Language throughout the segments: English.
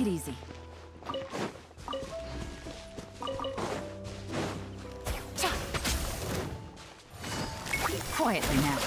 it easy. Quietly now.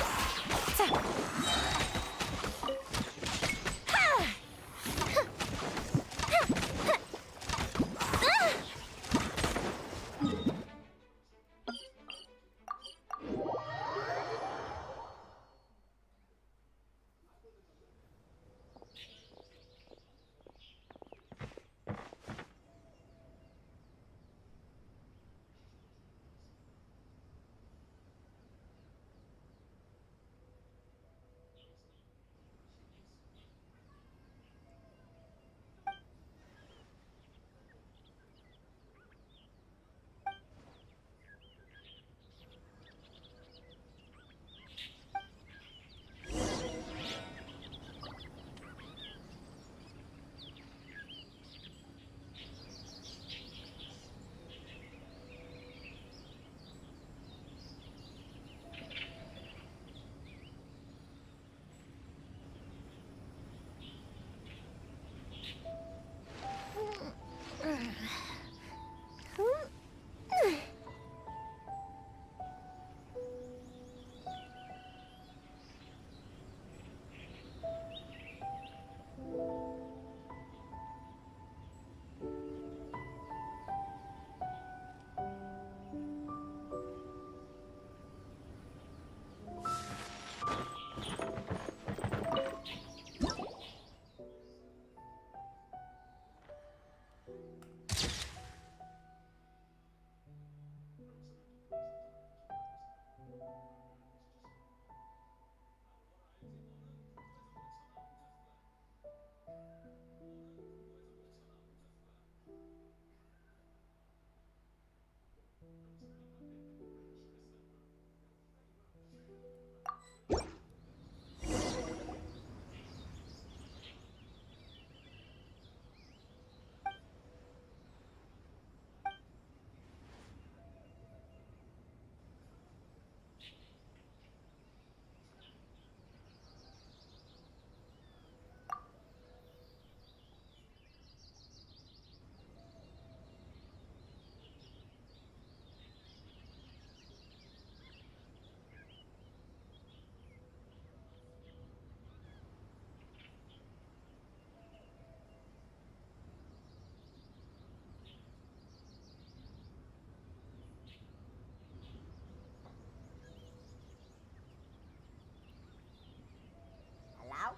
Lão.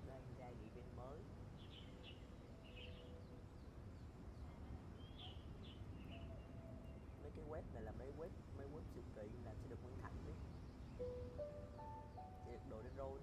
Đây ra event mới. Mấy cái web này là mấy web siêu kỳ làm sẽ được nguyên thạch đấy. Sẽ được đồ để roll.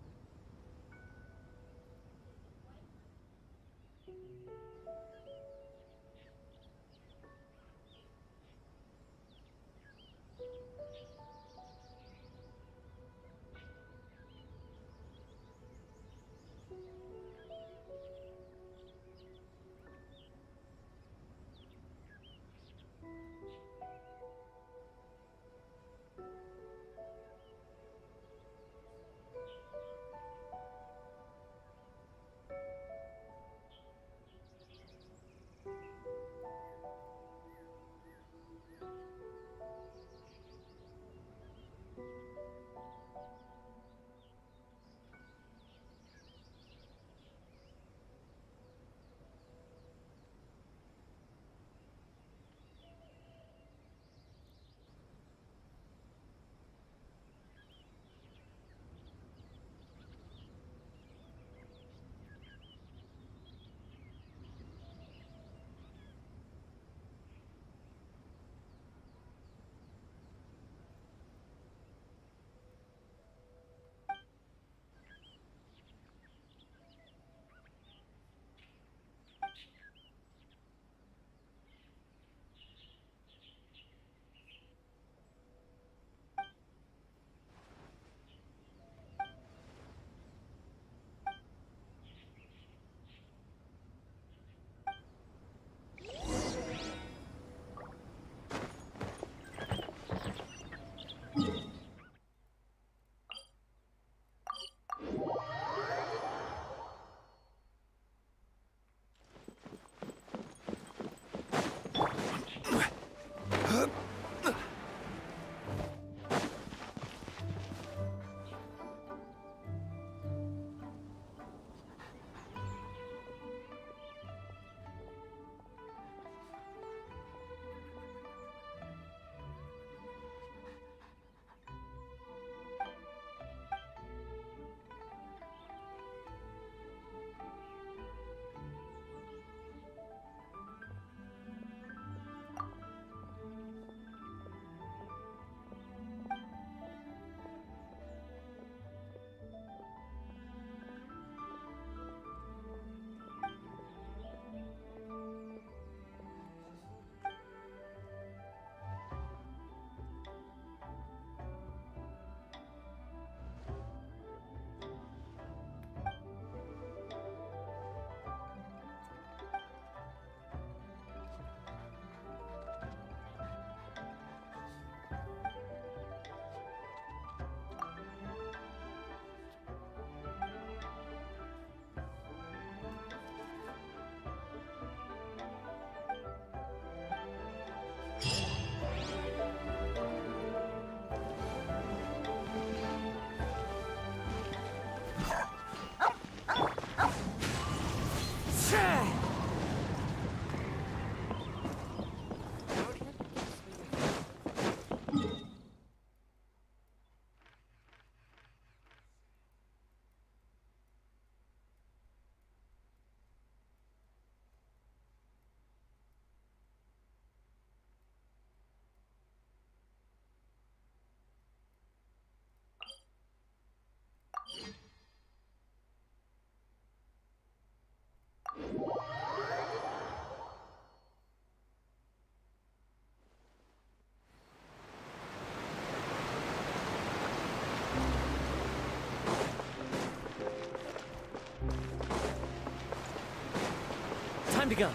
Time to go.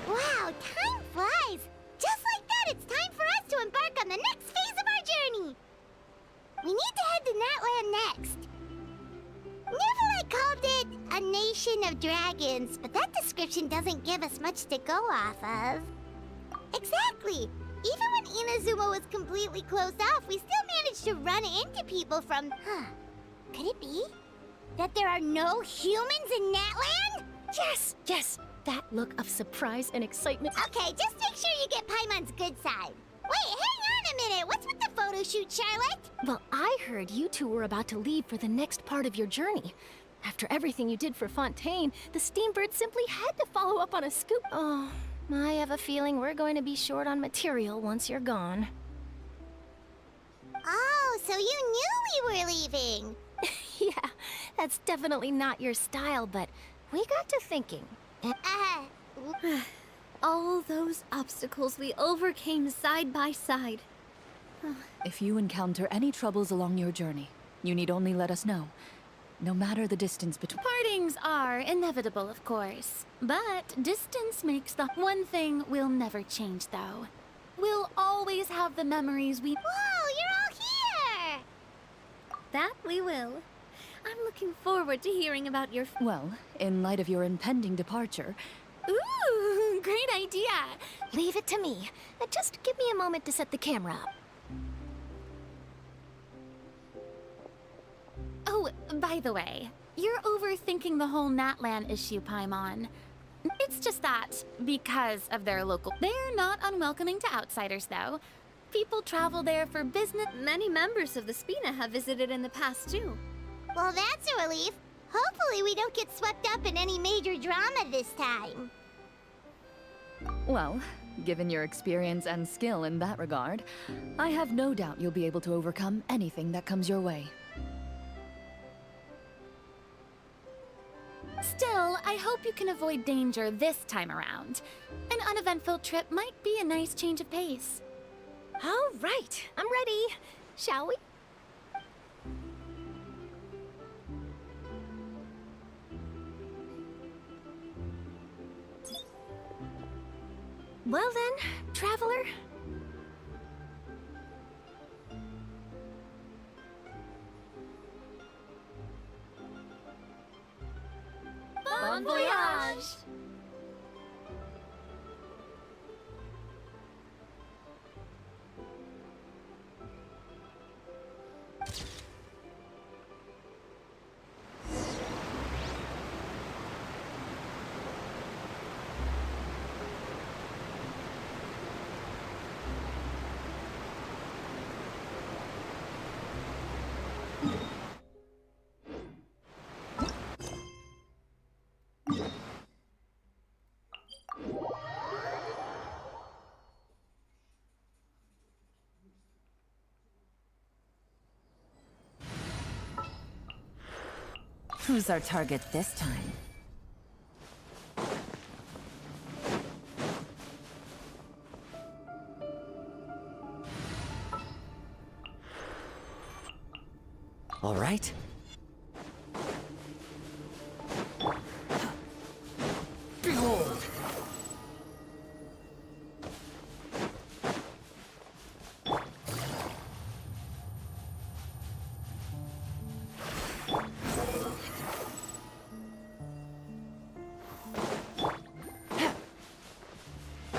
Wow, time flies! Just like that, it's time for us to embark on the next phase of our journey! We need to head to Natland next. Neverlight called it a nation of dragons, but that description doesn't give us much to go off of. Exactly! Even when Inazuma was completely closed off, we still managed to run into people from... Could it be that there are no humans in Natland? Yes, yes! That look of surprise and excitement. Okay, just make sure you get Paimon's good side. Wait, hang on a minute! What's with the photo shoot, Charlotte? Well, I heard you two were about to leave for the next part of your journey. After everything you did for Fontaine, the Steambird simply had to follow up on a scoop. Oh, I have a feeling we're going to be short on material once you're gone. Oh, so you knew we were leaving. Yeah, that's definitely not your style, but we got to thinking. All those obstacles we overcame side by side. If you encounter any troubles along your journey, you need only let us know. No matter the distance between... Partings are inevitable, of course. But distance makes the one thing we'll never change, though. We'll always have the memories we... Whoa, you're all here! That we will. I'm looking forward to hearing about your... Well, in light of your impending departure... Ooh, great idea! Leave it to me. Just give me a moment to set the camera up. Oh, by the way, you're overthinking the whole Natlan issue, Paimon. It's just that, because of their local... They're not unwelcoming to outsiders, though. People travel there for business... Many members of the Spina have visited in the past, too. Well, that's a relief. Hopefully we don't get swept up in any major drama this time. Well, given your experience and skill in that regard, I have no doubt you'll be able to overcome anything that comes your way. Still, I hope you can avoid danger this time around. An uneventful trip might be a nice change of pace. All right, I'm ready. Shall we? Well then, traveler. Bon voyage! Who's our target this time? All right. Behold!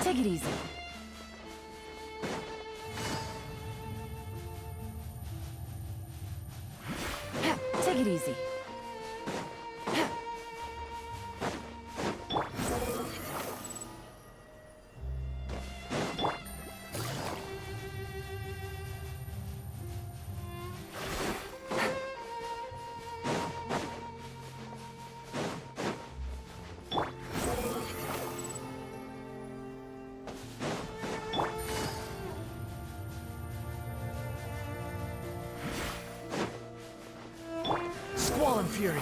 Take it easy. Take it easy. Squall and fury.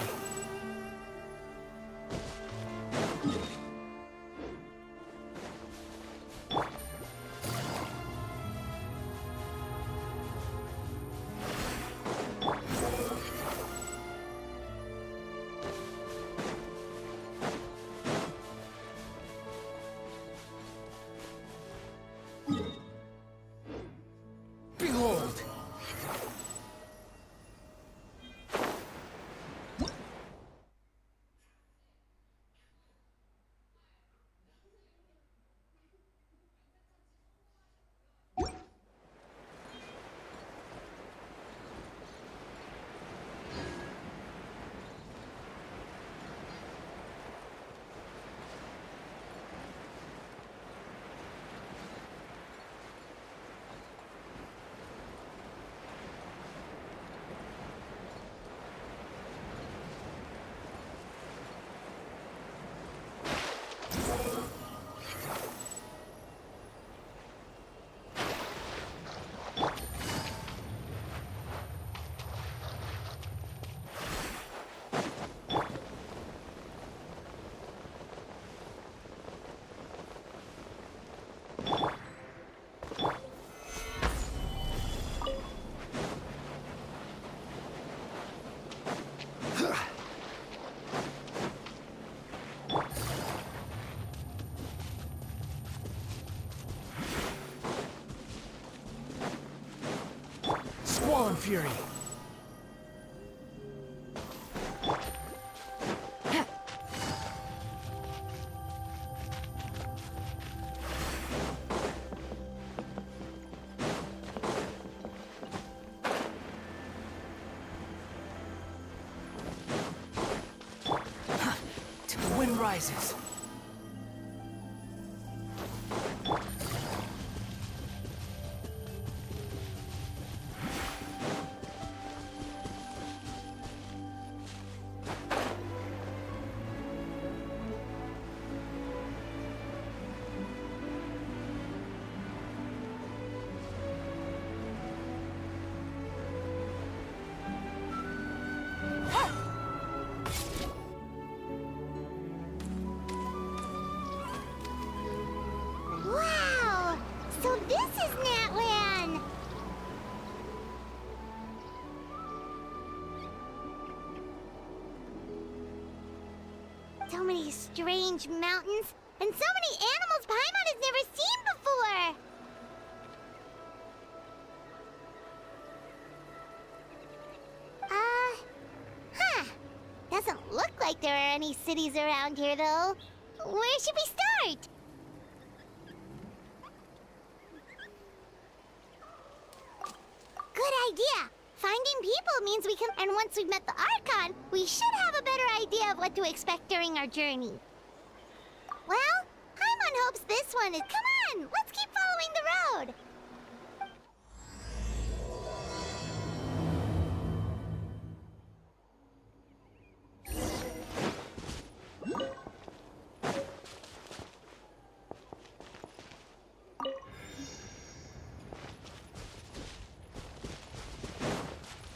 Behold! Squall and fury. Till the wind rises. Wow! So this is Natlan! So many strange mountains, and so many animals Paimon has never seen before! Doesn't look like there are any cities around here, though. Where should we start? Good idea! Finding people means we can... And once we've met the Archon, we should have a better idea of what to expect during our journey. Well, Paimon hopes this one is... Come on! Let's keep following the road!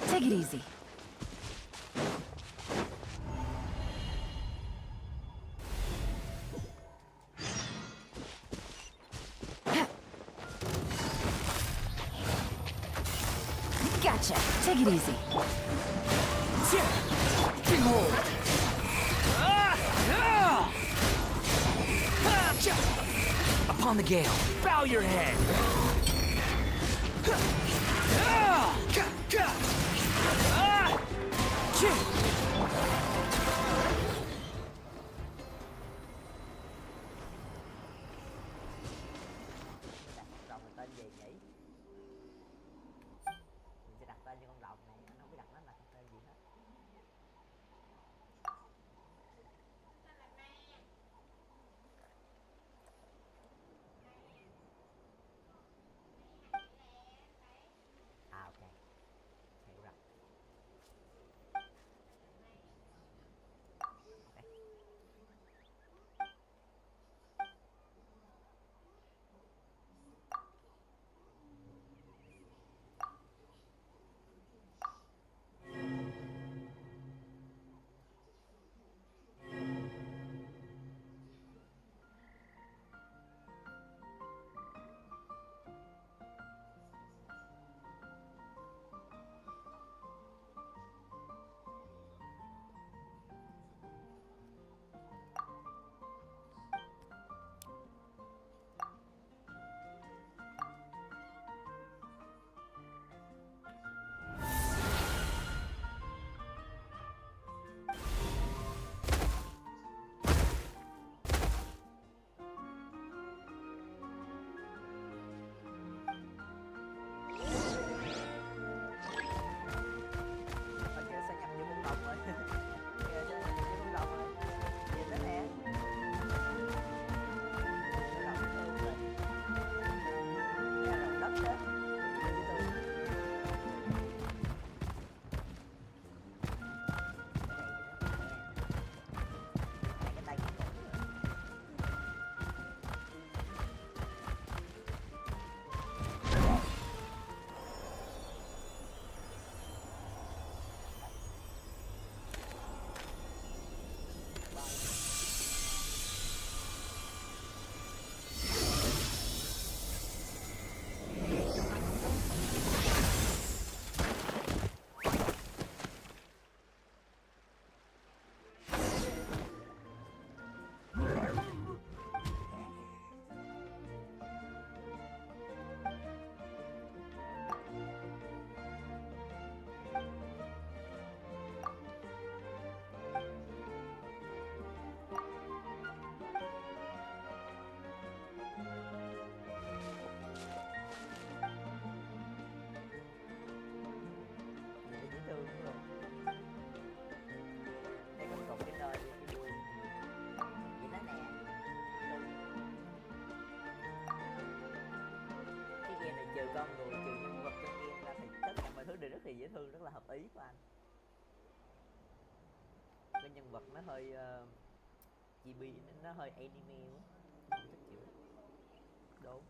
Take it easy. Gotcha. Take it easy. Behold! Upon the gale, bow your head! Rồng là tên gì nhỉ? Mình sẽ đặt tên cho con rồng này, anh không biết đặt nó là tên gì hết. À ok, hiểu rồi. Ok. Trừ con người, trừ nhân vật trong game ra thì tất cả mọi thứ đều rất là dễ thương, rất là hợp ý của anh. Cái nhân vật nó hơi chibi, nó hơi anime quá, không thích chịu. Đúng.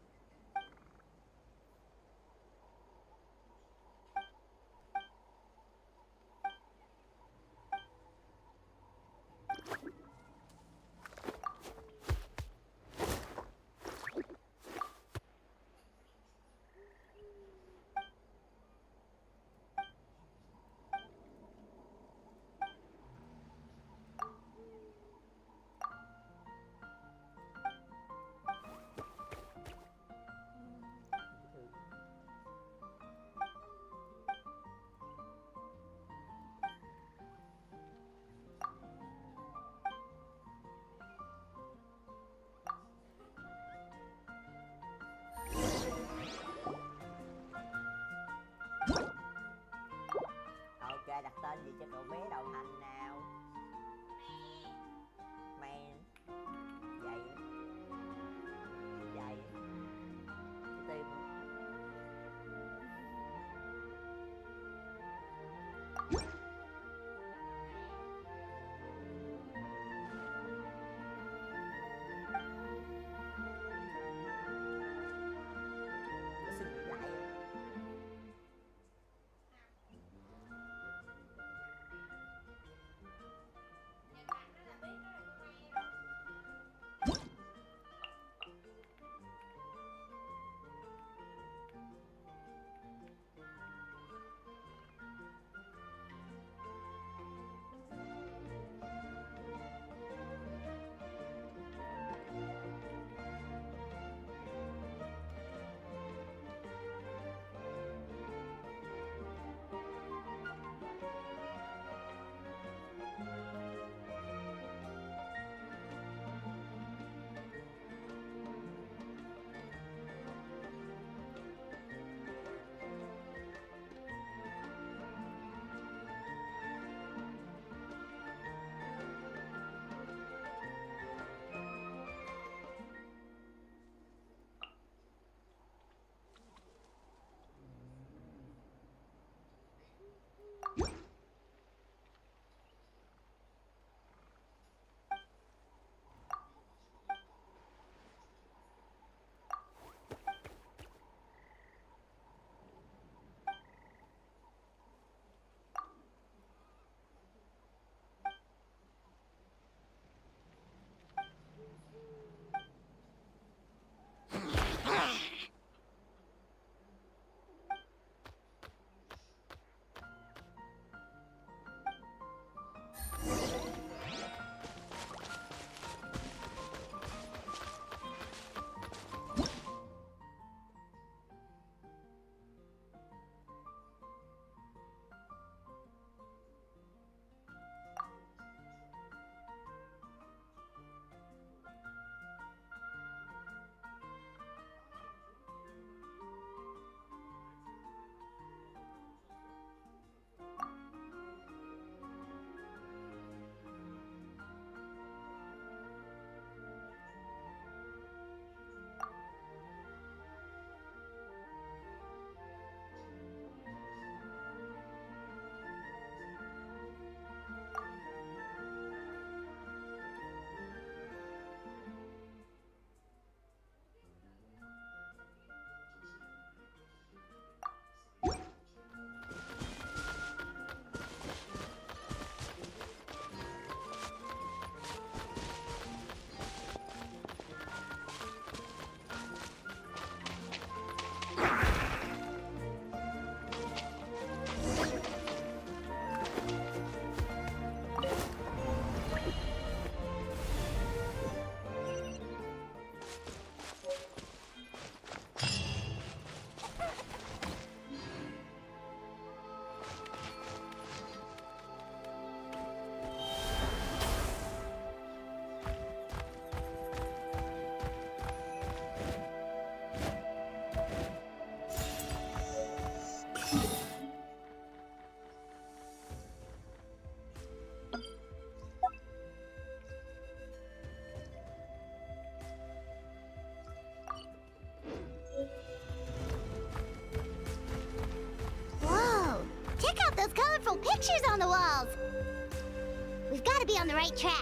We've got to be on the right track.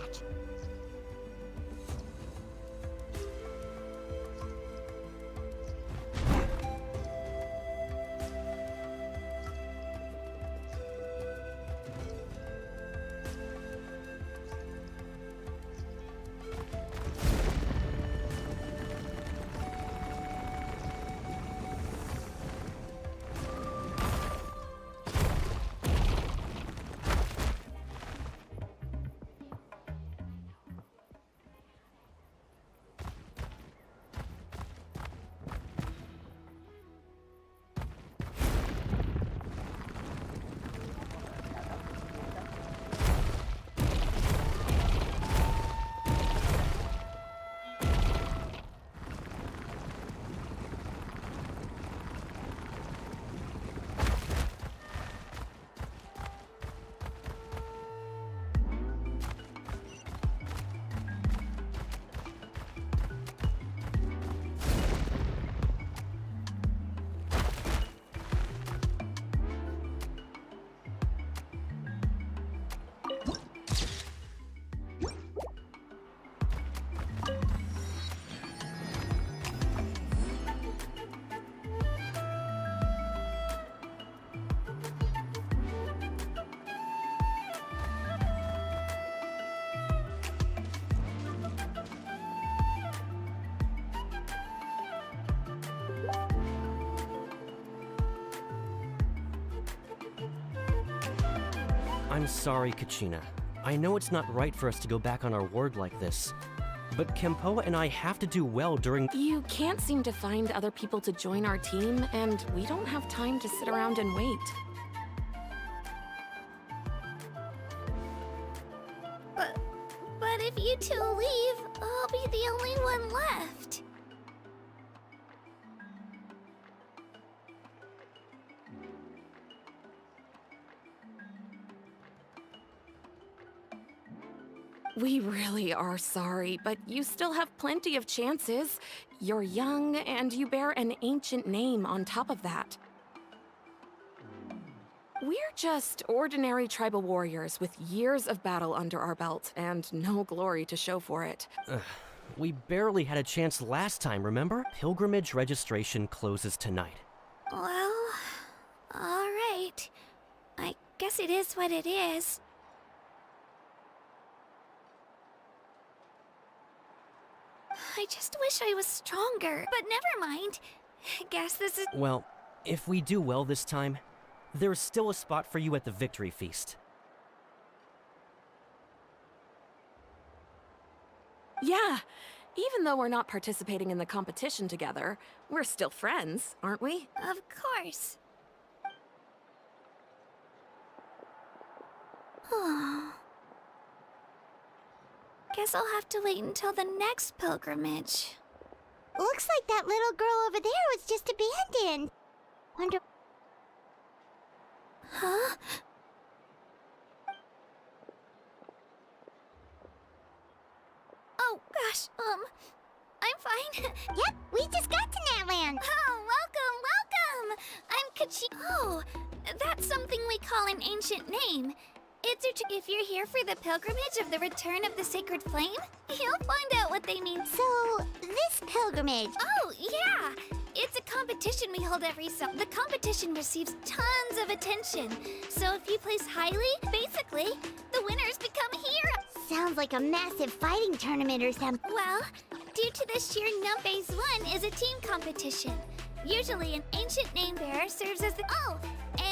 I'm sorry, Kachina. I know it's not right for us to go back on our word like this, but Kempoa and I have to do well during— You can't seem to find other people to join our team, and we don't have time to sit around and wait. But if you two leave, I'll be the only one left. We really are sorry, but you still have plenty of chances. You're young, and you bear an ancient name on top of that. We're just ordinary tribal warriors with years of battle under our belt and no glory to show for it. We barely had a chance last time, remember? Pilgrimage registration closes tonight. Well, alright. I guess it is what it is. I just wish I was stronger, but never mind. I guess this is— Well, if we do well this time, there's still a spot for you at the victory feast. Yeah, even though we're not participating in the competition together, we're still friends, aren't we? Of course. Guess I'll have to wait until the next pilgrimage. Looks like that little girl over there was just abandoned. Wonder... Huh? Oh, gosh, I'm fine. Yep, we just got to Natland. Oh, welcome! I'm Kachi— Oh, that's something we call an ancient name. If you're here for the pilgrimage of the return of the sacred flame, you'll find out what they mean. So, this pilgrimage... Oh, yeah! It's a competition we hold every summer. The competition receives tons of attention. So if you place highly, basically, the winners become heroes. Sounds like a massive fighting tournament or something. Well, due to the sheer phase 1 is a team competition. Usually an ancient name bearer serves as the— Oh!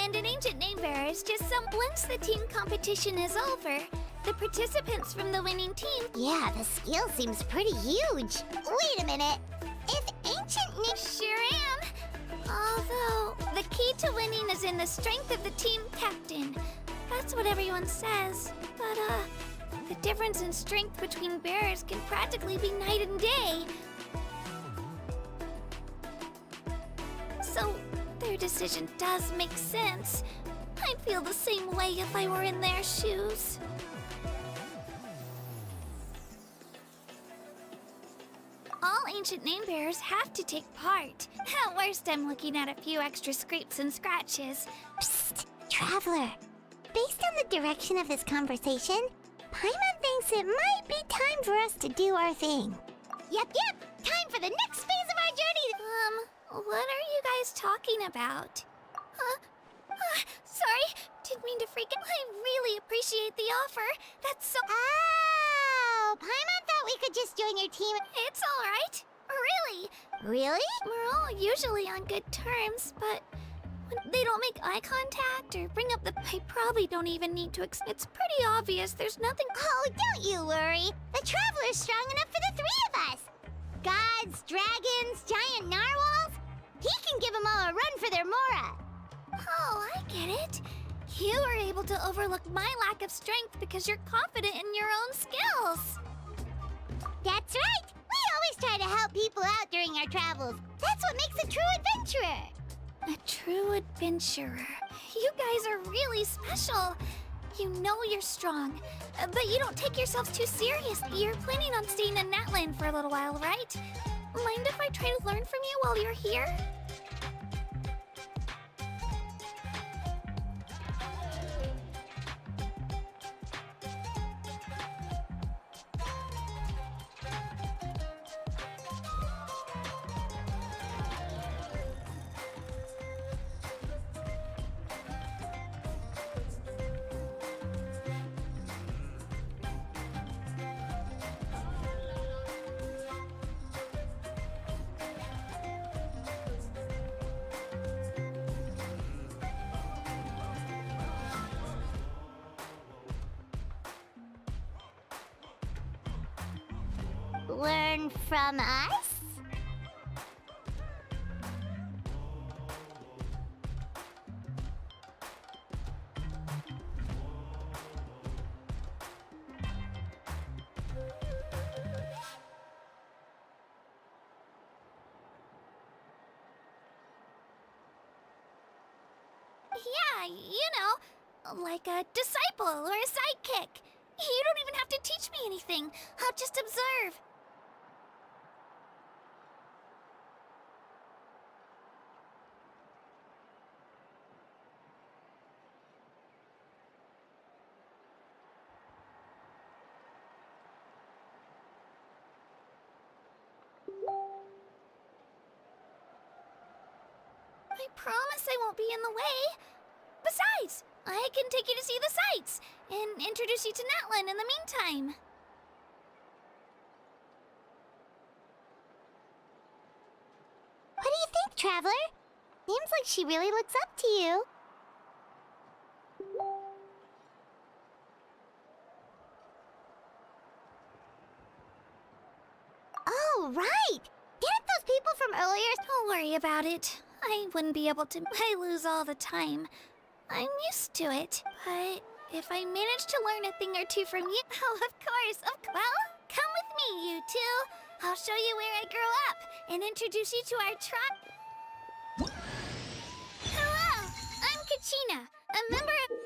And an ancient name bearer is just some— Once the team competition is over, the participants from the winning team— Yeah, the scale seems pretty huge. Wait a minute. If ancient name— Sure am! Although, the key to winning is in the strength of the team captain. That's what everyone says. But, the difference in strength between bearers can practically be night and day. So, their decision does make sense. I'd feel the same way if I were in their shoes. All ancient name bearers have to take part. At worst, I'm looking at a few extra scrapes and scratches. Psst, Traveler. Based on the direction of this conversation, Paimon thinks it might be time for us to do our thing. Yep, time for the next phase of our journey. What are you guys talking about? Sorry, didn't mean to freak out. I really appreciate the offer. That's so— Oh, Paimon thought we could just join your team. It's alright. Really. Really? We're all usually on good terms, but when they don't make eye contact or bring up the— I probably don't even need to it's pretty obvious there's nothing— Oh, don't you worry. The Traveler's strong enough for the three of us. Gods, dragons, giant narwhals. He can give them all a run for their Mora. Oh, I get it. You were able to overlook my lack of strength because you're confident in your own skills. That's right. We always try to help people out during our travels. That's what makes a true adventurer. A true adventurer. You guys are really special. You know you're strong, but you don't take yourselves too serious. You're planning on staying in Natland for a little while, right? Mind if I try to learn from you while you're here? Learn from us? Yeah, you know, like a disciple or a sidekick. You don't even have to teach me anything. I'll just observe. I promise I won't be in the way. Besides, I can take you to see the sights and introduce you to Natlan in the meantime. What do you think, Traveler? Seems like she really looks up to you. Oh, right! Didn't those people from earlier— Don't worry about it. I wouldn't be able to— I lose all the time. I'm used to it. But if I manage to learn a thing or two from you— Oh, of course. Well, come with me, you two. I'll show you where I grew up and introduce you to our tribe. Hello, I'm Kachina, a member of—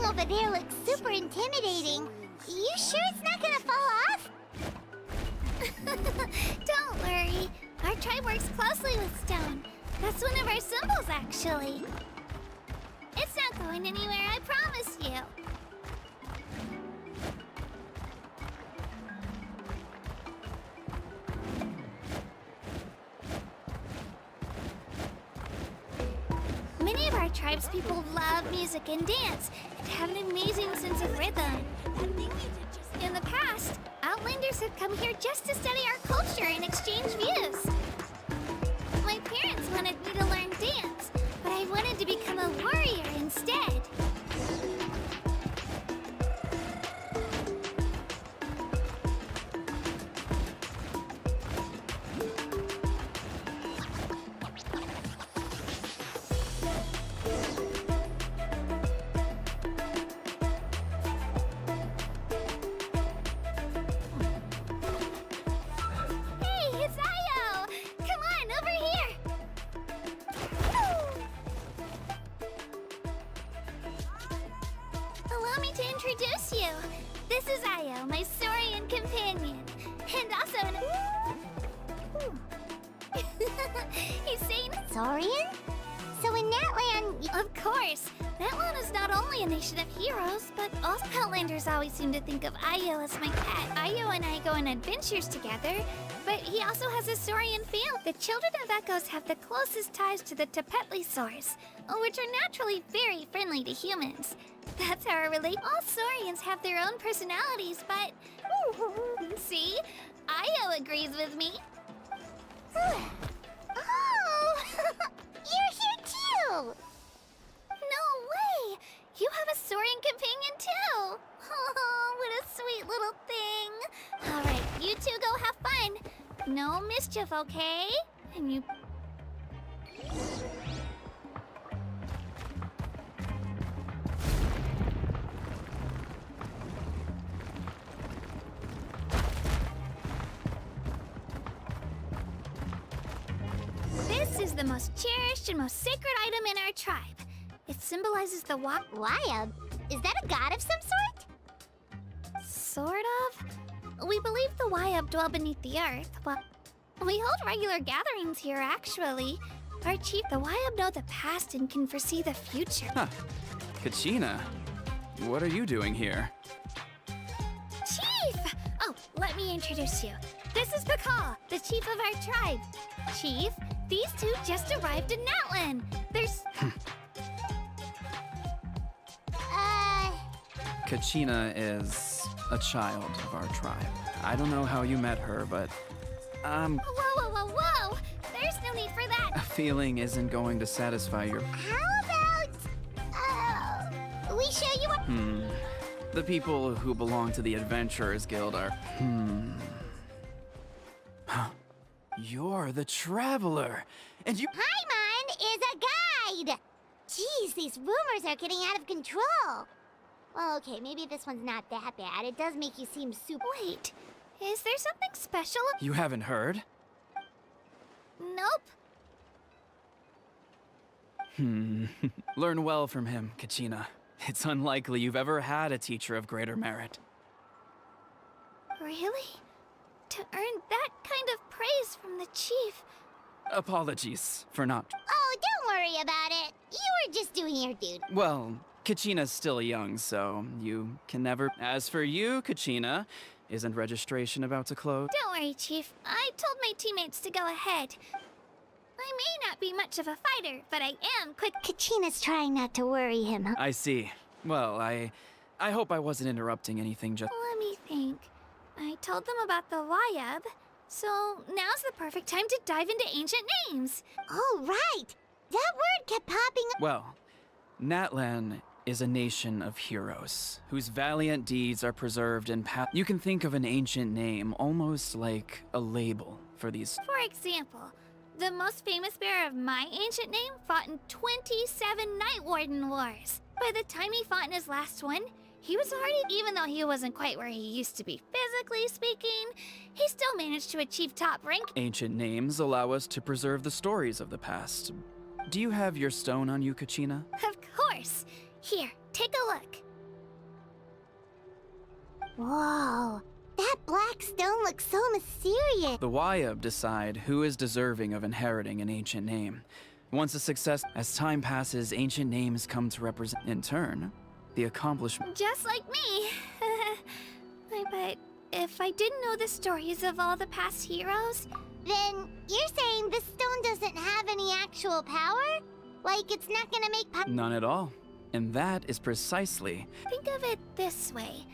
over there looks super intimidating. You sure it's not gonna fall off? Don't worry. Our tribe works closely with stone. That's one of our symbols, actually. It's not going anywhere, I promise you. Many of our tribespeople love music and dance and have an amazing sense of rhythm. In the past, Outlanders have come here just to study our culture and exchange views. My parents wanted me to learn dance, but I wanted to become a warrior instead. Hey, it's Io! Come on, over here! Allow me to introduce you. This is Io, my Saurian companion. And also an... He's saying... Saurian? So in that land, Of course! That one is not only a nation of heroes, but also Outlanders always seem to think of Io as my pet. Io and I go on adventures together, but he also has a Saurian family. The children of Echoes have the closest ties to the Tepetli-saurs, which are naturally very friendly to humans. That's how our relate. All Saurians have their own personalities, but... See? Io agrees with me. oh, you're here too. No way! You have a Saurian companion too! Oh, what a sweet little thing! Alright, you two go have fun. No mischief, okay? And you... This is the most cherished and most sacred item in our tribe. It symbolizes the Waiab? Is that a god of some sort? Sort of. We believe the Waiab dwell beneath the earth. Well, we hold regular gatherings here, actually. Our chief, the Waiab, know the past and can foresee the future. Huh. Kachina, what are you doing here? Chief! Oh, let me introduce you. This is Pakal, the chief of our tribe. Chief, these two just arrived in Natlan. There's... Kachina is a child of our tribe. I don't know how you met her, but Whoa, whoa, whoa, whoa! There's no need for that. a feeling isn't going to satisfy your... How about we show you what? The people who belong to the Adventurers Guild are... Huh. You're the Traveler, and you... Paimon is a guide. Jeez, these rumors are getting out of control. Well, okay, maybe this one's not that bad. It does make you seem super... Wait, is there something special? You haven't heard? Nope. Learn well from him, Kachina. It's unlikely you've ever had a teacher of greater merit. Really? To earn that kind of praise from the chief. Apologies for not... Oh, don't worry about it. You were just doing your duty. Well, Kachina's still young, so you can never... As for you, Kachina, isn't registration about to close? Don't worry, Chief. I told my teammates to go ahead. I may not be much of a fighter, but I am quick. Kachina's trying not to worry him. I see. Well, I hope I wasn't interrupting anything just... Let me think. I told them about the Waiab, so now's the perfect time to dive into ancient names. Oh, right. That word kept popping up. Well, Natlan is a nation of heroes, whose valiant deeds are preserved in You can think of an ancient name almost like a label for these... For example, the most famous bearer of my ancient name fought in 27 Night Warden Wars. By the time he fought in his last one, he was already, even though he wasn't quite where he used to be physically speaking, he still managed to achieve top rank. Ancient names allow us to preserve the stories of the past. Do you have your stone on you, Kachina? Of course. Here, take a look. Whoa, that black stone looks so mysterious. The ròiii decide who is deserving of inheriting an ancient name. Once a success, as time passes, ancient names come to represent, in turn, the accomplishment. Just like me. But if I didn't know the stories of all the past heroes, Then you're saying this stone doesn't have any actual power? Like it's not gonna make None at all. And that is precisely. think of it this way.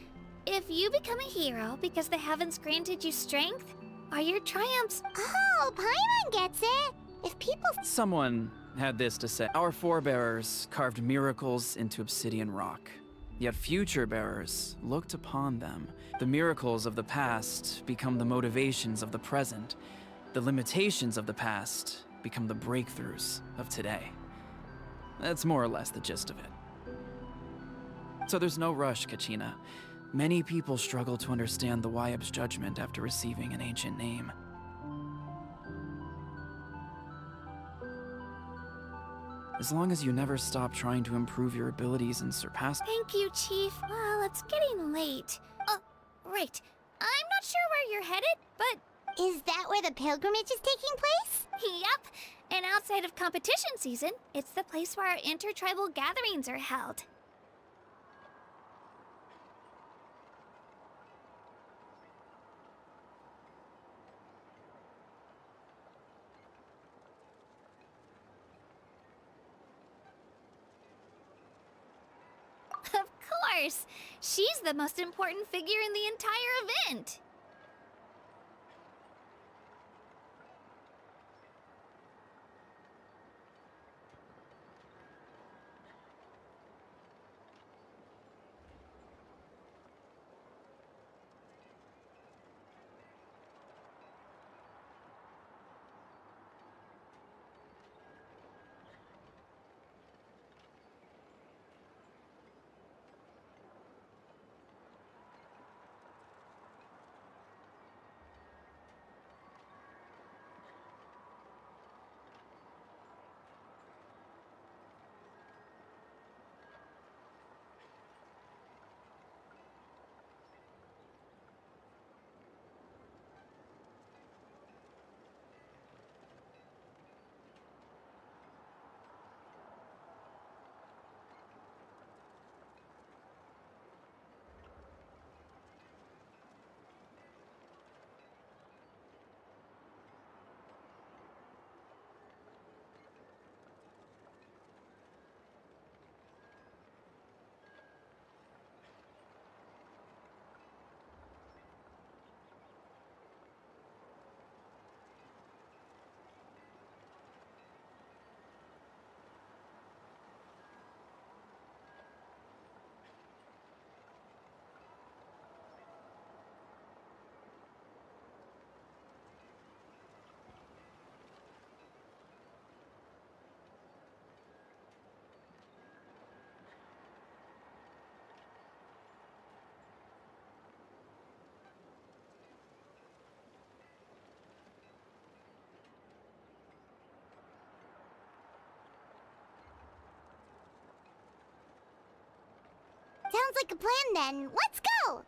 If you become a hero because the heavens granted you strength, are your triumphs... Oh, Paimon gets it. If people... Someone had this to say. Our forebears carved miracles into obsidian rock. Yet future bearers looked upon them. The miracles of the past become the motivations of the present. The limitations of the past become the breakthroughs of today. That's more or less the gist of it. So there's no rush, Kachina. Many people struggle to understand the ròiii's judgment after receiving an ancient name. As long as you never stop trying to improve your abilities and surpass... Thank you, Chief. Well, it's getting late. Oh, right. I'm not sure where you're headed, but... Is that where the pilgrimage is taking place? Yep. And outside of competition season, it's the place where our intertribal gatherings are held. Of course! She's the most important figure in the entire event! Sounds like a plan then. Let's go!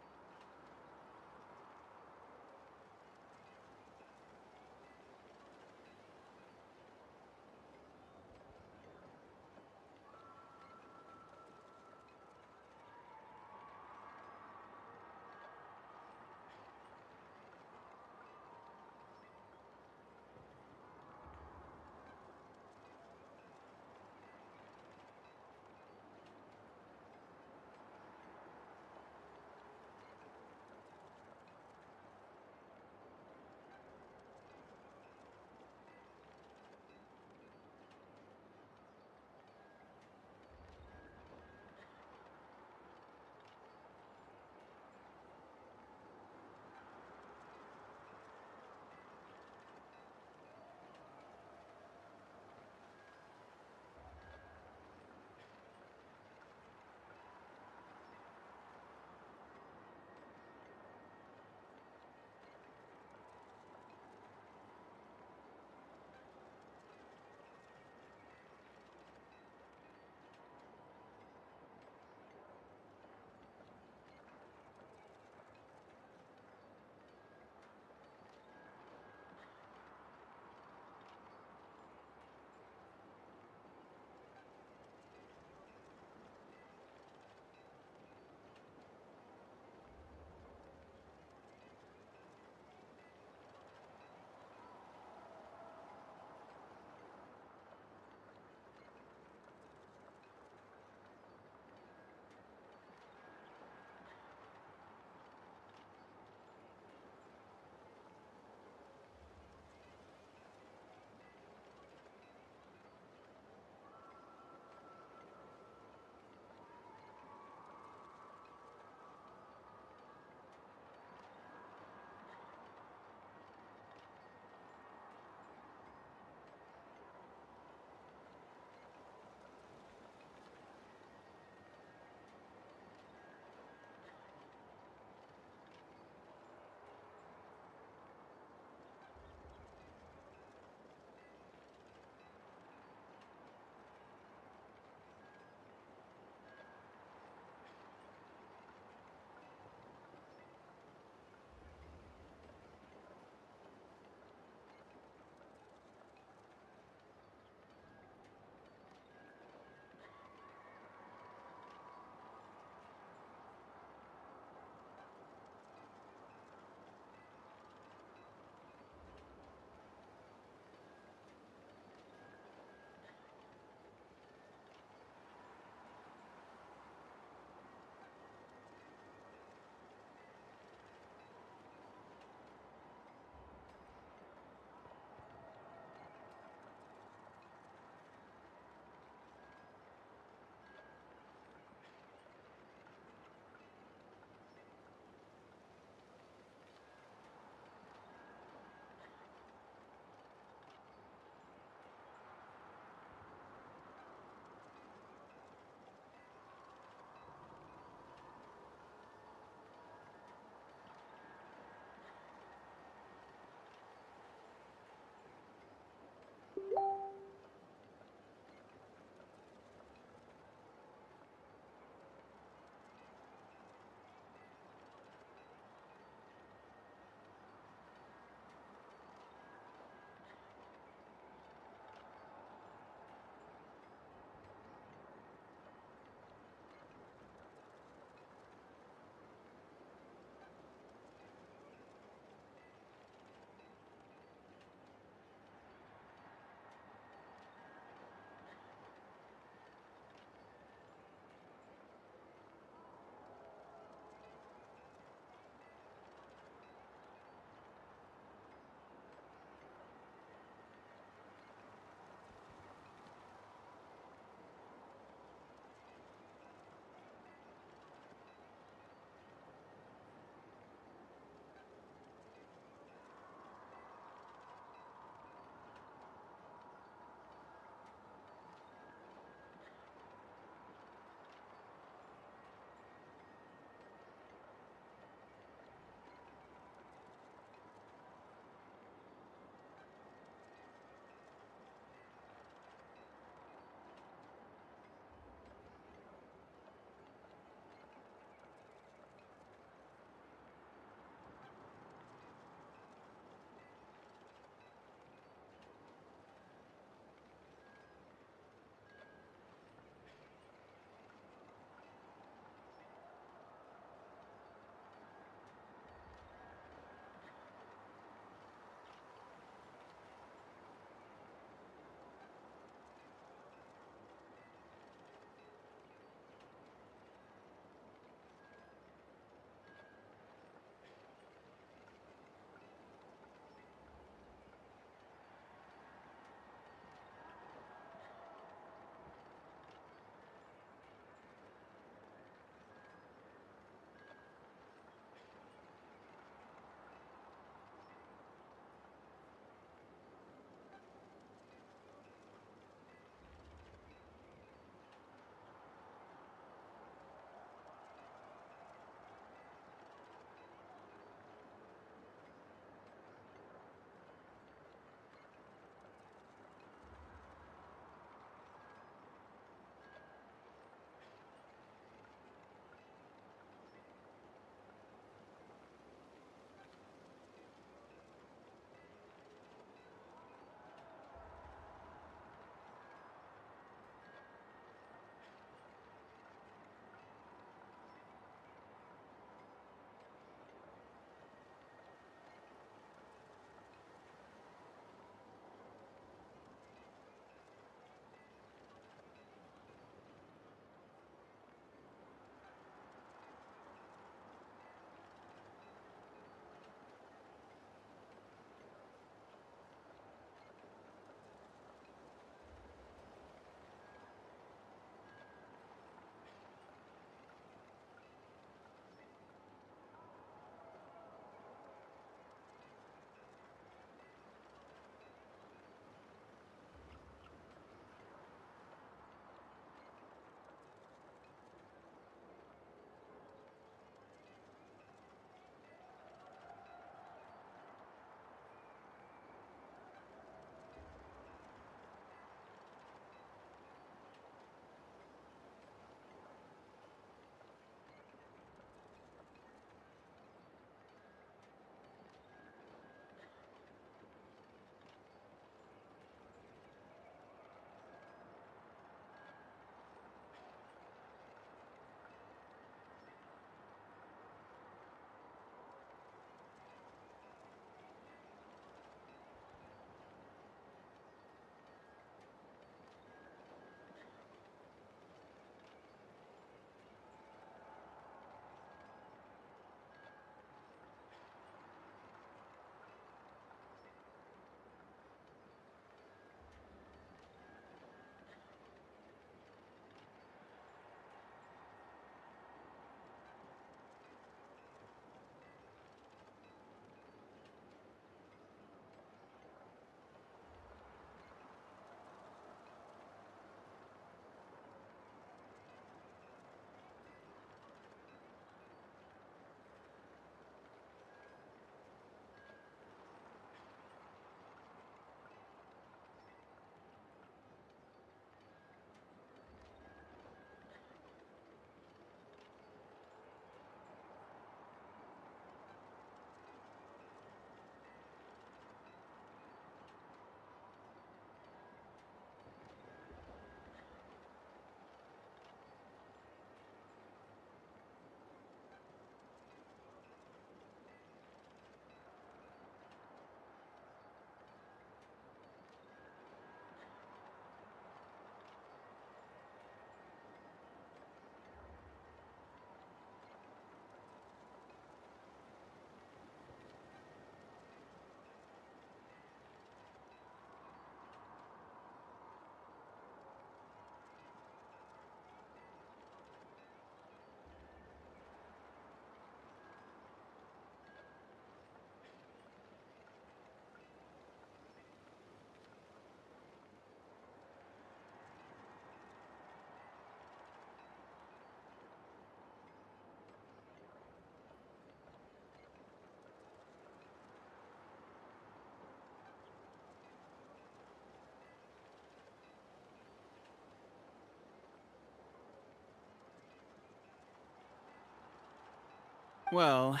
Well,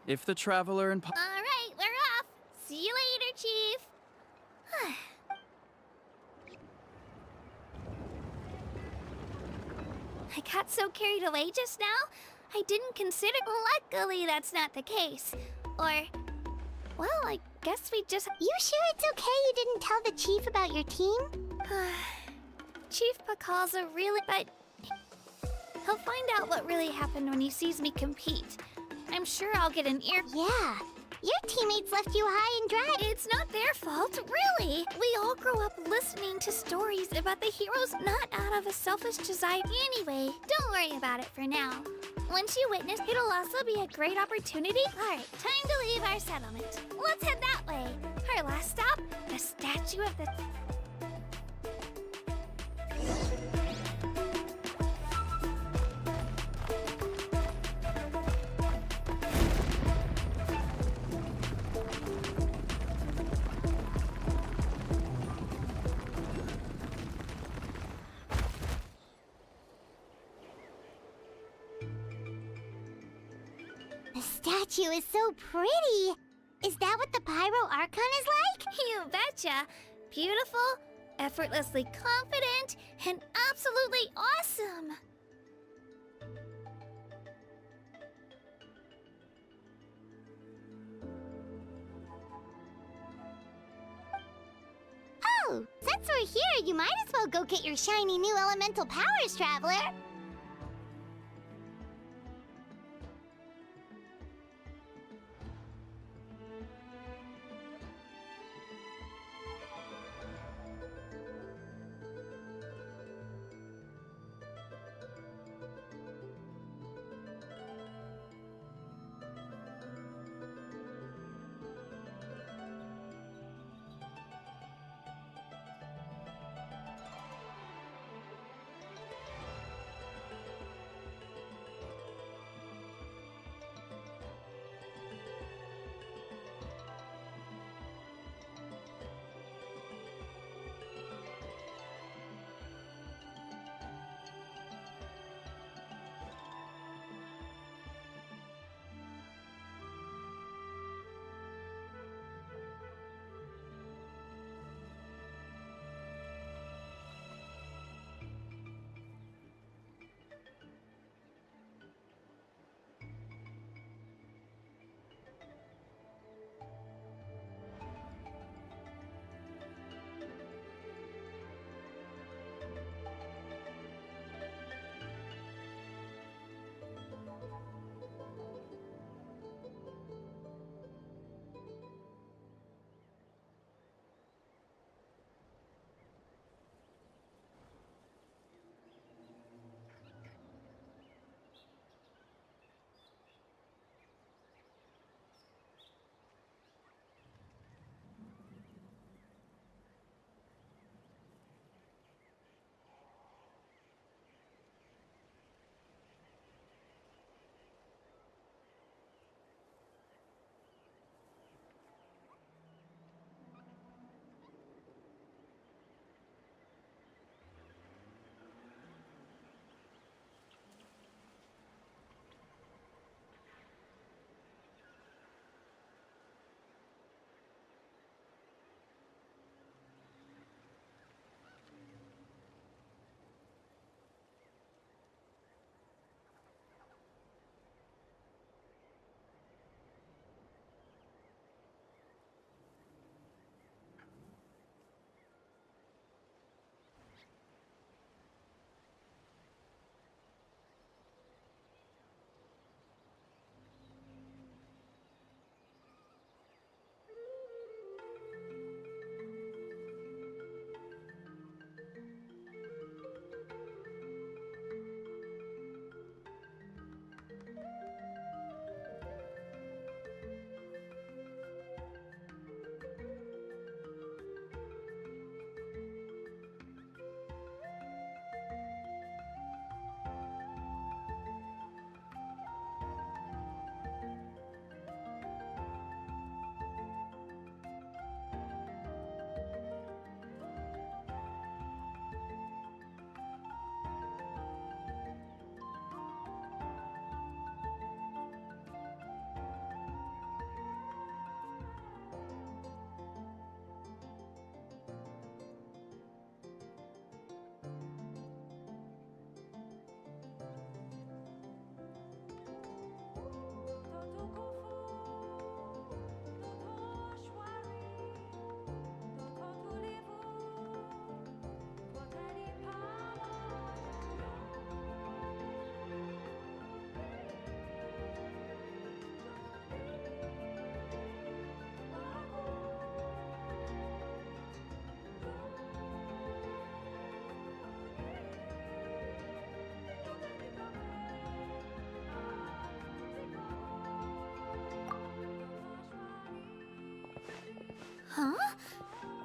if the traveler and... Alright, we're off. See you later, Chief. I got so carried away just now, I didn't consider. Luckily, that's not the case. Or, well, I guess we just. You sure it's okay you didn't tell the chief about your team? Chief Pakal's a really. But he'll find out what really happened when he sees me compete. I'm sure I'll get an ear. Yeah. Your teammates left you high and dry. It's not their fault, really. We all grow up listening to stories about the heroes not out of a selfish desire. Anyway, don't worry about it for now. Once you witness, it'll also be a great opportunity. Alright, time to leave our settlement. Let's head that way. Our last stop, the statue of the... The statue is so pretty. Is that what the Pyro Archon is like? You betcha. Beautiful, effortlessly confident, and absolutely awesome. Oh, since we're here, you might as well go get your shiny new elemental powers, Traveler.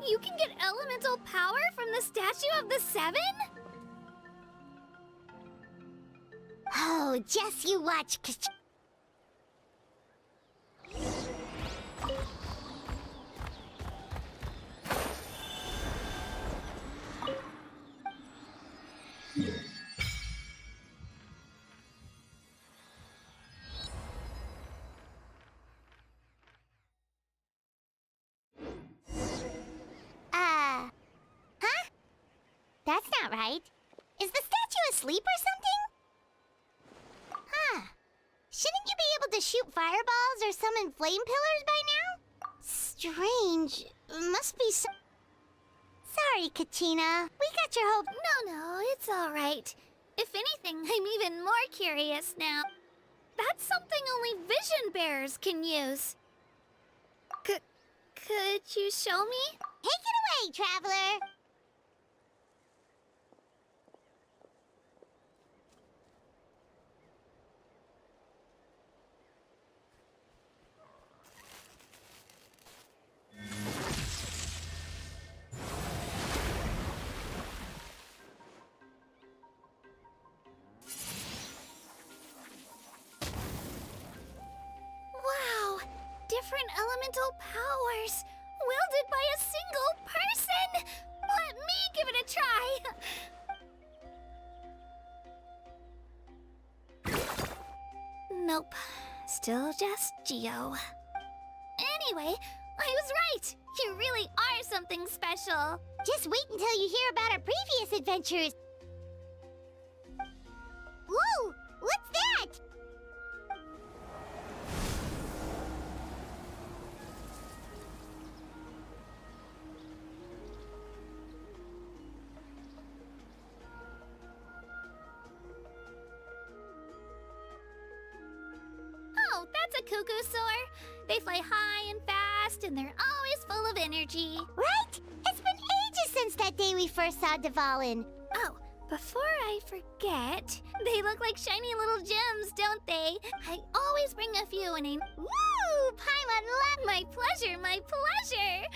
You can get elemental power from the Statue of the Seven? Oh, just you watch. Huh? That's not right. Is the statue asleep or something? Huh. Shouldn't you be able to shoot fireballs or summon flame pillars by now? Strange. Must be some... Sorry, Katina. We got your hope. No, it's all right. If anything, I'm even more curious now. That's something only vision bearers can use. Could you show me? Take it away, traveler. Wow! Different elemental powers, wielded by a single person! Let me give it a try! Nope. Still just Geo. Anyway, I was right! You really are something special! Just wait until you hear about our previous adventures. Whoa! What's that? Oh, that's a cuckoo soar. They fly high and fast, and they're always full of energy. Right? It's been ages since that day we first saw Dvalin. Oh, before I forget, they look like shiny little gems, don't they? I always bring a few and Woo! Paimon love... My pleasure, my pleasure!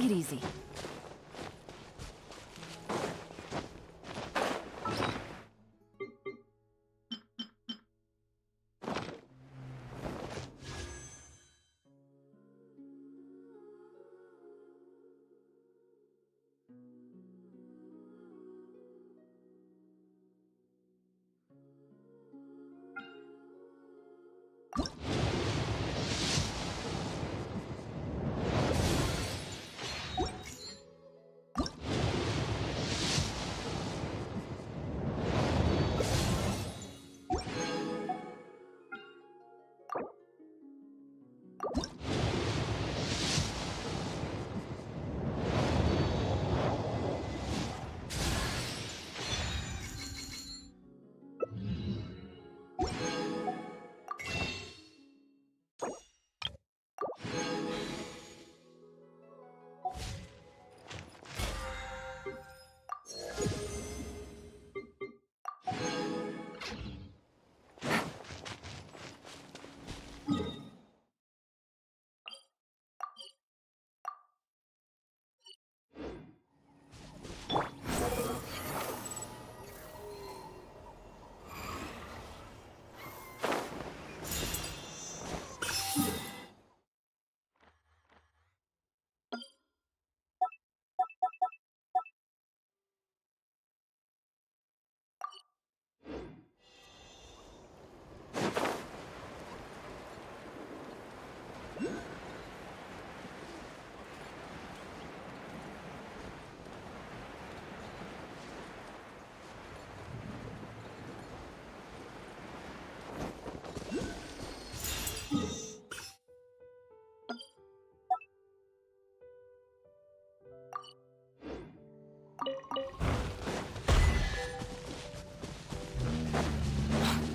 it easy.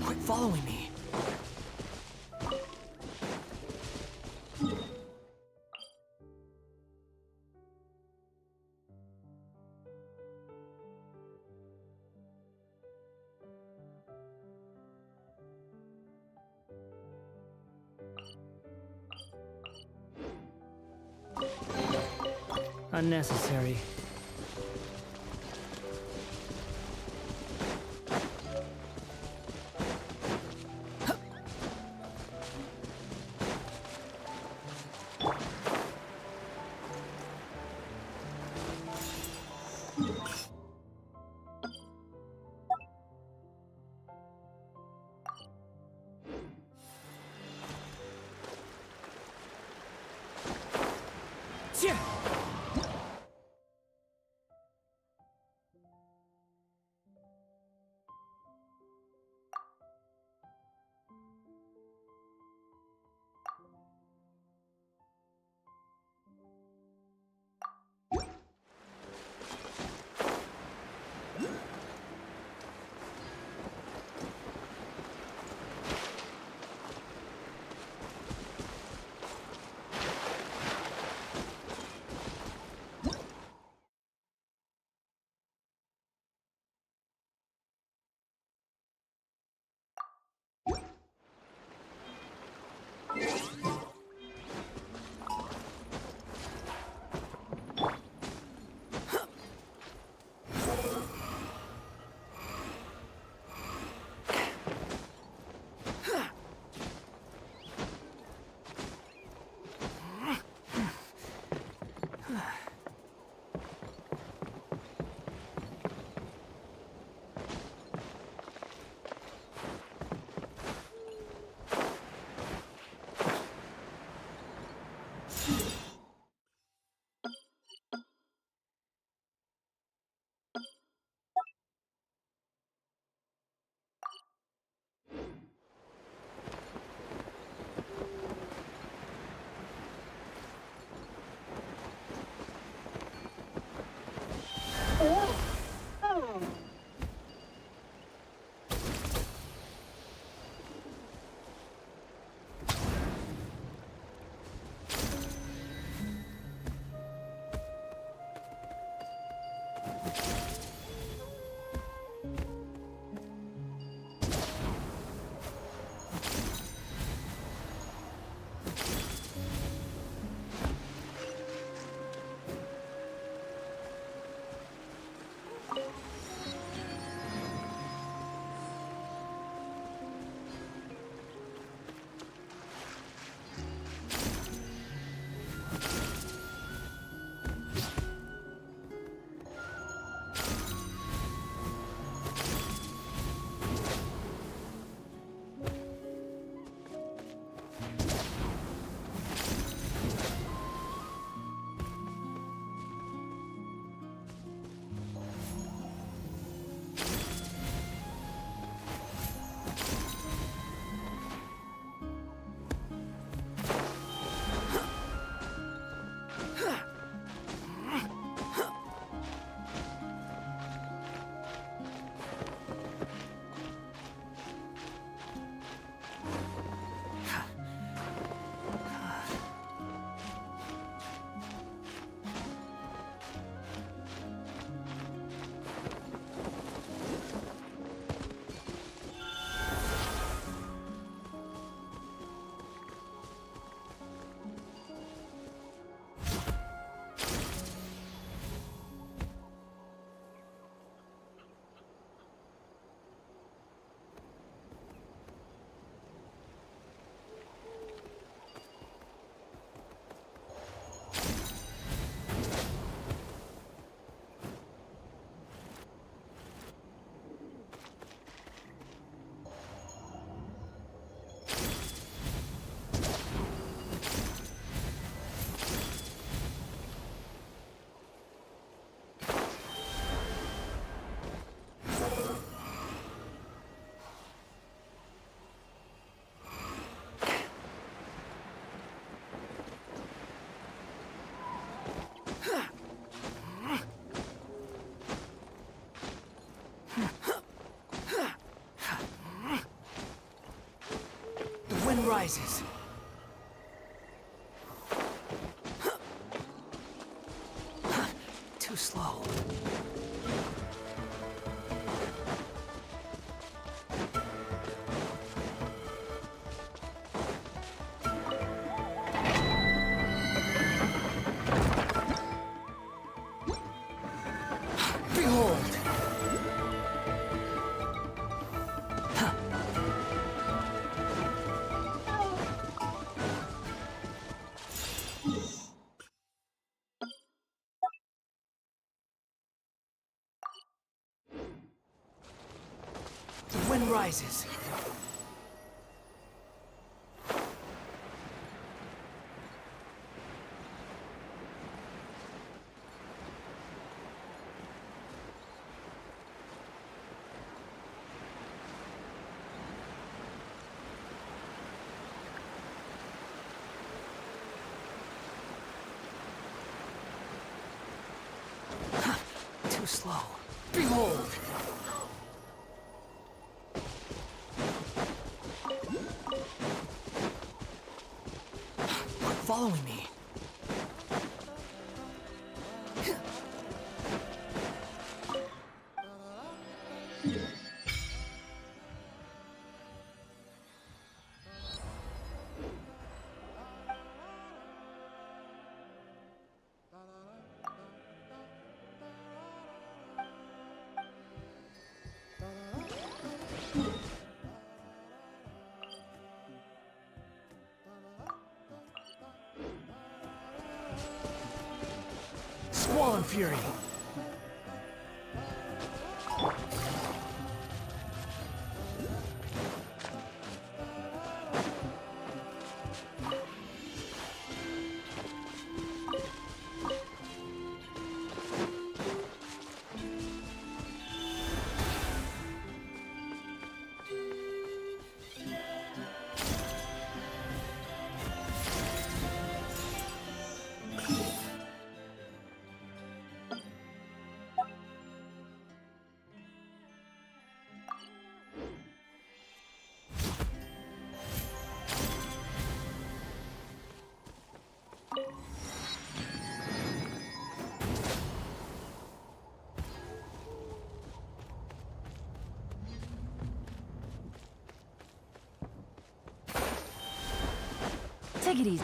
Quit following me. Unnecessary. wind rises. Too slow. Behold! The wind rises. Too slow. Behold! Quit following me. Squall Fury. Take it easy.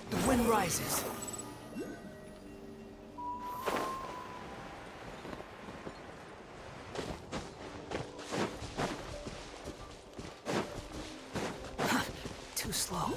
The wind rises. Too slow.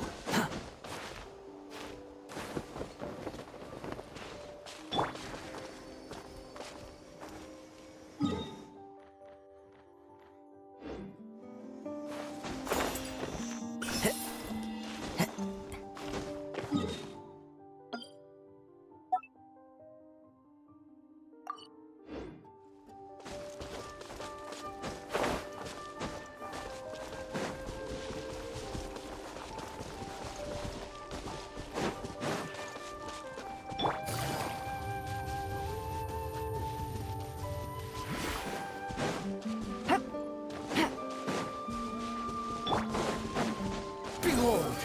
Behold!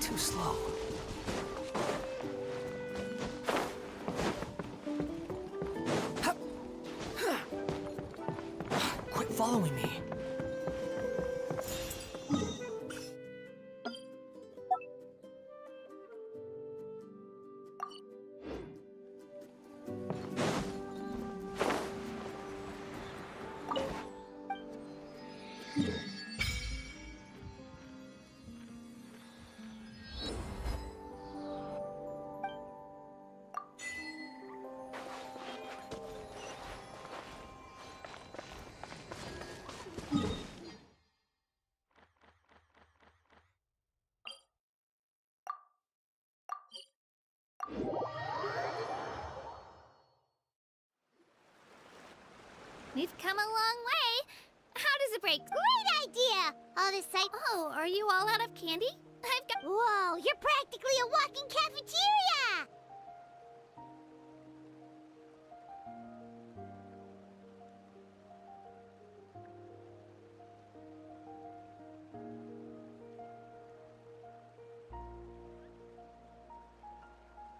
Too slow. Quit following me. come a long way. How does it break? Great idea! All this site. Oh, are you all out of candy? I've got. Whoa, you're practically a walking cafeteria!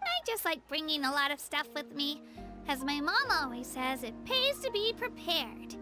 I just like bringing a lot of stuff with me. As my mom always says, it pays to be prepared.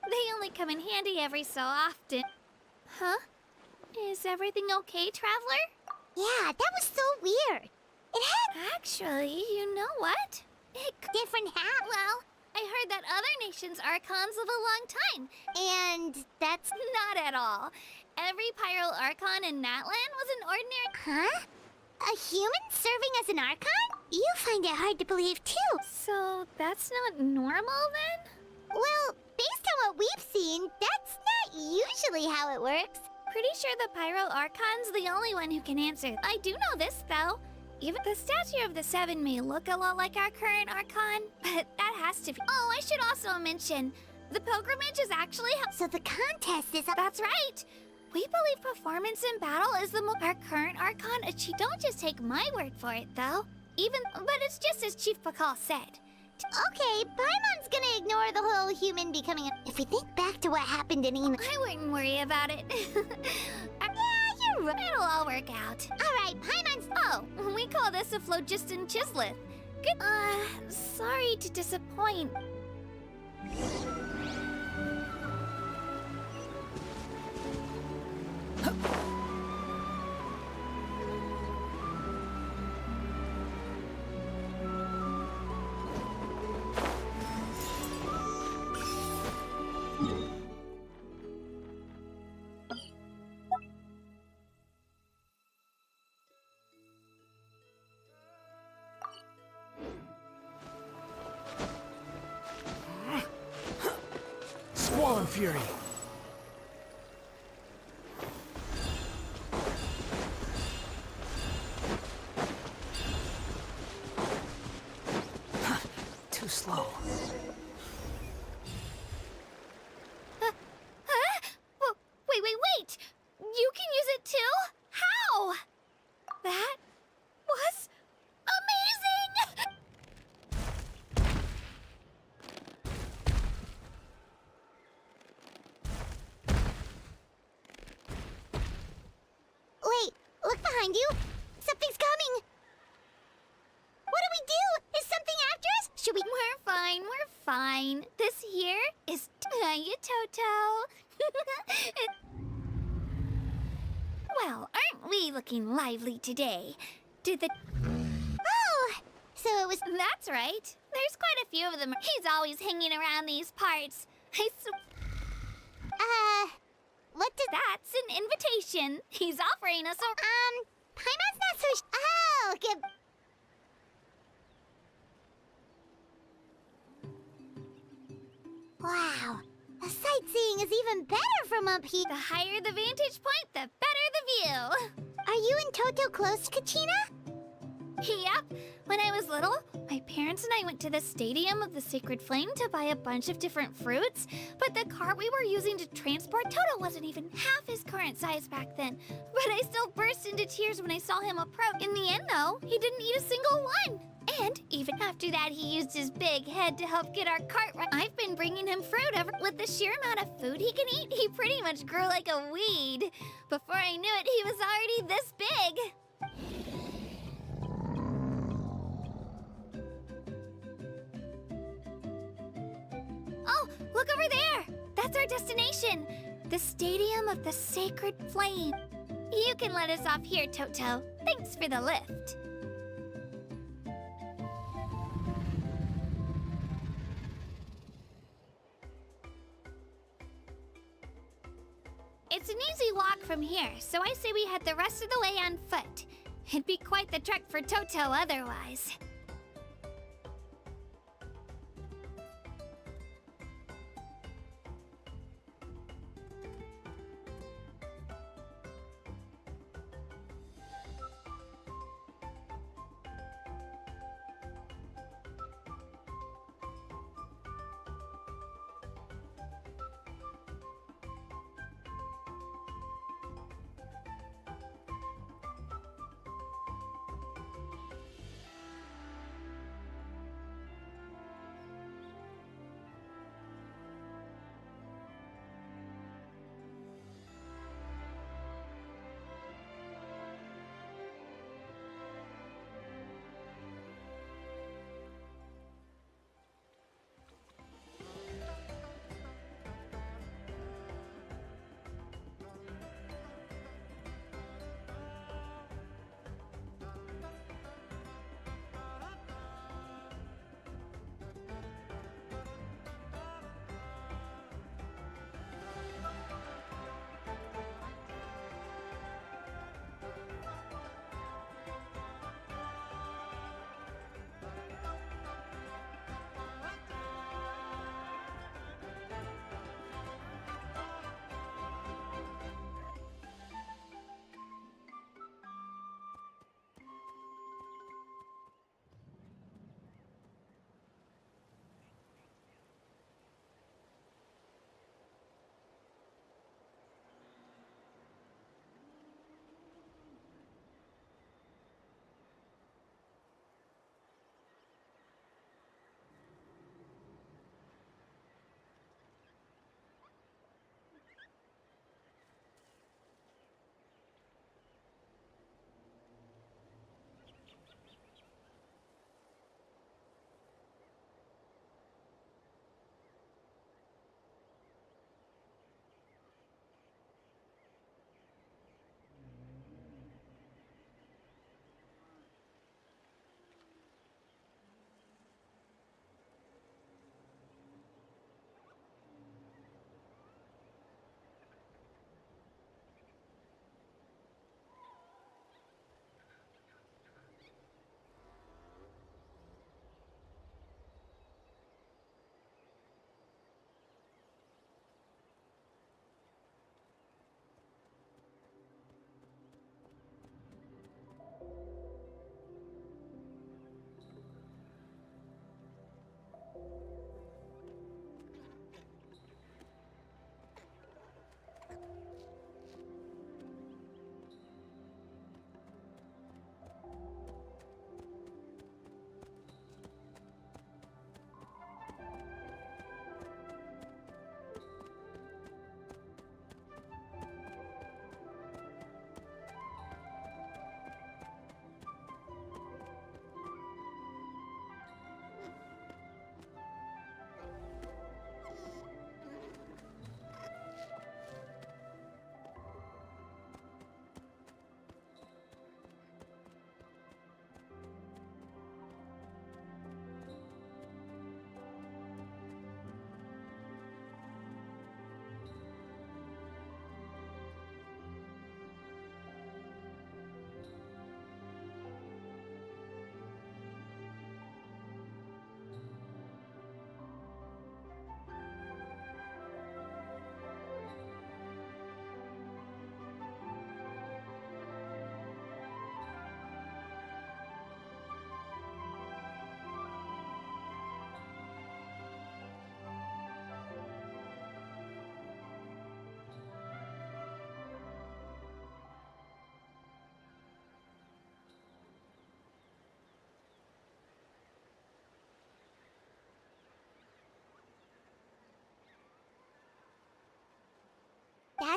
They only come in handy every so often. Huh? Is everything okay, Traveler? Yeah, that was so weird. It had Actually, you know what? different hat. Well, I heard that other nations' Archons live a long time. And that's... Not at all. Every Pyro Archon in Natland was an ordinary... Huh? A human serving as an Archon? You find it hard to believe, too. So that's not normal then? Well, based on what we've seen, that's not usually how it works. Pretty sure the Pyro Archon's the only one who can answer. I do know this, though. Even the statue of the Seven may look a lot like our current Archon, but that has to be... Oh, I should also mention, the pilgrimage is actually... So the contest is... That's right! We believe performance in battle is the most our current Archon achieved. Don't just take my word for it, though. But it's just as Chief Pakal said. Okay, Paimon's gonna ignore the whole human becoming a... If we think back to what happened in Eno... I wouldn't worry about it. Yeah, you're right. It'll all work out. Alright, Paimon's... Oh, we call this a phlogiston chisleth. Good. Sorry to disappoint. Squall and Fury. Too slow. Wait! You can use it too? How? That was amazing! Wait, look behind you. Something's coming. What do we do? Is something after us? Should we... We're fine. This here is Tanya Toto. Well, aren't we looking lively today? Did the... Oh, so it was... That's right. There's quite a few of them. He's always hanging around these parts. What did... That's an invitation. He's offering us a... Paimon's not so... Oh, good... sightseeing is even better from up here. The higher the vantage point, the better the view. Are you and Toto close, Kachina? Yep. When I was little, my parents and I went to the Stadium of the Sacred Flame to buy a bunch of different fruits, but the cart we were using to transport Toto wasn't even half his current size back then. But I still burst into tears when I saw him approach. In the end, though, he didn't eat a single one. And even after that, he used his big head to help get our cart right. I've been bringing him fruit ever. With the sheer amount of food he can eat, he pretty much grew like a weed. Before I knew it, he was already this big. Oh, look over there! That's our destination! The Stadium of the Sacred Flame. You can let us off here, Toto. Thanks for the lift. It's an easy walk from here, so I say we head the rest of the way on foot. It'd be quite the trek for Toto otherwise.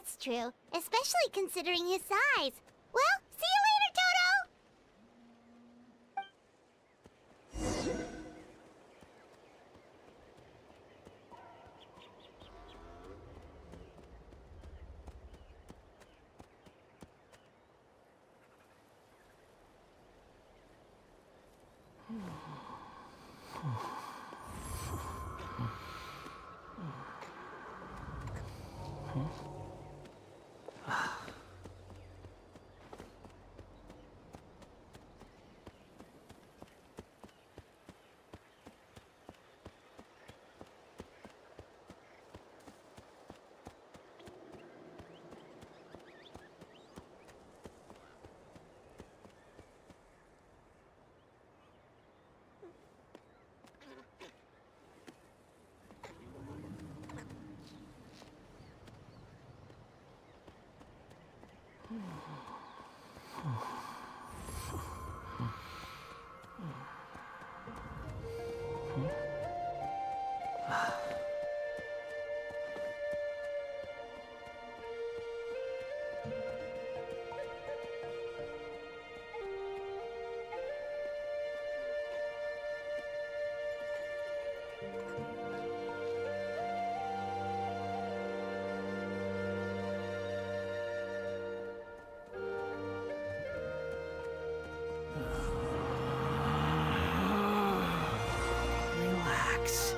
that's true, especially considering his size. Well, see you later, Toto! Relax.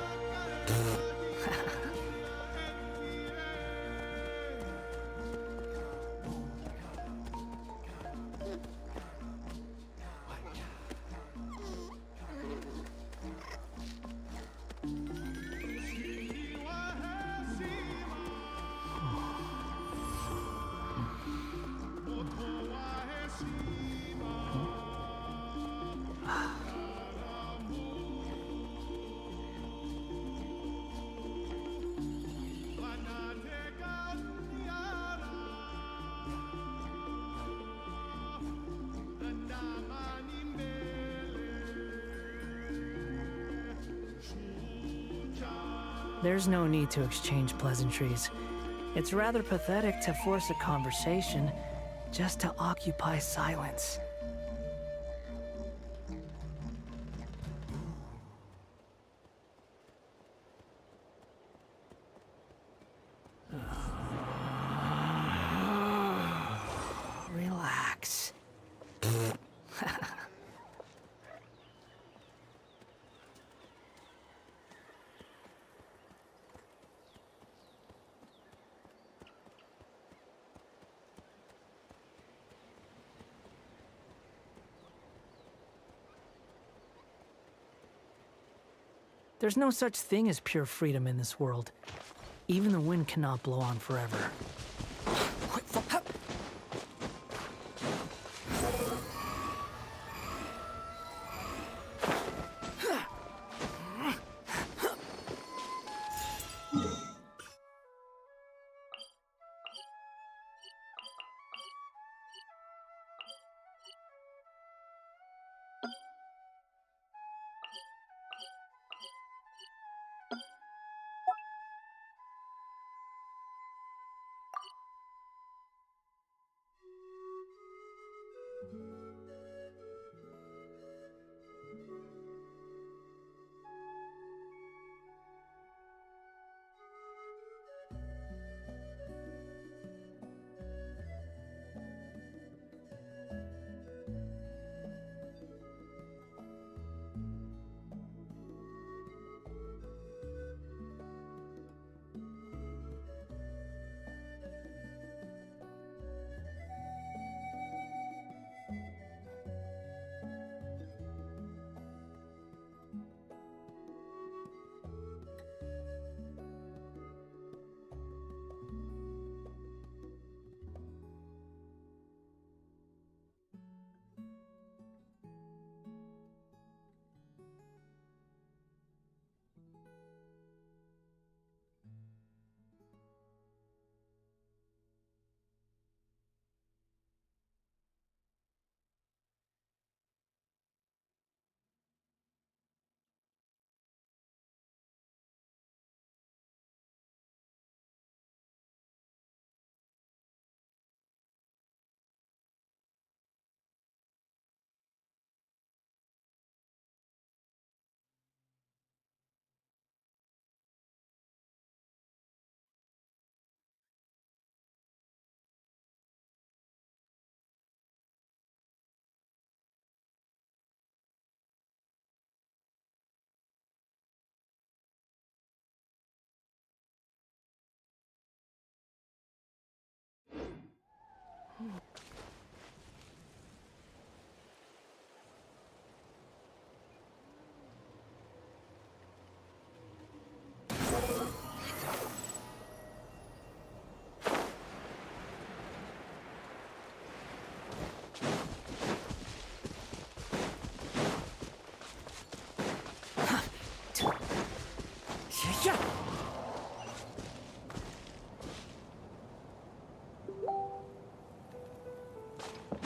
There's no need to exchange pleasantries. It's rather pathetic to force a conversation just to occupy silence. Relax. There's no such thing as pure freedom in this world. Even the wind cannot blow on forever.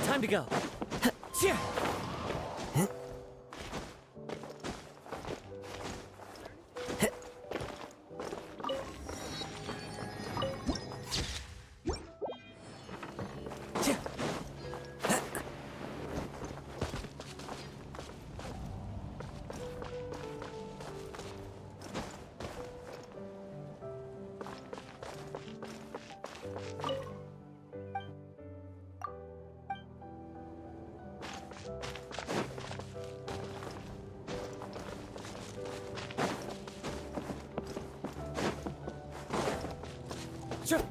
Time to go. Yeah. Sure.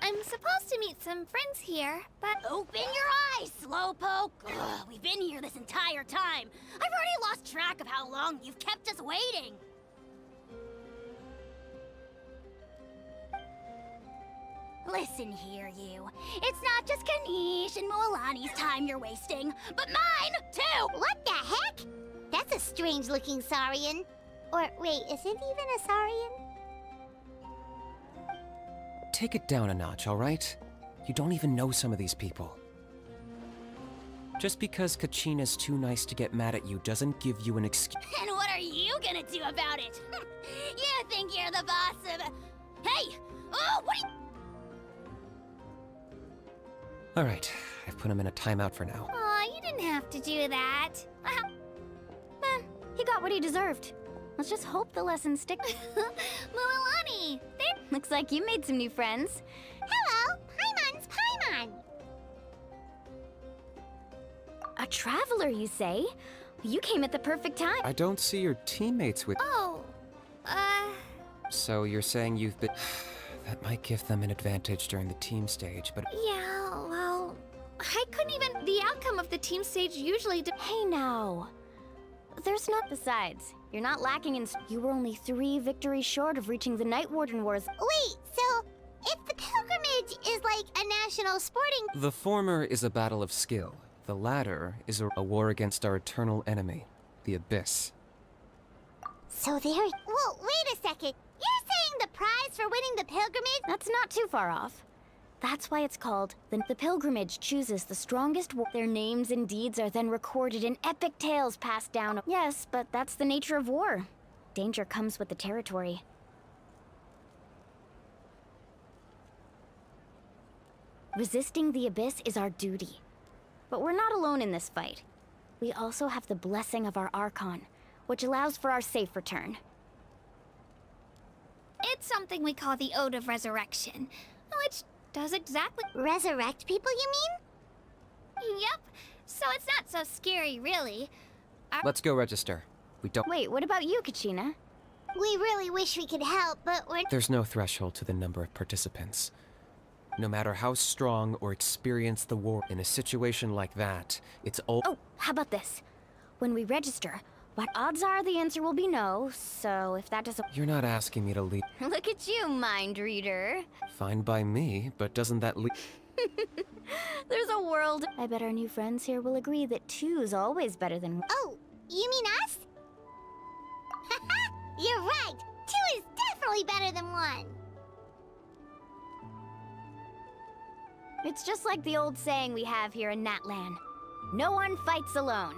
I'm supposed to meet some friends here, but Open your eyes, Slowpoke! Ugh, we've been here this entire time. I've already lost track of how long you've kept us waiting. Listen here, you. It's not just Kanish and Moalani's time you're wasting, but mine, too! What the heck? That's a strange-looking Saurian. Or, wait, is it even a Saurian? Take it down a notch, all right? You don't even know some of these people. Just because Kachina's too nice to get mad at you doesn't give you an excuse. And what are you gonna do about it? You think you're the boss of... Hey! Oh, what are you... All right, I've put him in a timeout for now. aw, you didn't have to do that. He got what he deserved. Let's just hope the lessons stick. Mualani, there. Looks like you made some new friends. Hello! Paimon's Paimon! A traveler, you say? You came at the perfect time. I don't see your teammates with... Oh, So you're saying you've been... That might give them an advantage during the team stage, but... yeah, well, I couldn't even... The outcome of the team stage usually Hey now. There's not... Besides, you're not lacking in... You were only 3 victories short of reaching the Night Warden Wars. Wait, so if the pilgrimage is like a national sporting... The former is a battle of skill. The latter is a war against our eternal enemy, the Abyss. So there... Whoa, wait a second. You're saying the prize for winning the pilgrimage... That's not too far off. That's why it's called the pilgrimage chooses the strongest. Their names and deeds are then recorded in epic tales passed down. Yes, but that's the nature of war. Danger comes with the territory. Resisting the Abyss is our duty. But we're not alone in this fight. We also have the blessing of our Archon, which allows for our safe return. It's something we call the Ode of Resurrection, which does exactly... Resurrect people, you mean? Yep, so it's not so scary, really. Let's go register. We don't... Wait, what about you, Kachina? We really wish we could help, but we're... There's no threshold to the number of participants. No matter how strong or experienced the war, in a situation like that, it's all... Oh, how about this? When we register, what odds are the answer will be no, so if that doesn't... You're not asking me to lead... Look at you, mind reader. Fine by me, but doesn't that lead... There's a world... I bet our new friends here will agree that 2's always better than... Oh, you mean us? You're right! 2 is definitely better than 1! It's just like the old saying we have here in Natlan. No one fights alone.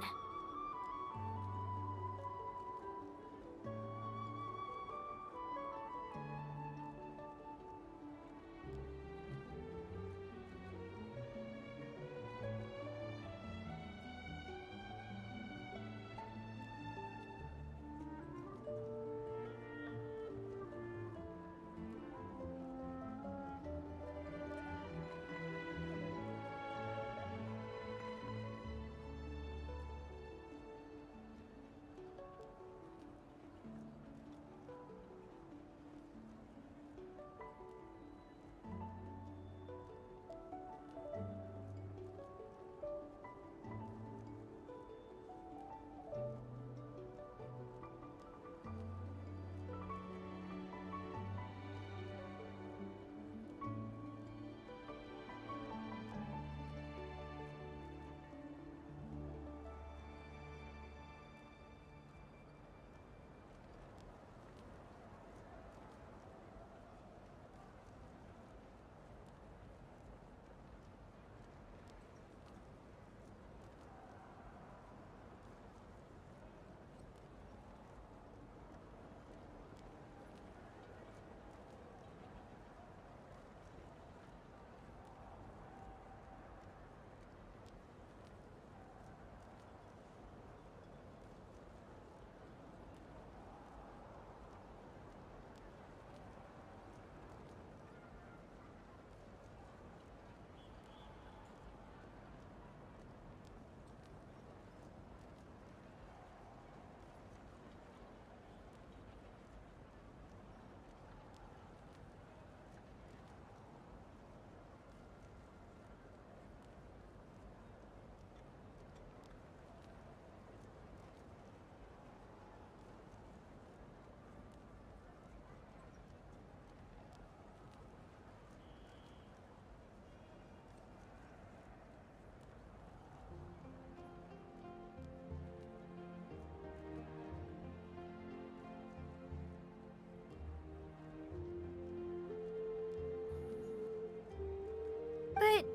But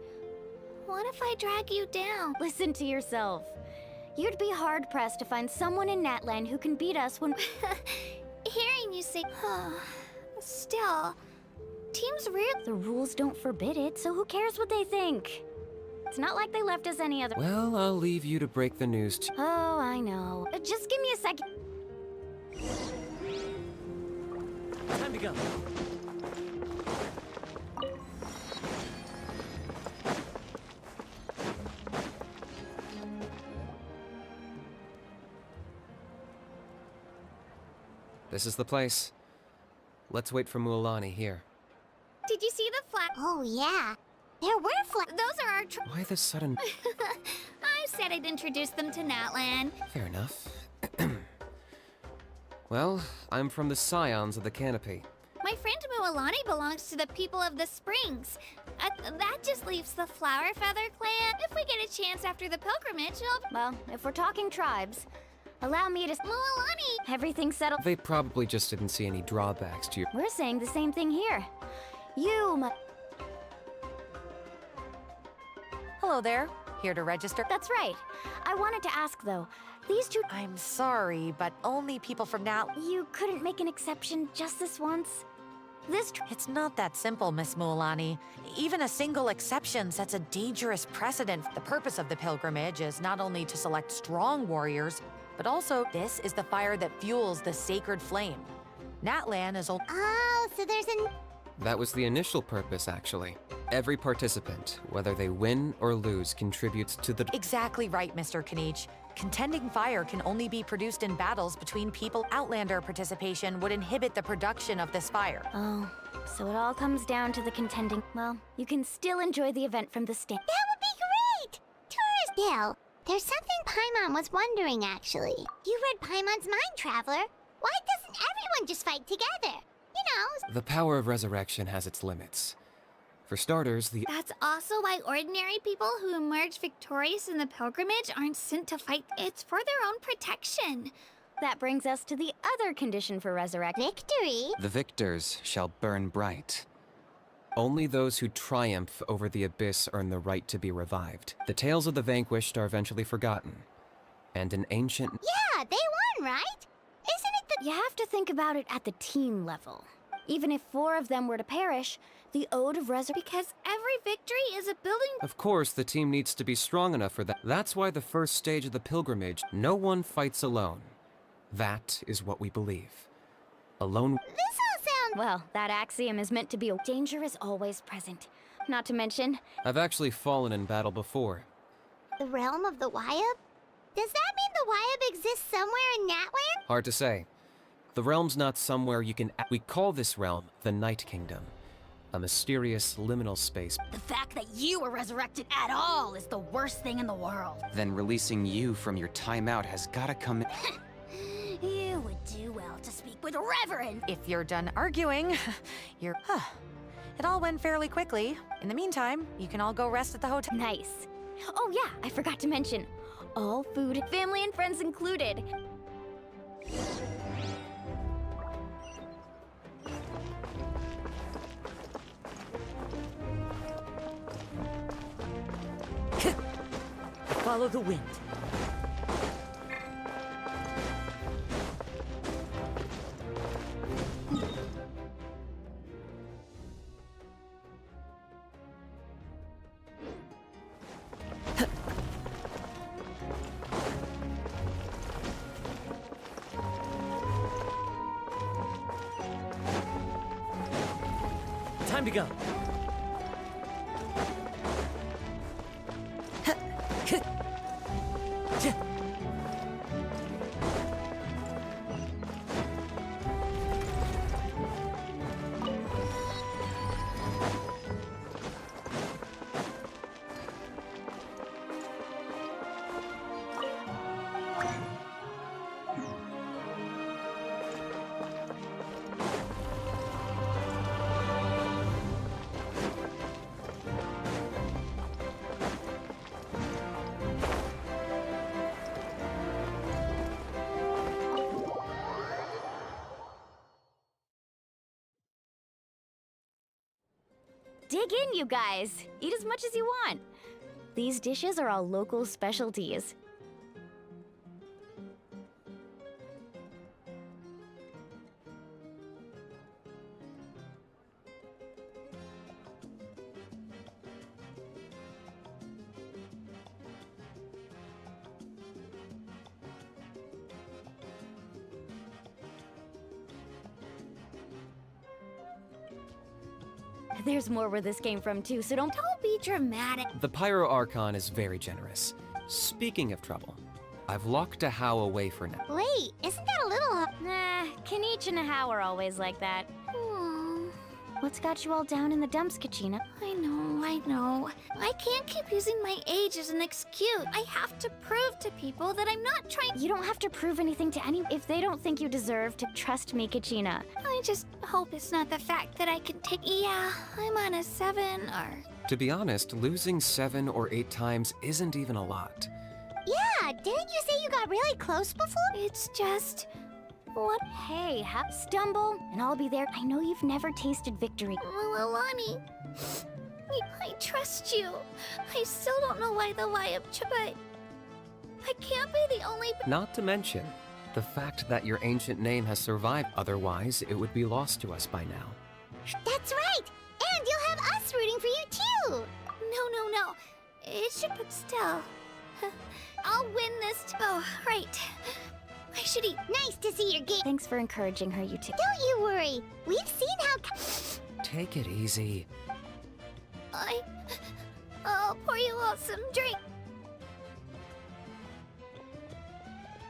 what if I drag you down? Listen to yourself. You'd be hard-pressed to find someone in Natlan who can beat us when... Hearing you say, still, teams really... The rules don't forbid it, so who cares what they think? It's not like they left us any other... Well, I'll leave you to break the news to... Oh, I know. Just give me a second. Time to go. This is the place. Let's wait for Mualani here. Did you see the flag? Oh, yeah. There were Those are our Why the sudden... I said I'd introduce them to Natlan. Fair enough. Well, I'm from the Scions of the Canopy. My friend Mualani belongs to the people of the Springs. That just leaves the Flower Feather clan. If we get a chance after the pilgrimage, Well, if we're talking tribes, allow me to... Mualani! Everything's settled. They probably just didn't see any drawbacks to your... We're saying the same thing here. You, Hello there. Here to register. That's right. I wanted to ask, though. These two... I'm sorry, but only people from now... You couldn't make an exception just this once? It's not that simple, Miss Mualani. Even a single exception sets a dangerous precedent. The purpose of the pilgrimage is not only to select strong warriors, but also this is the fire that fuels the sacred flame. Natlan is... Oh, so there's an... That was the initial purpose, actually. Every participant, whether they win or lose, contributes to the... Exactly right, Mr. Kanich. Contending fire can only be produced in battles between people. Outlander participation would inhibit the production of this fire. Oh, so it all comes down to the contending. Well, you can still enjoy the event from the stand. That would be great! Tourist Dale, there's something Paimon was wondering, actually. You read Paimon's Mind Traveler. Why doesn't everyone just fight together? You know... The power of resurrection has its limits. For starters, the... That's also why ordinary people who emerge victorious in the pilgrimage aren't sent to fight. It's for their own protection. That brings us to the other condition for resurrection. Victory? The victors shall burn bright. Only those who triumph over the abyss earn the right to be revived. The tales of the vanquished are eventually forgotten. And an ancient... Yeah, they won, right? Isn't it the... You have to think about it at the team level. Even if 4 of them were to perish, the Ode of Resurrection... Because every victory is a building... Of course, the team needs to be strong enough for that. That's why the first stage of the pilgrimage, no one fights alone. That is what we believe. Alone... This all sounds... Well, that axiom is meant to be... Danger is always present. Not to mention... I've actually fallen in battle before. The realm of the Wyabb? Does that mean the Wyabb exists somewhere in Natland? Hard to say. The realm's not somewhere you can... We call this realm the Night Kingdom. A mysterious liminal space. The fact that you were resurrected at all is the worst thing in the world. Then releasing you from your timeout has gotta come... You would do well to speak with reverence. If you're done arguing, you're... It all went fairly quickly. In the meantime, you can all go rest at the hotel. Nice. Oh yeah, I forgot to mention. All food, family and friends included. Follow the wind. Time to go. Dig in, you guys. Eat as much as you want. These dishes are all local specialties. There's more where this came from too, so don't be dramatic. The Pyro Archon is very generous. Speaking of trouble, I've locked a How away for now. Wait, isn't that a little... Nah, Kanichi and How are always like that. What's got you all down in the dumps, Kachina? I know. I can't keep using my age as an excuse. I have to prove to people that I'm not trying... You don't have to prove anything to anyone if they don't think you deserve to. Trust me, Kachina. I just hope it's not the fact that I can take... Yeah, I'm on a 7 or... To be honest, losing 7 or 8 times isn't even a lot. Yeah, didn't you say you got really close before? It's just... What? Hey, stumble, and I'll be there. I know you've never tasted victory. Alani, I trust you. I still don't know why the Wyabb, but I can't be the only... Not to mention, the fact that your ancient name has survived. Otherwise, it would be lost to us by now. That's right! And you'll have us rooting for you too! No. It should, but still. I'll win this. Oh, right. I should eat. Nice to see your game. Thanks for encouraging her, you two. Don't you worry. We've seen how... Take it easy. I'll pour you all some drink.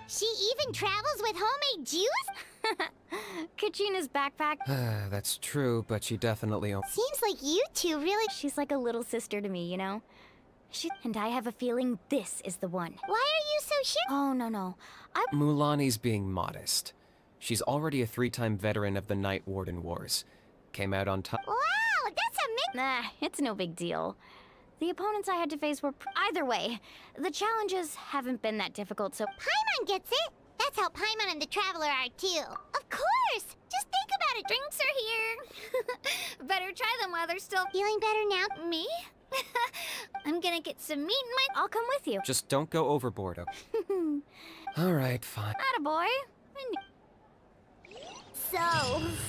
She even travels with homemade juice? Kachina's backpack. That's true, but she definitely... Seems like you two really... She's like a little sister to me, you know? And I have a feeling this is the one. Why are you so sure? Oh, no. Mulani's being modest. She's already a 3-time veteran of the Night Warden Wars. Came out on top. Wow, that's a Nah, it's no big deal. The opponents I had to face were... Either way, the challenges haven't been that difficult, so... Paimon gets it. That's how Paimon and the Traveler are too. Of course! Just think Padded drinks are here. Better try them while they're still Feeling better now? me. I'm gonna get some meat in my. I'll come with you. Just don't go overboard, okay? Alright, fine. Attaboy. So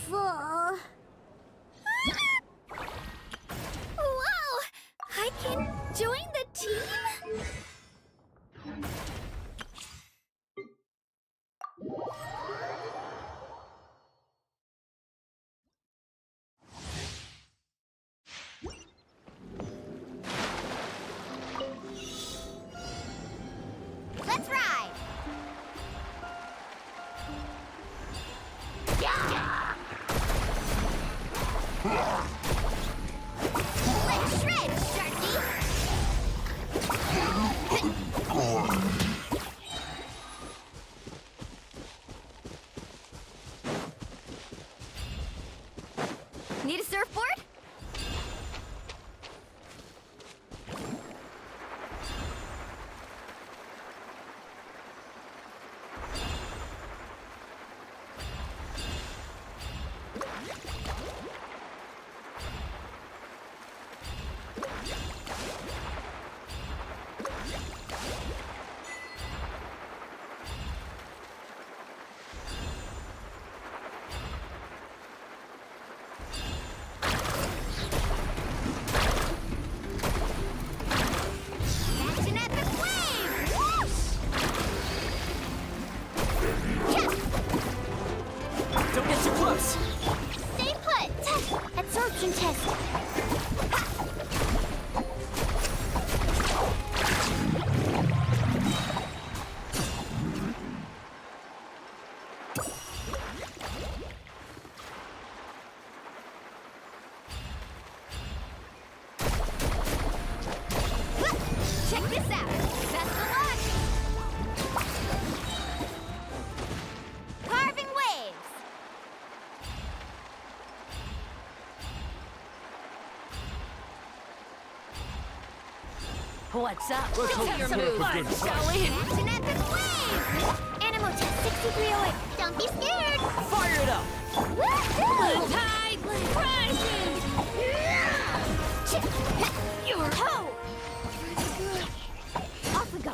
full. Wow! I can join the team? Let's ride. Let's shred, Sharky. Need a surfboard? Catch an epic wave! Whoosh! Don't get too close! Stay put. Absorption test. Check this out. Best of luck. Carving waves. What's up? Let's hope Take it's some not fun, a good shall we? Catch an epic wave. Animal test 6308. Don't be scared. Fire it up! Woohoo! Tide rising! You're ho! Off we go.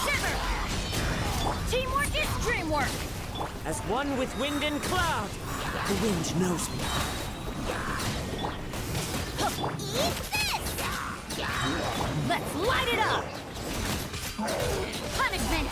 Shiver! Teamwork is dreamwork! As one with wind and cloud, the wind knows me. Eat this! Let's light it up! Punishment!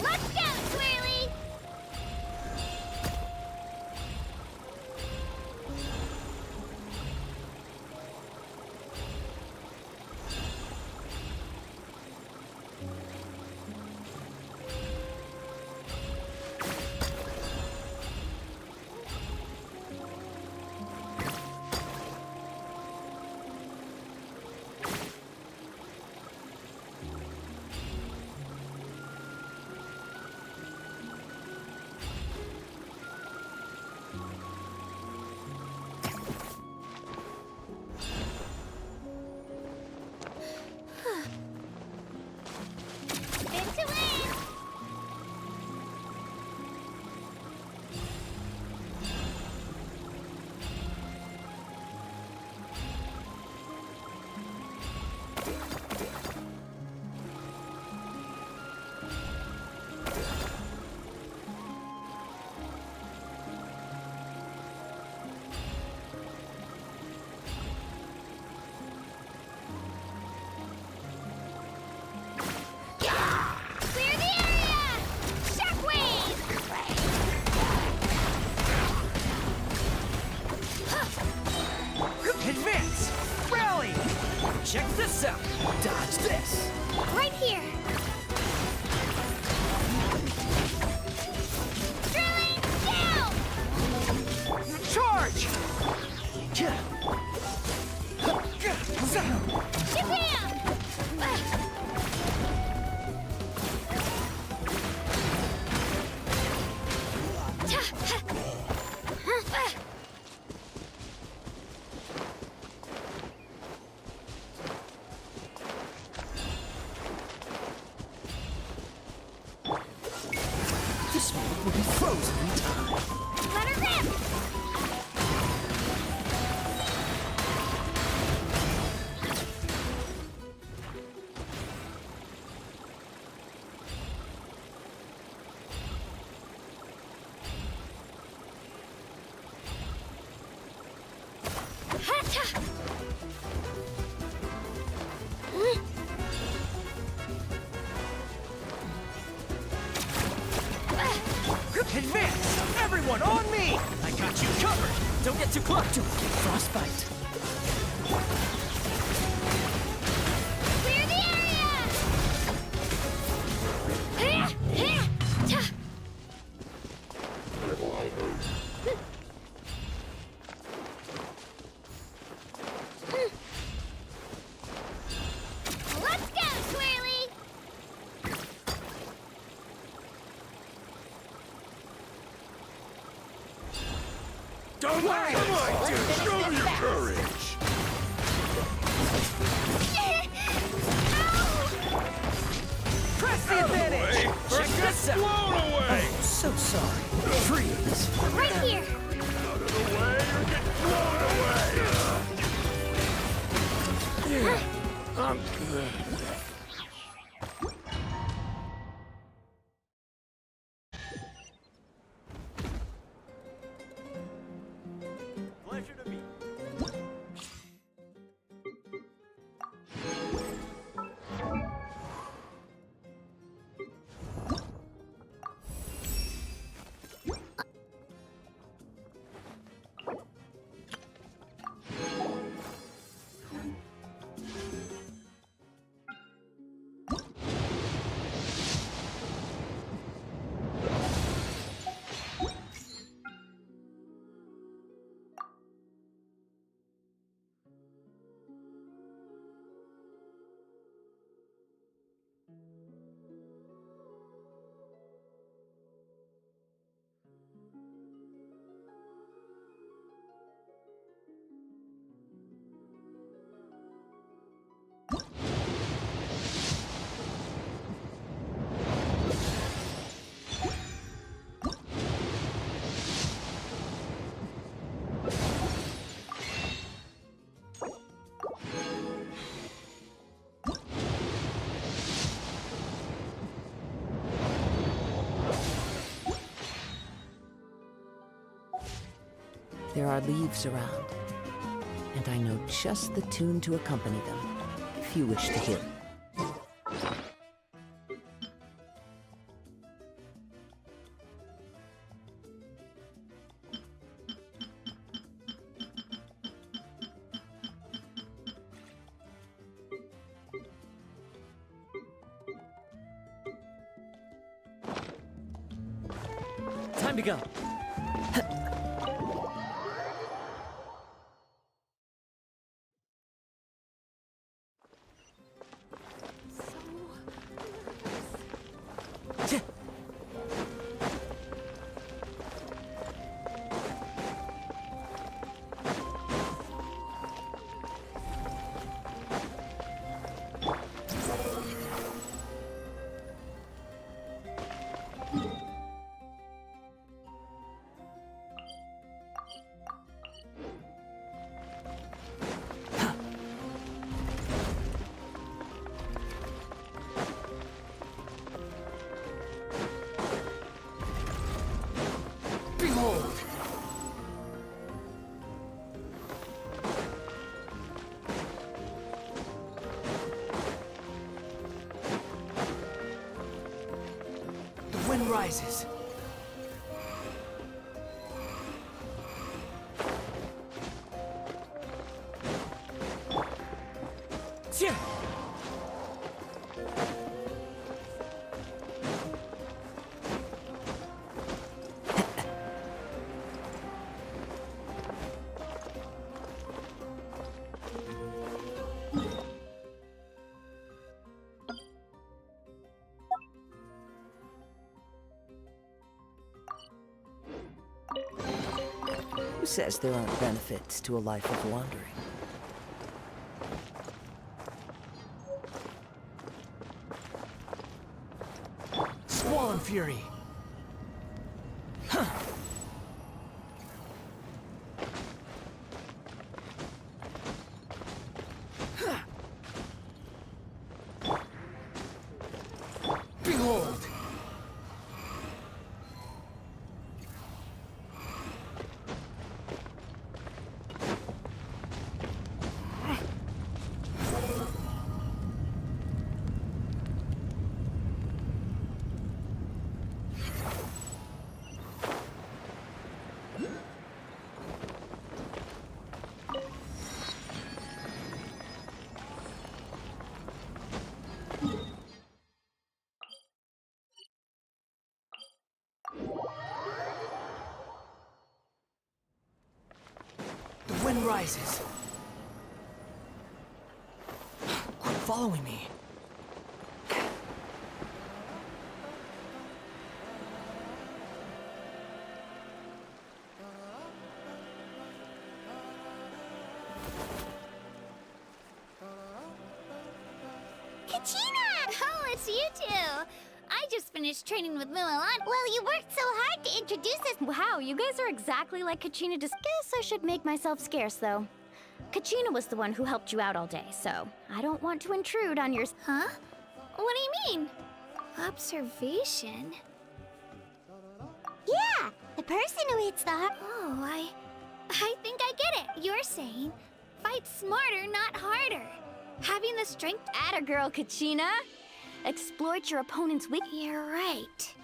Let's go, Swirly! Spin to win! Clear the area! Shockwave! Advance! Rally! Check this out! Dodge this! Right here. Drilling! This one will be frozen in time. Let her rip! Advance! Everyone on me! I got you covered! Don't get too close! Don't get frostbite. Clear the area! Let's go, Twirly! Don't worry! Come on, dude! Show your courage! Press the advantage! Check this out! Blown away! Oh, so sorry. Freeze! Right here! Out of the way or get blown away! I'm good. Pleasure to meet you. There are leaves around, and I know just the tune to accompany them, if you wish to hear it. Time to go. Behold! The wind rises. Yeah. Who says there aren't benefits to a life of wandering? Squall Fury! Behold! The wind rises. Quit following me. Kachina! Oh, it's you two! I just finished training with Mulan. Well, you worked so hard to introduce us. Wow, you guys are exactly like Kachina. Just guess I should make myself scarce, though. Kachina was the one who helped you out all day, so I don't want to intrude on your... Huh? What do you mean? Observation? Yeah, the person who hits the heart. Oh, I think I get it. You're saying, fight smarter, not harder. Having the strength... Atta girl, Kachina! Exploit your opponent's weak... You're right.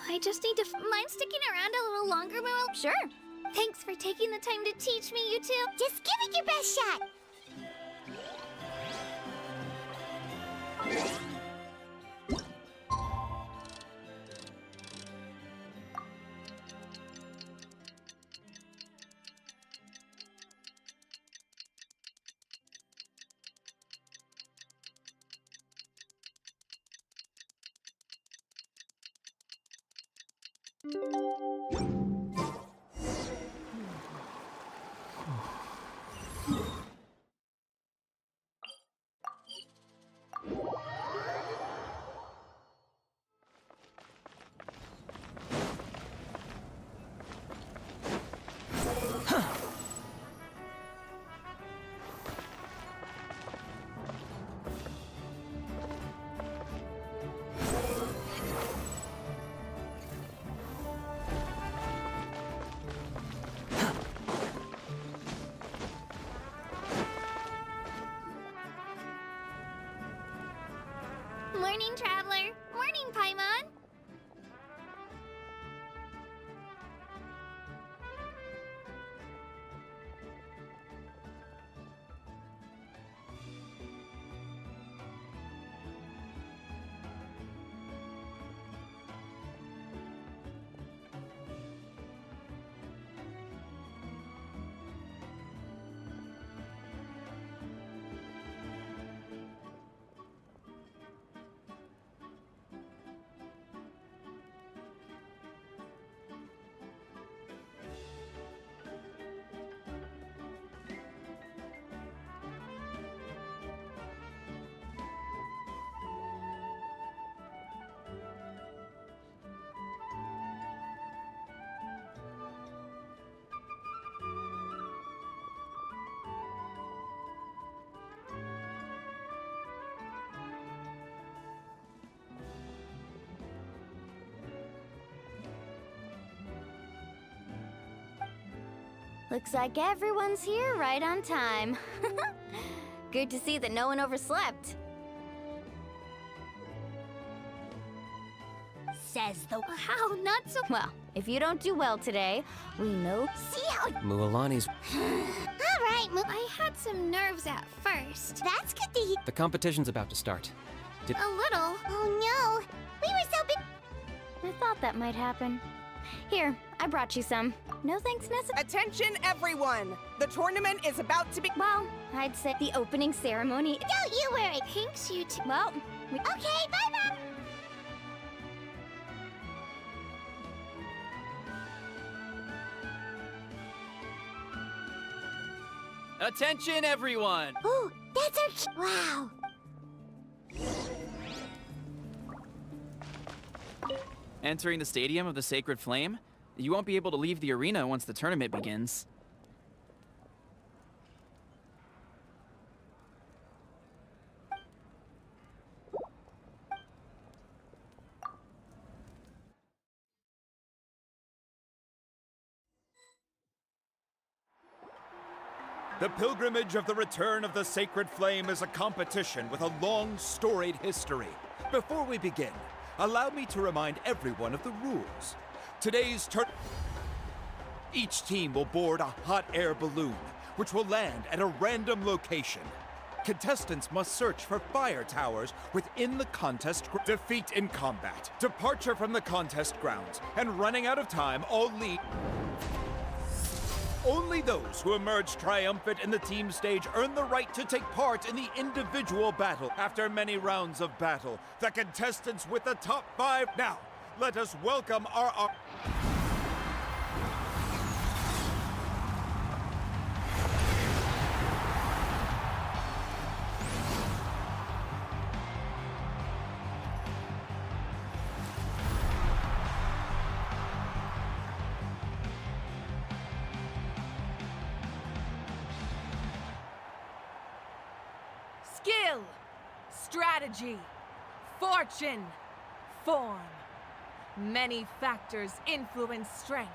I just need to... Mind sticking around a little longer, Mulan? Sure. Thanks for taking the time to teach me, you two. Just give it your best shot. Morning, Traveler. Morning, Paimon. Looks like everyone's here right on time. Good to see that no one overslept. Says the... How? Not so... Well, if you don't do well today, we know... See how... Mualani's... All right, I had some nerves at first. That's good to hear. The competition's about to start. A little. Oh no, we were so big. I thought that might happen. Here, I brought you some. No thanks necessary. Attention, everyone! The tournament is about to be... Well, I'd say the opening ceremony... Don't you worry. Thanks, you two. Well, Okay, bye-bye. Attention, everyone! Ooh, that's our wow. Entering the Stadium of the Sacred Flame? You won't be able to leave the arena once the tournament begins. The Pilgrimage of the Return of the Sacred Flame is a competition with a long, storied history. Before we begin, allow me to remind everyone of the rules. Today's each team will board a hot air balloon, which will land at a random location. Contestants must search for fire towers within the contest defeat in combat, departure from the contest grounds, and running out of time all lead. Only those who emerge triumphant in the team stage earn the right to take part in the individual battle. After many rounds of battle, the contestants with the top 5. Now, let us welcome our Skill, strategy, fortune, form. Many factors influence strength,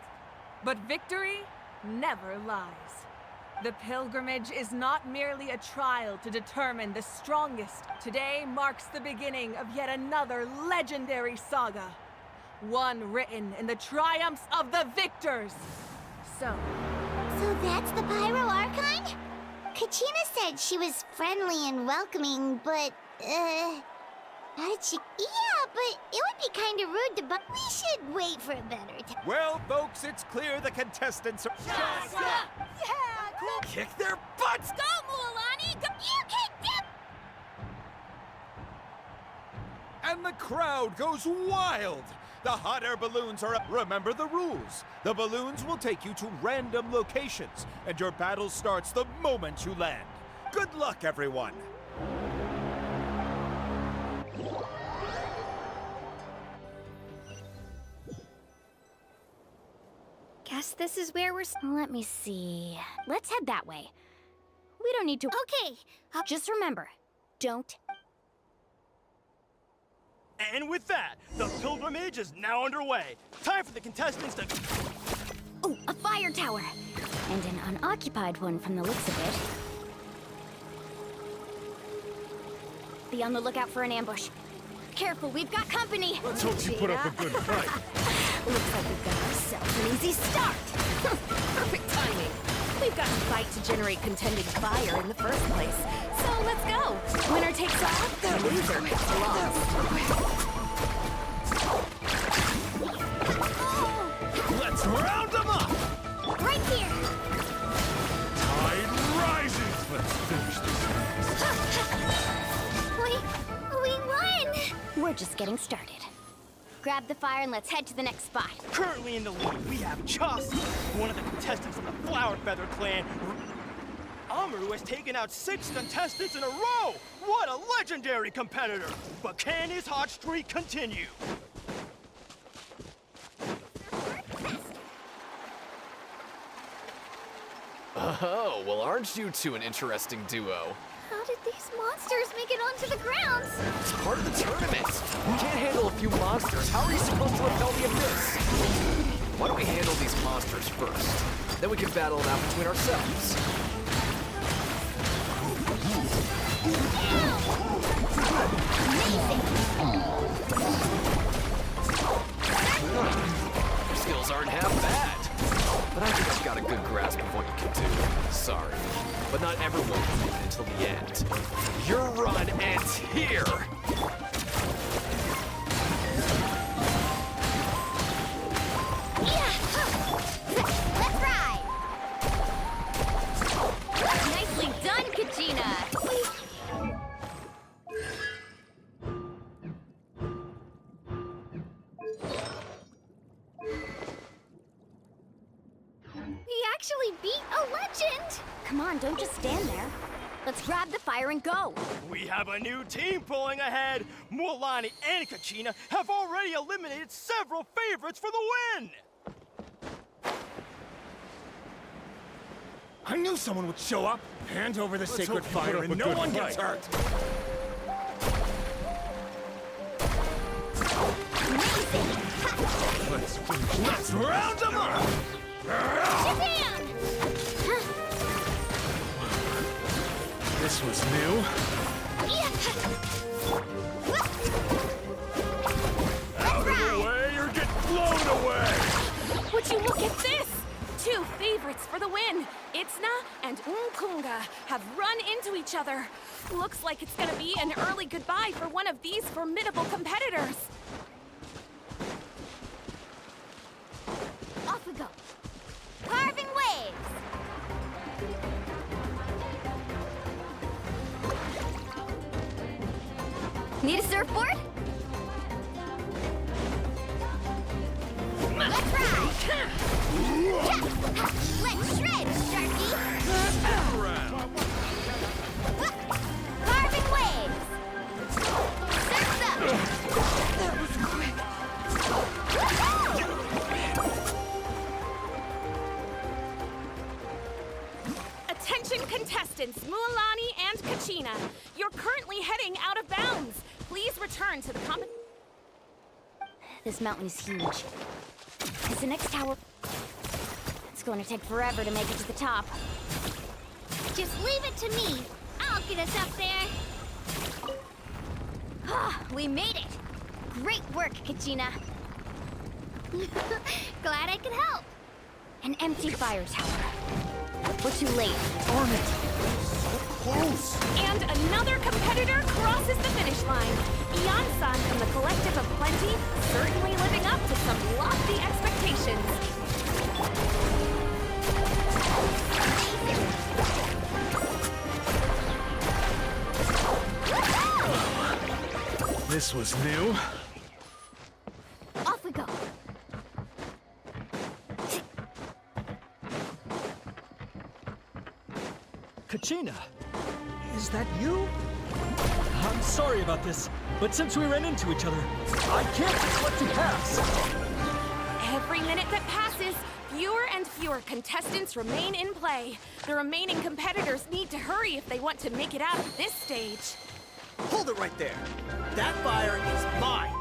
but victory never lies. The pilgrimage is not merely a trial to determine the strongest. Today marks the beginning of yet another legendary saga. One written in the triumphs of the victors. So that's the Pyro Archon? Kachina said she was friendly and welcoming, but, how did she... Yeah, but it would be kinda rude to... But we should wait for a better time. Well, folks, it's clear the contestants are... Yeah, cool. Kick their butts! Go, Mualani! Go. You kicked them! And the crowd goes wild! The hot air balloons are up. Remember the rules. The balloons will take you to random locations, and your battle starts the moment you land. Good luck, everyone! Guess this is where we're... Let me see. Let's head that way. We don't need to... Okay. Just remember, don't... And with that, the pilgrimage is now underway. Time for the contestants to... Oh, a fire tower! And an unoccupied one from the looks of it. Be on the lookout for an ambush. Careful, we've got company! Let's hope you put up a good fight. Looks like we've got ourselves an easy start! Perfect timing! We've got to fight to generate contending fire in the first place. So let's go! Winner takes all, the loser gets lost. Let's round them up! Right here! Tide rises! Let's finish this. We won! We're just getting started. Grab the fire and let's head to the next spot. Currently in the lead, we have Chaucer, one of the contestants from the Flower Feather clan. Amaru has taken out 6 contestants in a row! What a legendary competitor! But can his hot streak continue? Oh, well, aren't you two an interesting duo? How did these monsters make it onto the grounds? It's part of the tournament. You can't handle a few monsters. How are you supposed to repel the abyss? Why don't we handle these monsters first? Then we can battle it out between ourselves. Your skills aren't half bad. But I think I've got a good grasp of what you can do. Sorry, but not everyone can make it until the end. Your run ends here! Let's ride! Nicely done, Kachina! We actually beat a legend! Come on, don't just stand there. Let's grab the fire and go. We have a new team pulling ahead. Mualani and Kachina have already eliminated several favorites for the win. I knew someone would show up. Hand over the sacred fire and no one gets hurt. Let's round them up! Japan! This was new. Out of the way or get blown away! Would you look at this? 2 favorites for the win. Itzna and Umkunga have run into each other. Looks like it's gonna be an early goodbye for one of these formidable competitors. Off we go. Carving waves. Need a surfboard? Let's ride! Let's shred, Sharky! Carving waves! Surf's up! That was quick! Attention contestants, Mualani and Kachina. You're currently heading out of bounds. Please return to the competition. This mountain is huge. It's the next tower. It's going to take forever to make it to the top. Just leave it to me. I'll get us up there. Ah, we made it! Great work, Kachina. Glad I could help. An empty fire tower. We're too late. Darn it! Close! And another competitor crosses the finish line. Ian-san from the Collective of Plenty, certainly living up to some lofty expectations. This was new. Off we go. Kachina, is that you? I'm sorry about this, but since we ran into each other, I can't just let you pass. Every minute that passes, fewer and fewer contestants remain in play. The remaining competitors need to hurry if they want to make it out of this stage. Hold it right there. That fire is mine.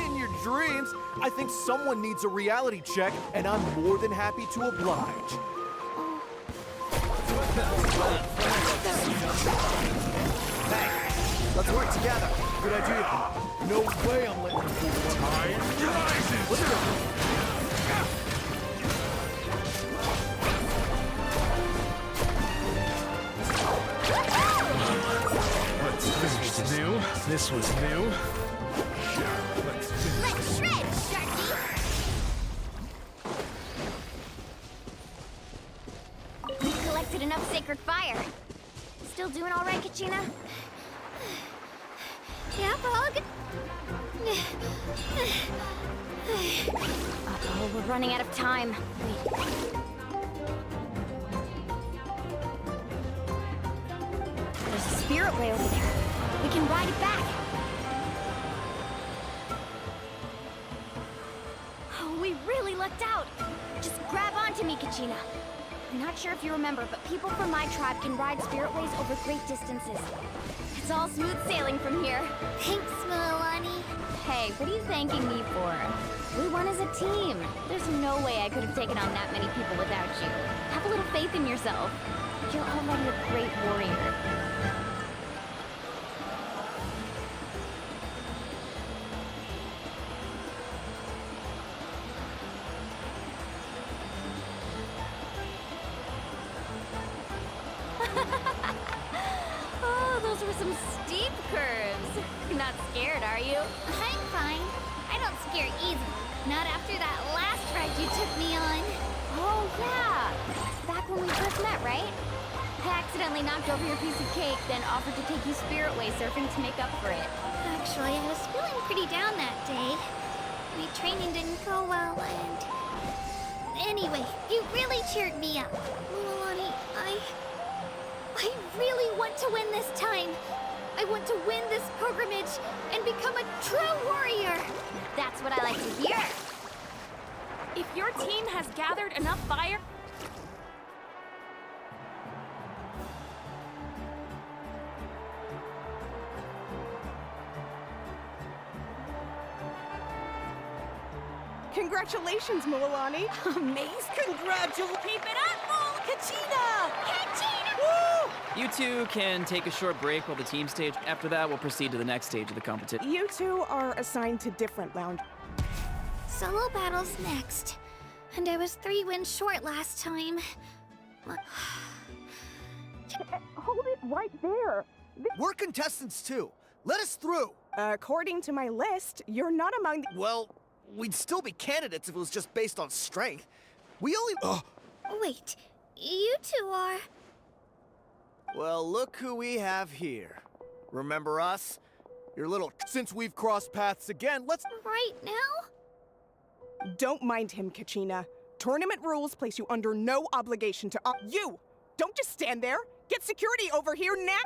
In your dreams, I think someone needs a reality check, and I'm more than happy to oblige. Hey, let's work together. Good idea. No way I'm letting you do Time rises! This was new. This was new. Let's shred, Sharky. We've collected enough sacred fire. Still doing all right, Kachina? Yeah, Frog? Uh-oh, we're running out of time. Wait. There's a spirit way over there. We can ride it back. Oh, we really lucked out. Just grab onto me, Kachina. I'm not sure if you remember, but people from my tribe can ride spiritways over great distances. It's all smooth sailing from here. Thanks, Mualani. Hey, what are you thanking me for? We won as a team. There's no way I could have taken on that many people without you. Have a little faith in yourself. You're already a great warrior. Oh, those were some steep curves. You're not scared, are you? I'm fine. I don't scare easily. Not after that last ride you took me on. Oh, yeah. Back when we first met, right? I accidentally knocked over your piece of cake, then offered to take you spiritway surfing to make up for it. Actually, I was feeling pretty down that day. My training didn't go well, and... Anyway, you really cheered me up. Mualani, want to win this time. I want to win this pilgrimage and become a true warrior. That's what I like to hear. If your team has gathered enough fire... Congratulations, Mualani. Amazing. Congratulations. Keep it up, Mul Kachina! Kachina! Woo! You two can take a short break while the team stage. After that, we'll proceed to the next stage of the competition. You two are assigned to different lounge. Solo battles next. And I was 3 wins short last time. Hold it right there. We're contestants too. Let us through. According to my list, you're not among the... Well, we'd still be candidates if it was just based on strength. We only... Wait, you two are... Well, look who we have here. Remember us? Your little... Since we've crossed paths again, let's... Right now? Don't mind him, Kachina. Tournament rules place you under no obligation to... You! Don't just stand there! Get security over here now!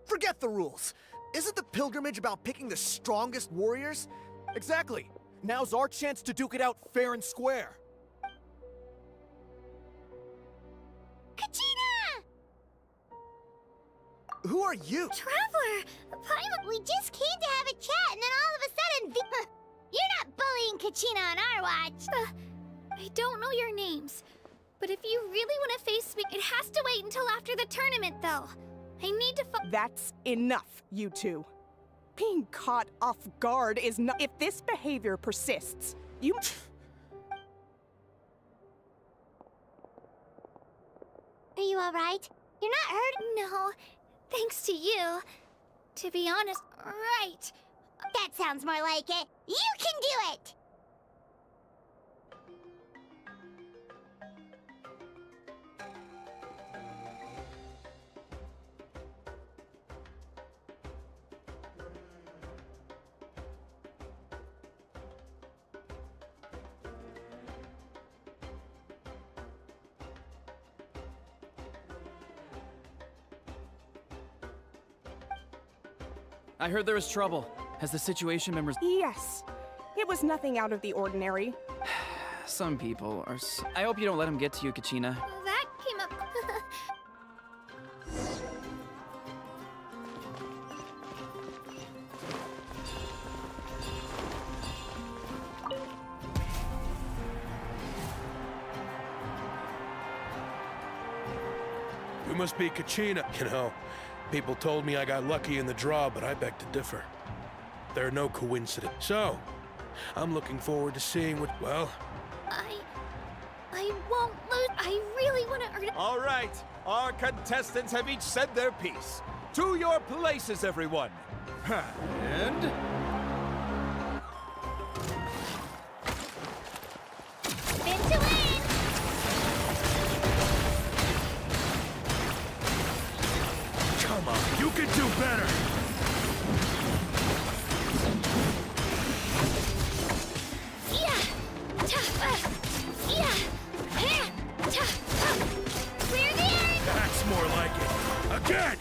Forget the rules. Isn't the pilgrimage about picking the strongest warriors? Exactly. Now's our chance to duke it out fair and square. Kachina! Who are you? Traveler! Paimon, we just came to have a chat, and then all of a sudden, you're not bullying Kachina on our watch. I don't know your names. But if you really want to face me, it has to wait until after the tournament, though. I need to That's enough, you two. Being caught off guard is not... If this behavior persists, you... Are you alright? You're not hurt? No, thanks to you. To be honest, right. That sounds more like it. You can do it! I heard there was trouble. Has the situation been Yes. It was nothing out of the ordinary. Some people are I hope you don't let him get to you, Kachina. That came up... You must be Kachina. You know, people told me I got lucky in the draw, but I beg to differ. There are no coincidences. So, I'm looking forward to seeing what, well... I won't lose. I really want to earn... All right, our contestants have each said their piece. To your places, everyone. And... Spin to win! Come on, you can do better! Clear the air! That's more like it. Again!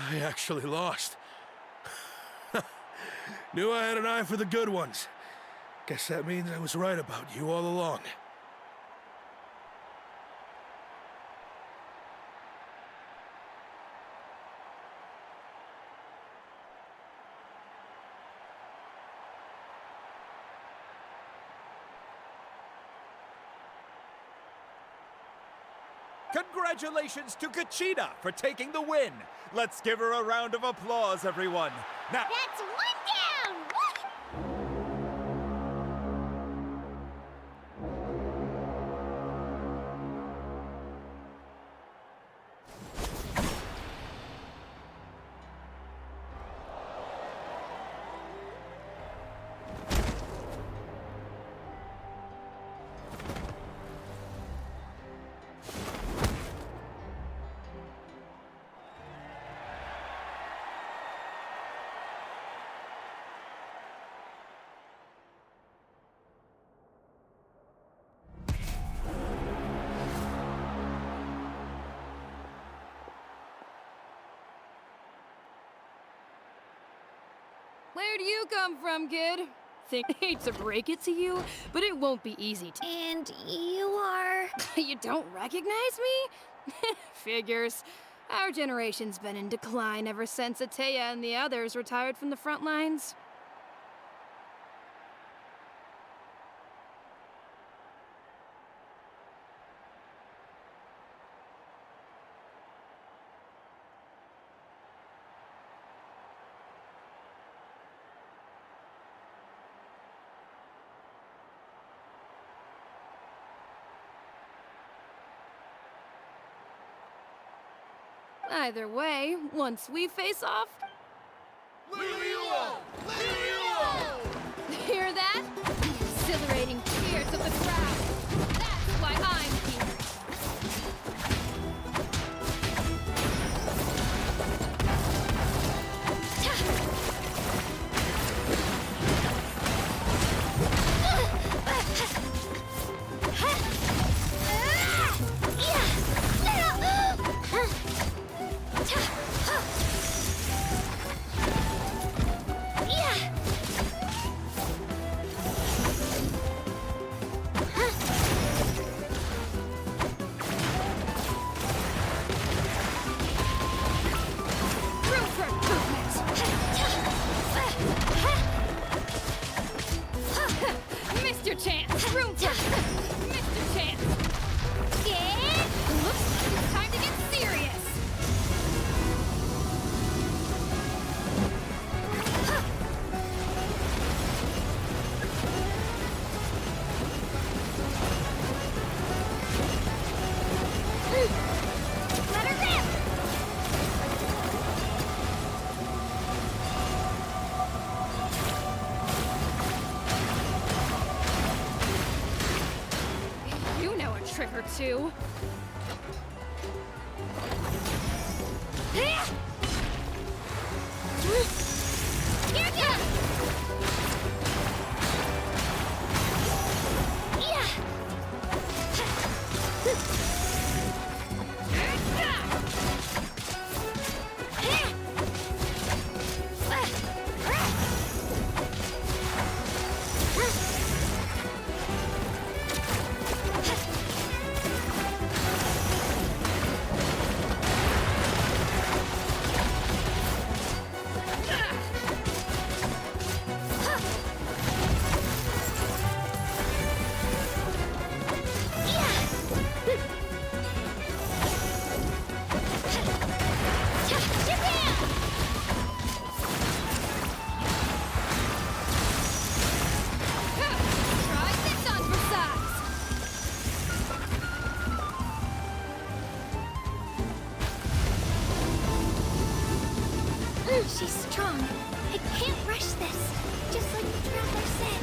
I actually lost. Knew I had an eye for the good ones. Guess that means I was right about you all along. Congratulations to Kachina for taking the win. Let's give her a round of applause, everyone. Now, That's one down! Where do you come from, kid? Hate to break it to you, but it won't be easy to— And you are... You don't recognize me? Figures. Our generation's been in decline ever since Ateya and the others retired from the front lines. Either way, once we face off... Hear that? The exhilarating cheers of the crowd. That's why I'm here. Two. She's strong. I can't rush this. Just like the traveler said,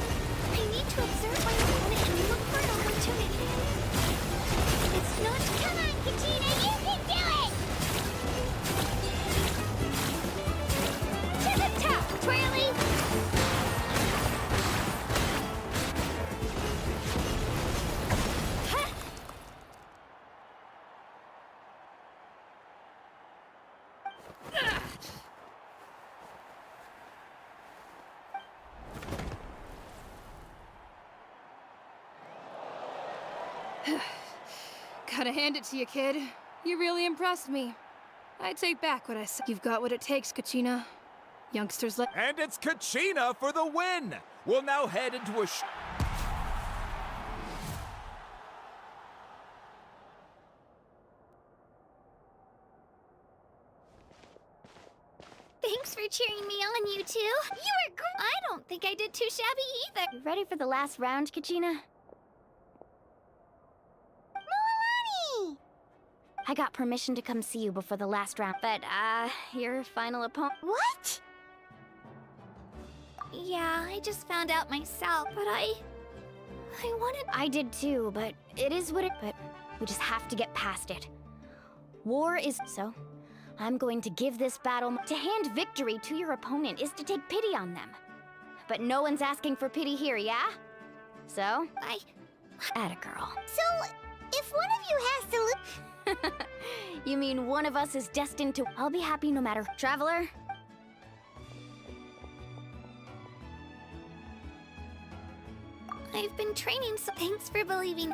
I need to observe my opponent and look for an opportunity. It's not... Come on, Kachina, you can do it! To the top, Twirly! Gotta hand it to you, kid. You really impressed me. I take back what I said. You've got what it takes, Kachina. Youngsters like— And it's Kachina for the win! We'll now head into a Thanks for cheering me on, you two. You were great. I don't think I did too shabby either. You ready for the last round, Kachina? Milani! I got permission to come see you before the last round, but, your final opponent— What? Yeah, I just found out myself, but I wanted— I did too, but it is what it— But we just have to get past it. War is— So, I'm going to give this battle— To hand victory to your opponent is to take pity on them. But no one's asking for pity here, yeah? So? Atta girl. So, if one of you has to lose— You mean one of us is destined to— I'll be happy no matter— Traveler? I've been training, so thanks for believing.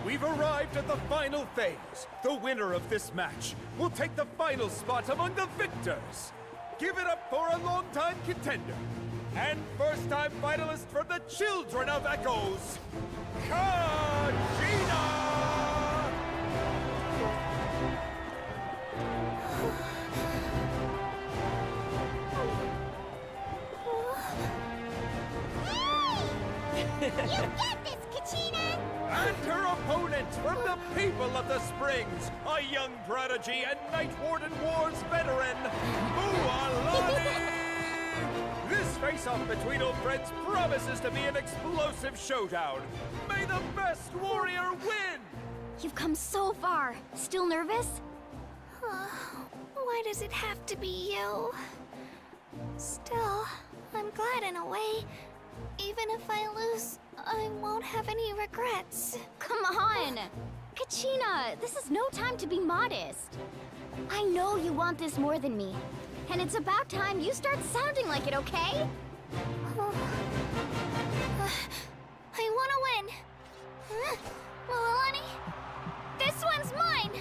We've arrived at the final phase. The winner of this match will take the final spot among the victors. Give it up for a long-time contender and first-time finalist from the Children of Echoes, Kachina! You get this, Kachina! And her opponent from the people of the Springs, a young prodigy and Night Warden Wars veteran, Mualani! This face-off between old friends promises to be an explosive showdown. May the best warrior win! You've come so far. Still nervous? Why does it have to be you? Still, I'm glad in a way. Even if I lose, I won't have any regrets. Come on! Kachina, this is no time to be modest. I know you want this more than me. And it's about time you start sounding like it, okay? I want to win. Mualani, this one's mine!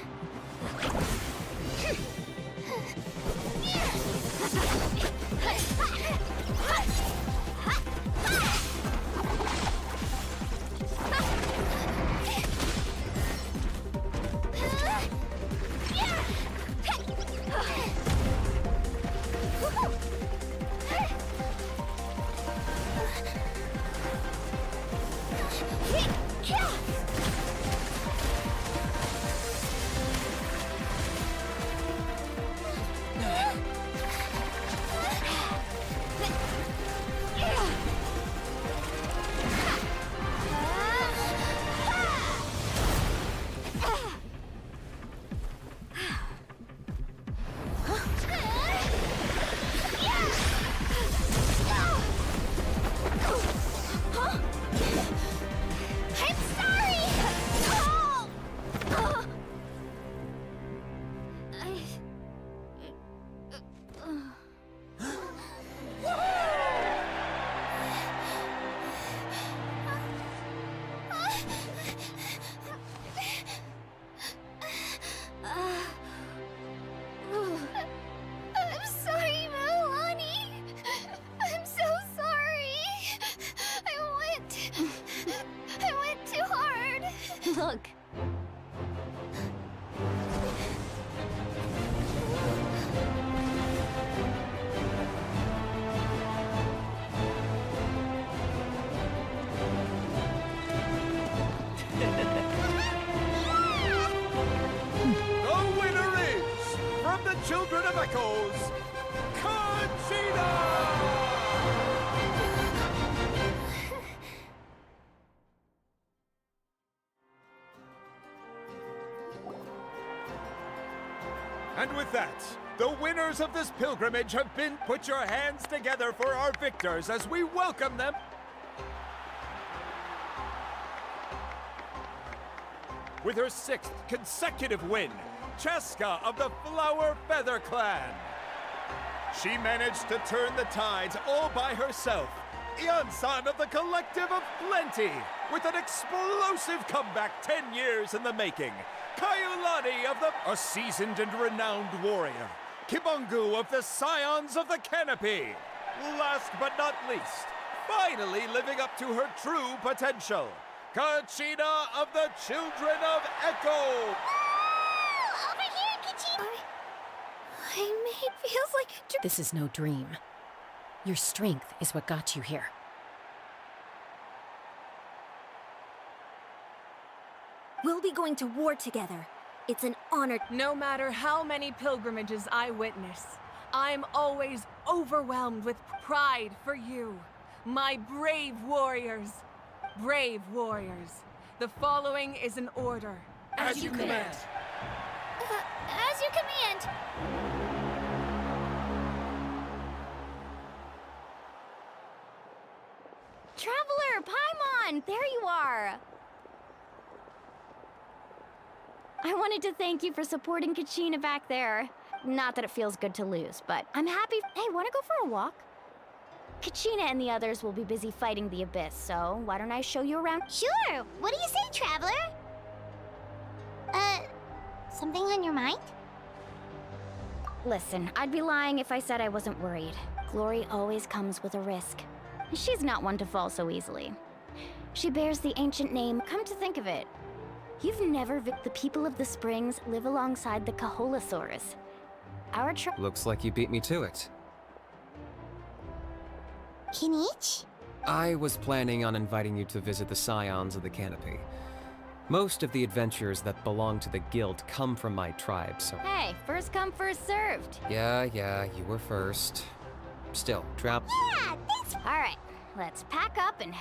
Look. The winner is, from the Children of Echoes, Kachina! And with that, the winners of this pilgrimage have been. Put your hands together for our victors as we welcome them. With her 6th consecutive win, Cheska of the Flower Feather Clan. She managed to turn the tides all by herself. Ian-san of the Collective of Plenty, with an explosive comeback 10 years in the making. Kayulani of a seasoned and renowned warrior. Kibungu of the Scions of the Canopy. Last but not least, finally living up to her true potential, Kachina of the Children of Echo. Over here, Kachina! It feels like a dream. This is no dream. Your strength is what got you here. We'll be going to war together. It's an honor. No matter how many pilgrimages I witness, I'm always overwhelmed with pride for you, my brave warriors. Brave warriors. The following is an order. As you command. As you command. Traveler, Paimon, there you are. I wanted to thank you for supporting Kachina back there. Not that it feels good to lose, but I'm happy. Hey, wanna go for a walk? Kachina and the others will be busy fighting the Abyss, so why don't I show you around? Sure. What do you say, Traveler? Something on your mind? Listen, I'd be lying if I said I wasn't worried. Glory always comes with a risk. She's not one to fall so easily. She bears the ancient name. Come to think of it, you've never the people of the springs live alongside the Kaholasaurus. Our Looks like you beat me to it. Kinich? I was planning on inviting you to visit the Scions of the Canopy. Most of the adventures that belong to the guild come from my tribe, so... Hey, first come, first served. Yeah, you were first. Still, Yeah, thanks. All right, let's pack up and...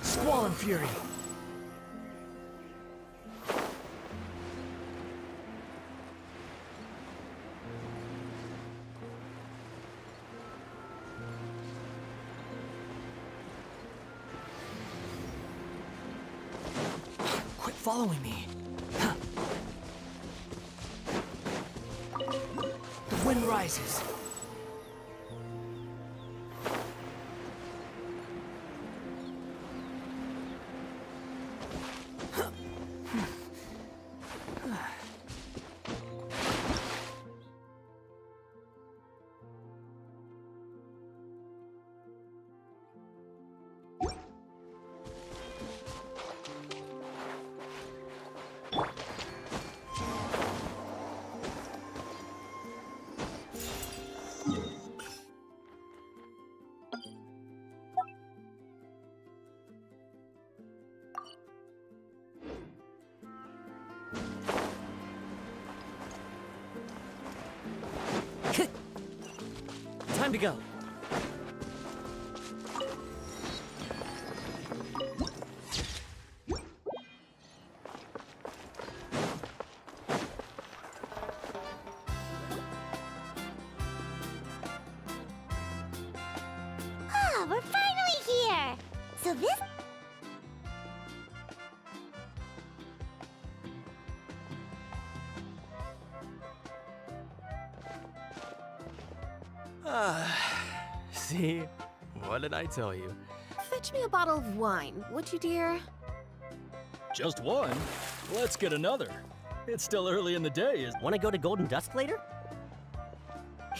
Squall and Fury. Quit following me. The wind rises. Time to go. Ah, we're finally here. So this... See? What did I tell you? Fetch me a bottle of wine, would you, dear? Just one? Let's get another. It's still early in the day, Wanna go to Golden Dusk later?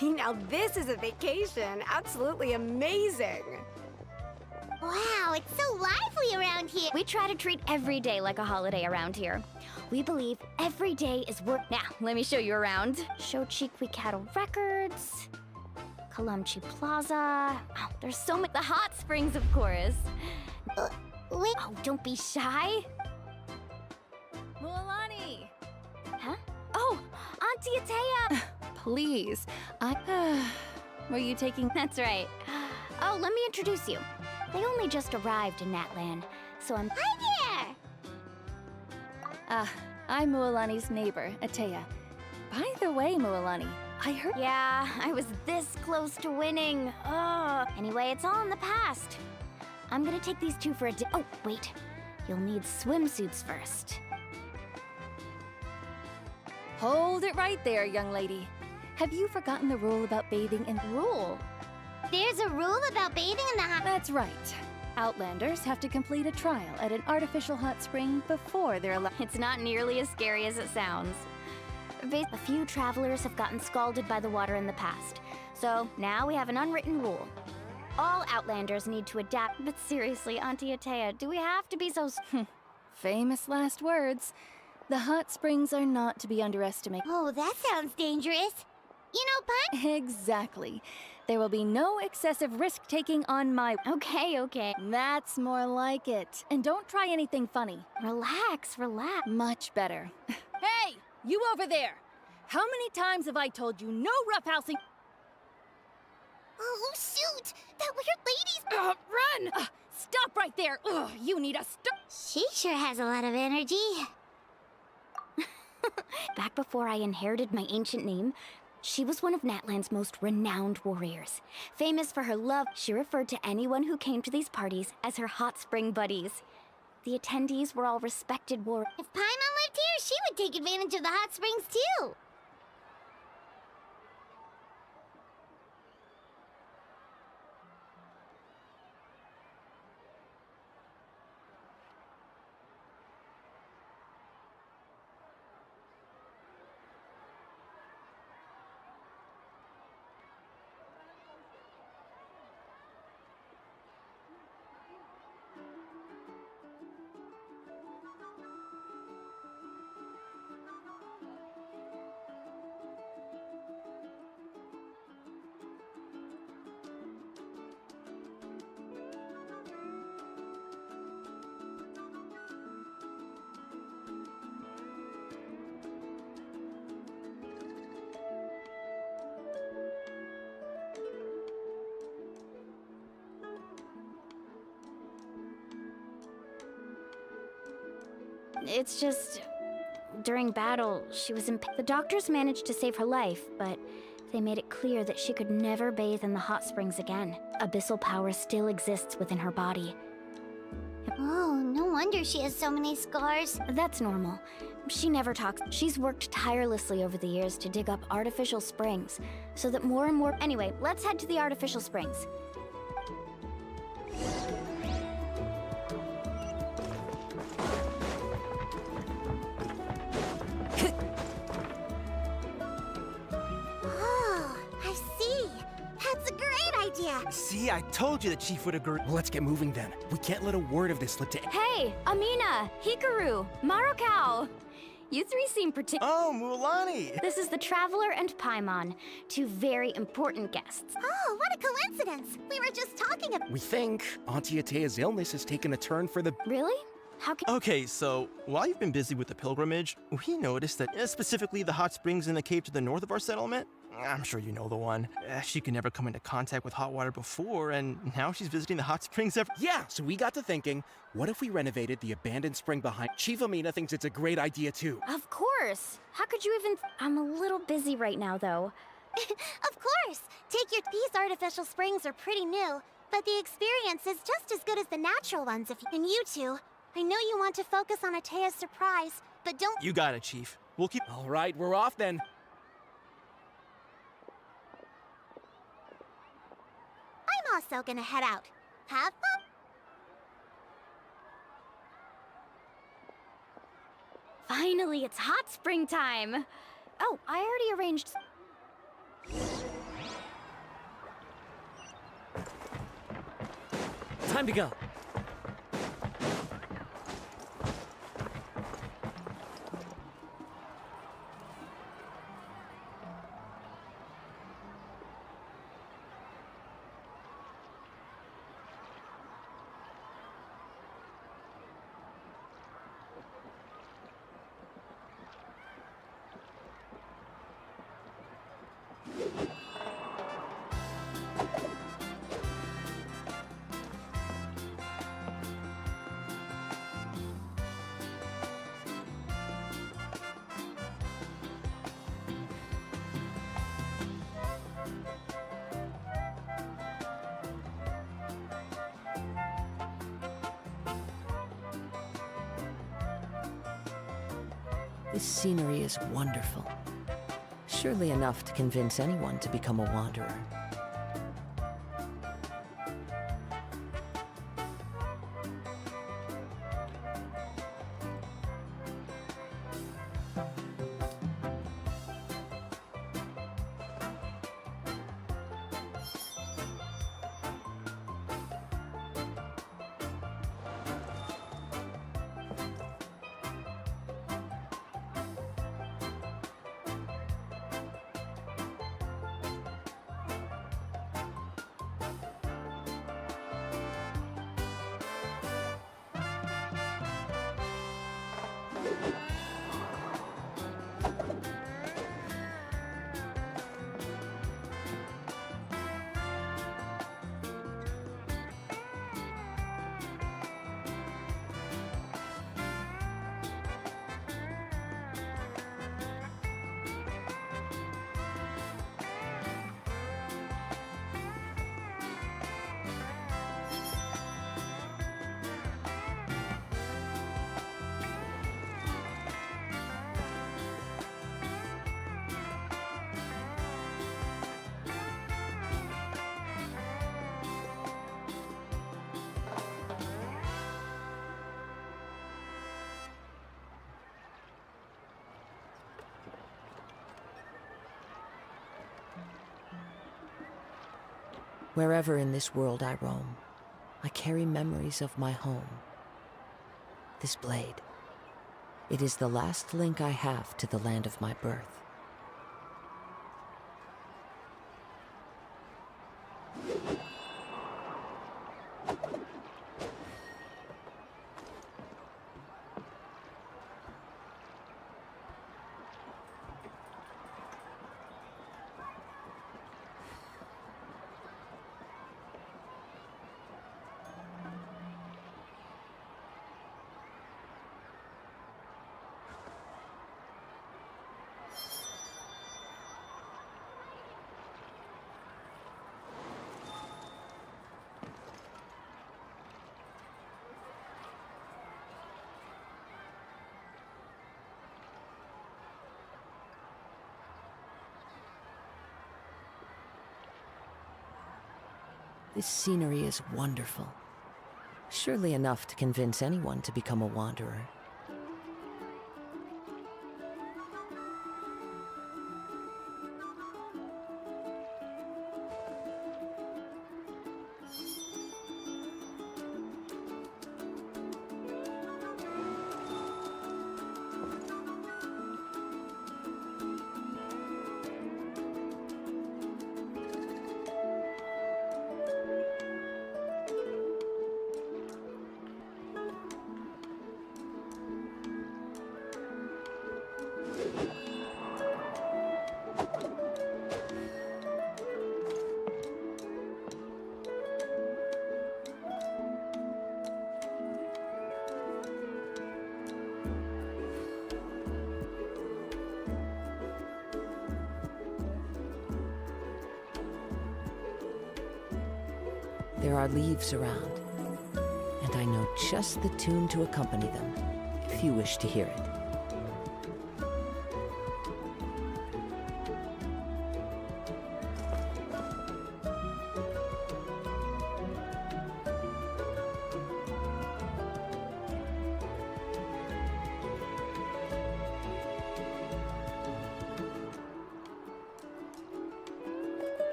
Now this is a vacation. Absolutely amazing. Wow, it's so lively around here. We try to treat every day like a holiday around here. We believe every day is work. Now, let me show you around. Shochiqui Cattle Records, Kalamchi Plaza. Oh, there's so many. The hot springs, of course. Wait. Oh, don't be shy. Mualani. Huh? Oh, Auntie Atea. Please, were you taking... That's right. Oh, let me introduce you. They only just arrived in Natlan, so I'm... Hi there! I'm Mualani's neighbor, Atea. By the way, Mualani, I heard... Yeah, I was this close to winning. Anyway, it's all in the past. I'm gonna take these two for a Oh, wait. You'll need swimsuits first. Hold it right there, young lady. Have you forgotten the rule about bathing in... Rule? There's a rule about bathing in the hot... That's right. Outlanders have to complete a trial at an artificial hot spring before they're allowed. It's not nearly as scary as it sounds. A few travelers have gotten scalded by the water in the past, so now we have an unwritten rule. All Outlanders need to adapt. But seriously, Auntie Atea, do we have to be so... Famous last words. The hot springs are not to be underestimated. Oh, that sounds dangerous. You know, Pun? Exactly. There will be no excessive risk-taking on my... Okay. That's more like it. And don't try anything funny. Relax. Much better. Hey! You over there! How many times have I told you no roughhousing? Oh, shoot! That weird lady's... Run! Stop right there! Ugh, you need a stop! She sure has a lot of energy. Back before I inherited my ancient name, she was one of Natland's most renowned warriors. Famous for her love, she referred to anyone who came to these parties as her hot spring buddies. The attendees were all respected warriors. If Paimon lived here, she would take advantage of the hot springs too. It's just... During battle, she was The doctors managed to save her life, but they made it clear that she could never bathe in the hot springs again. Abyssal power still exists within her body. Oh, no wonder she has so many scars. That's normal. She never talks. She's worked tirelessly over the years to dig up artificial springs, so that more and more... Anyway, let's head to the artificial springs. See, I told you the chief would agree. Well, let's get moving then. We can't let a word of this slip to... Hey, Amina, Hikaru, Marukao. You three seem Oh, Mulan! This is the Traveler and Paimon, two very important guests. Oh, what a coincidence! We were just talking about... We think Auntie Atea's illness has taken a turn for the... Really? How can... Okay, so, while you've been busy with the pilgrimage, we noticed that, specifically the hot springs in the cave to the north of our settlement, I'm sure you know the one. She could never come into contact with hot water before, and now she's visiting the hot springs every... Yeah, so we got to thinking, what if we renovated the abandoned spring behind... Chief Amina thinks it's a great idea, too. Of course! How could you even... I'm a little busy right now, though. Of course! These artificial springs are pretty new, but the experience is just as good as the natural ones if you... And you two, I know you want to focus on Atea's surprise, but don't... You got it, Chief. We'll keep... All right, we're off then. I'm also gonna head out. Have fun! Finally, it's hot spring time! Oh, I already arranged... Time to go. This scenery is wonderful. Surely enough to convince anyone to become a wanderer. Wherever in this world I roam, I carry memories of my home. This blade, it is the last link I have to the land of my birth. This scenery is wonderful. Surely enough to convince anyone to become a wanderer. There are leaves around, and I know just the tune to accompany them, if you wish to hear it.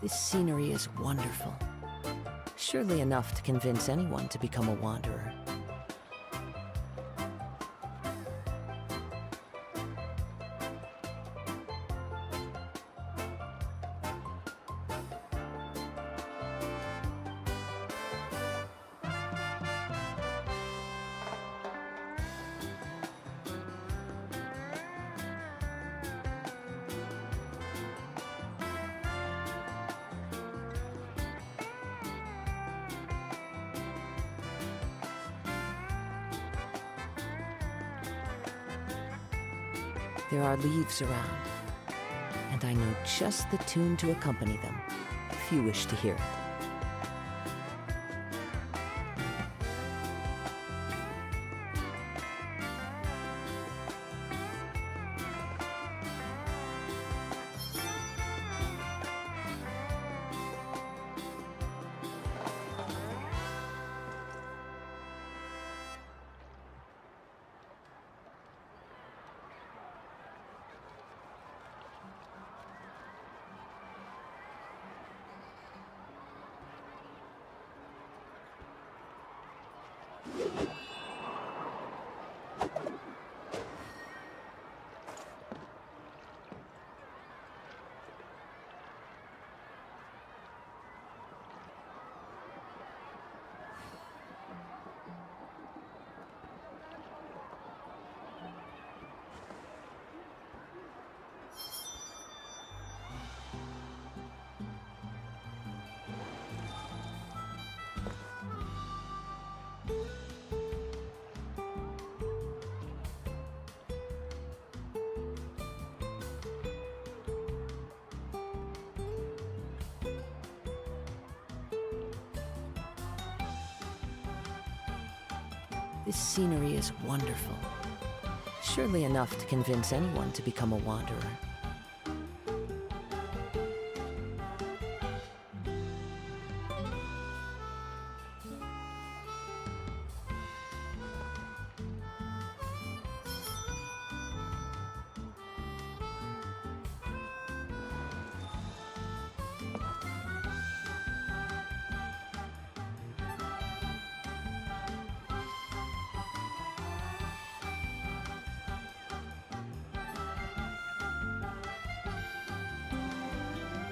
This scenery is wonderful. Surely enough to convince anyone to become a wanderer. There are leaves around, and I know just the tune to accompany them, if you wish to hear it. This scenery is wonderful. Surely enough to convince anyone to become a wanderer.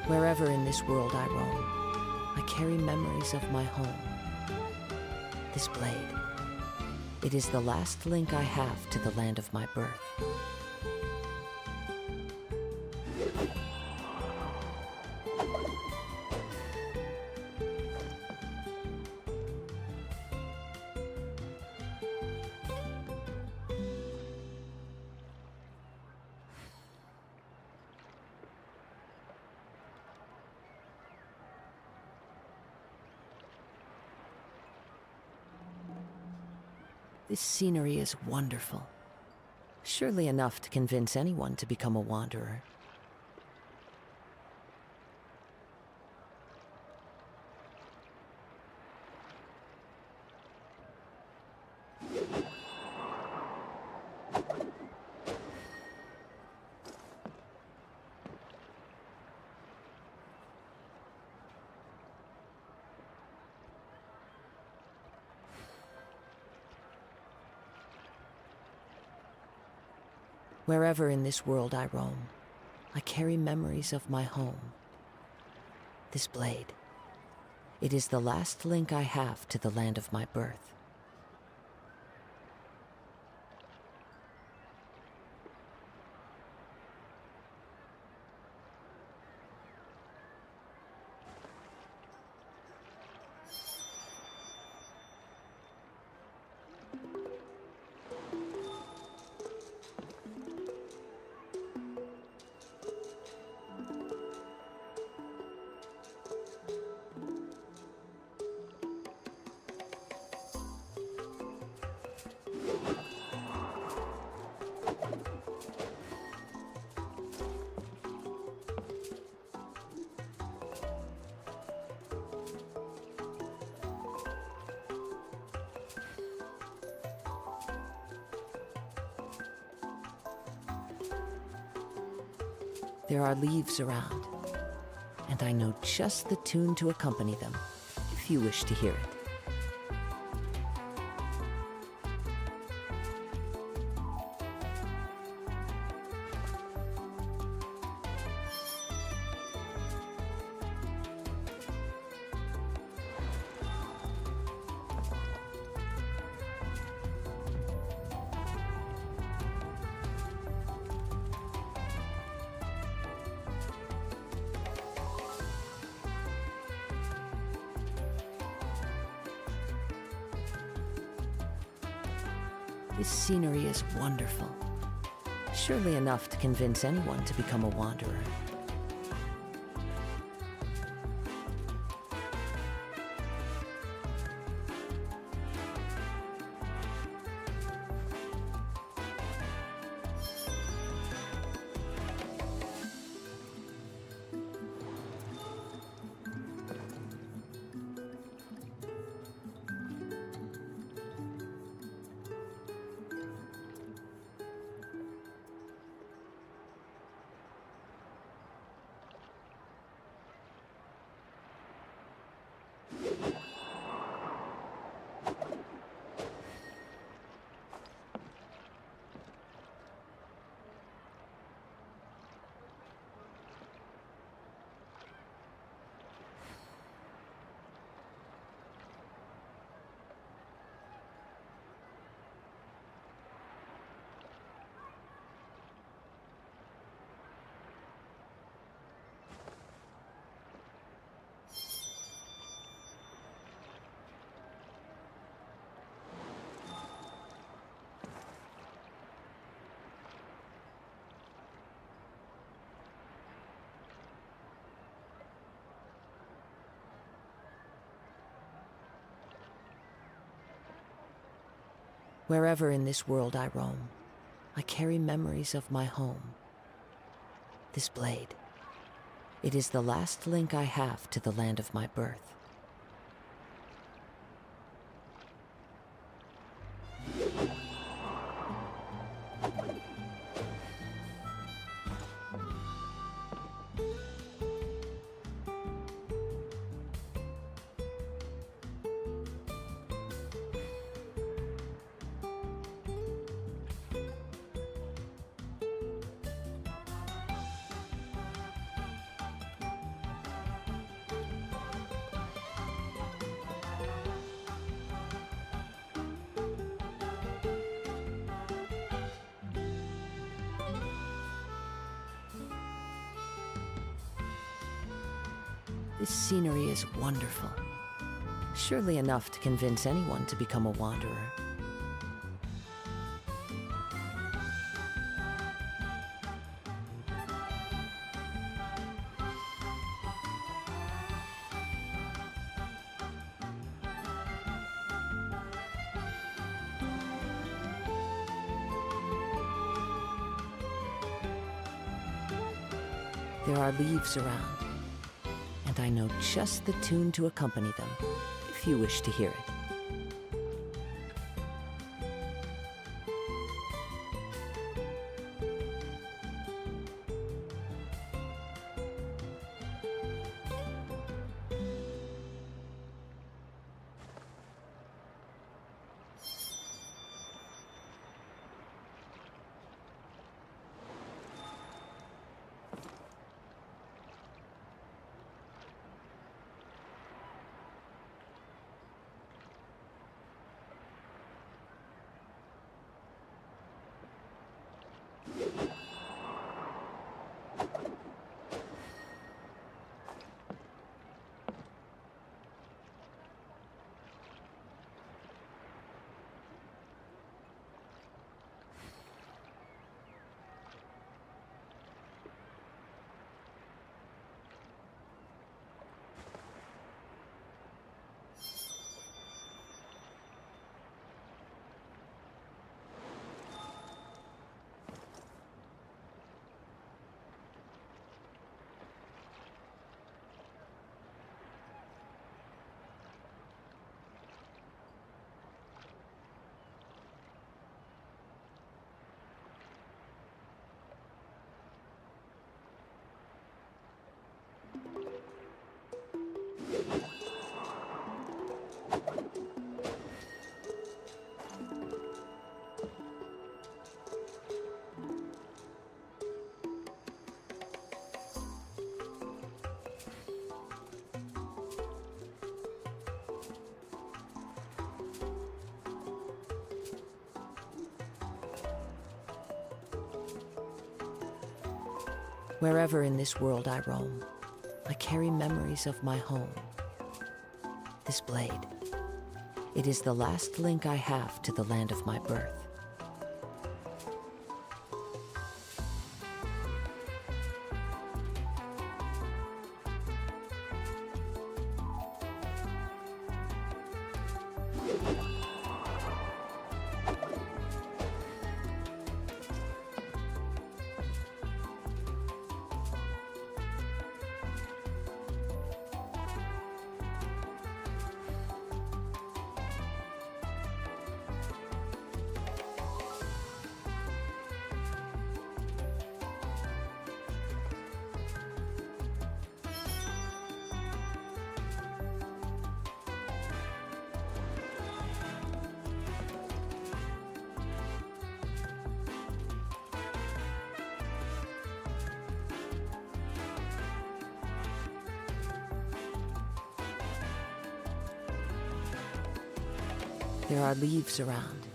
Wherever in this world I roam, I carry memories of my home. This blade, it is the last link I have to the land of my birth. This scenery is wonderful. Surely enough to convince anyone to become a wanderer. Wherever in this world I roam, I carry memories of my home. This blade, it is the last link I have to the land of my birth. There are leaves around, and I know just the tune to accompany them, if you wish to hear it. This scenery is wonderful. Surely enough to convince anyone to become a wanderer. Wherever in this world I roam, I carry memories of my home. This blade, it is the last link I have to the land of my birth. This scenery is wonderful. Surely enough to convince anyone to become a wanderer. There are leaves around. And I know just the tune to accompany them, if you wish to hear it. Wherever in this world I roam, I carry memories of my home. This blade, it is the last link I have to the land of my birth. There are leaves around,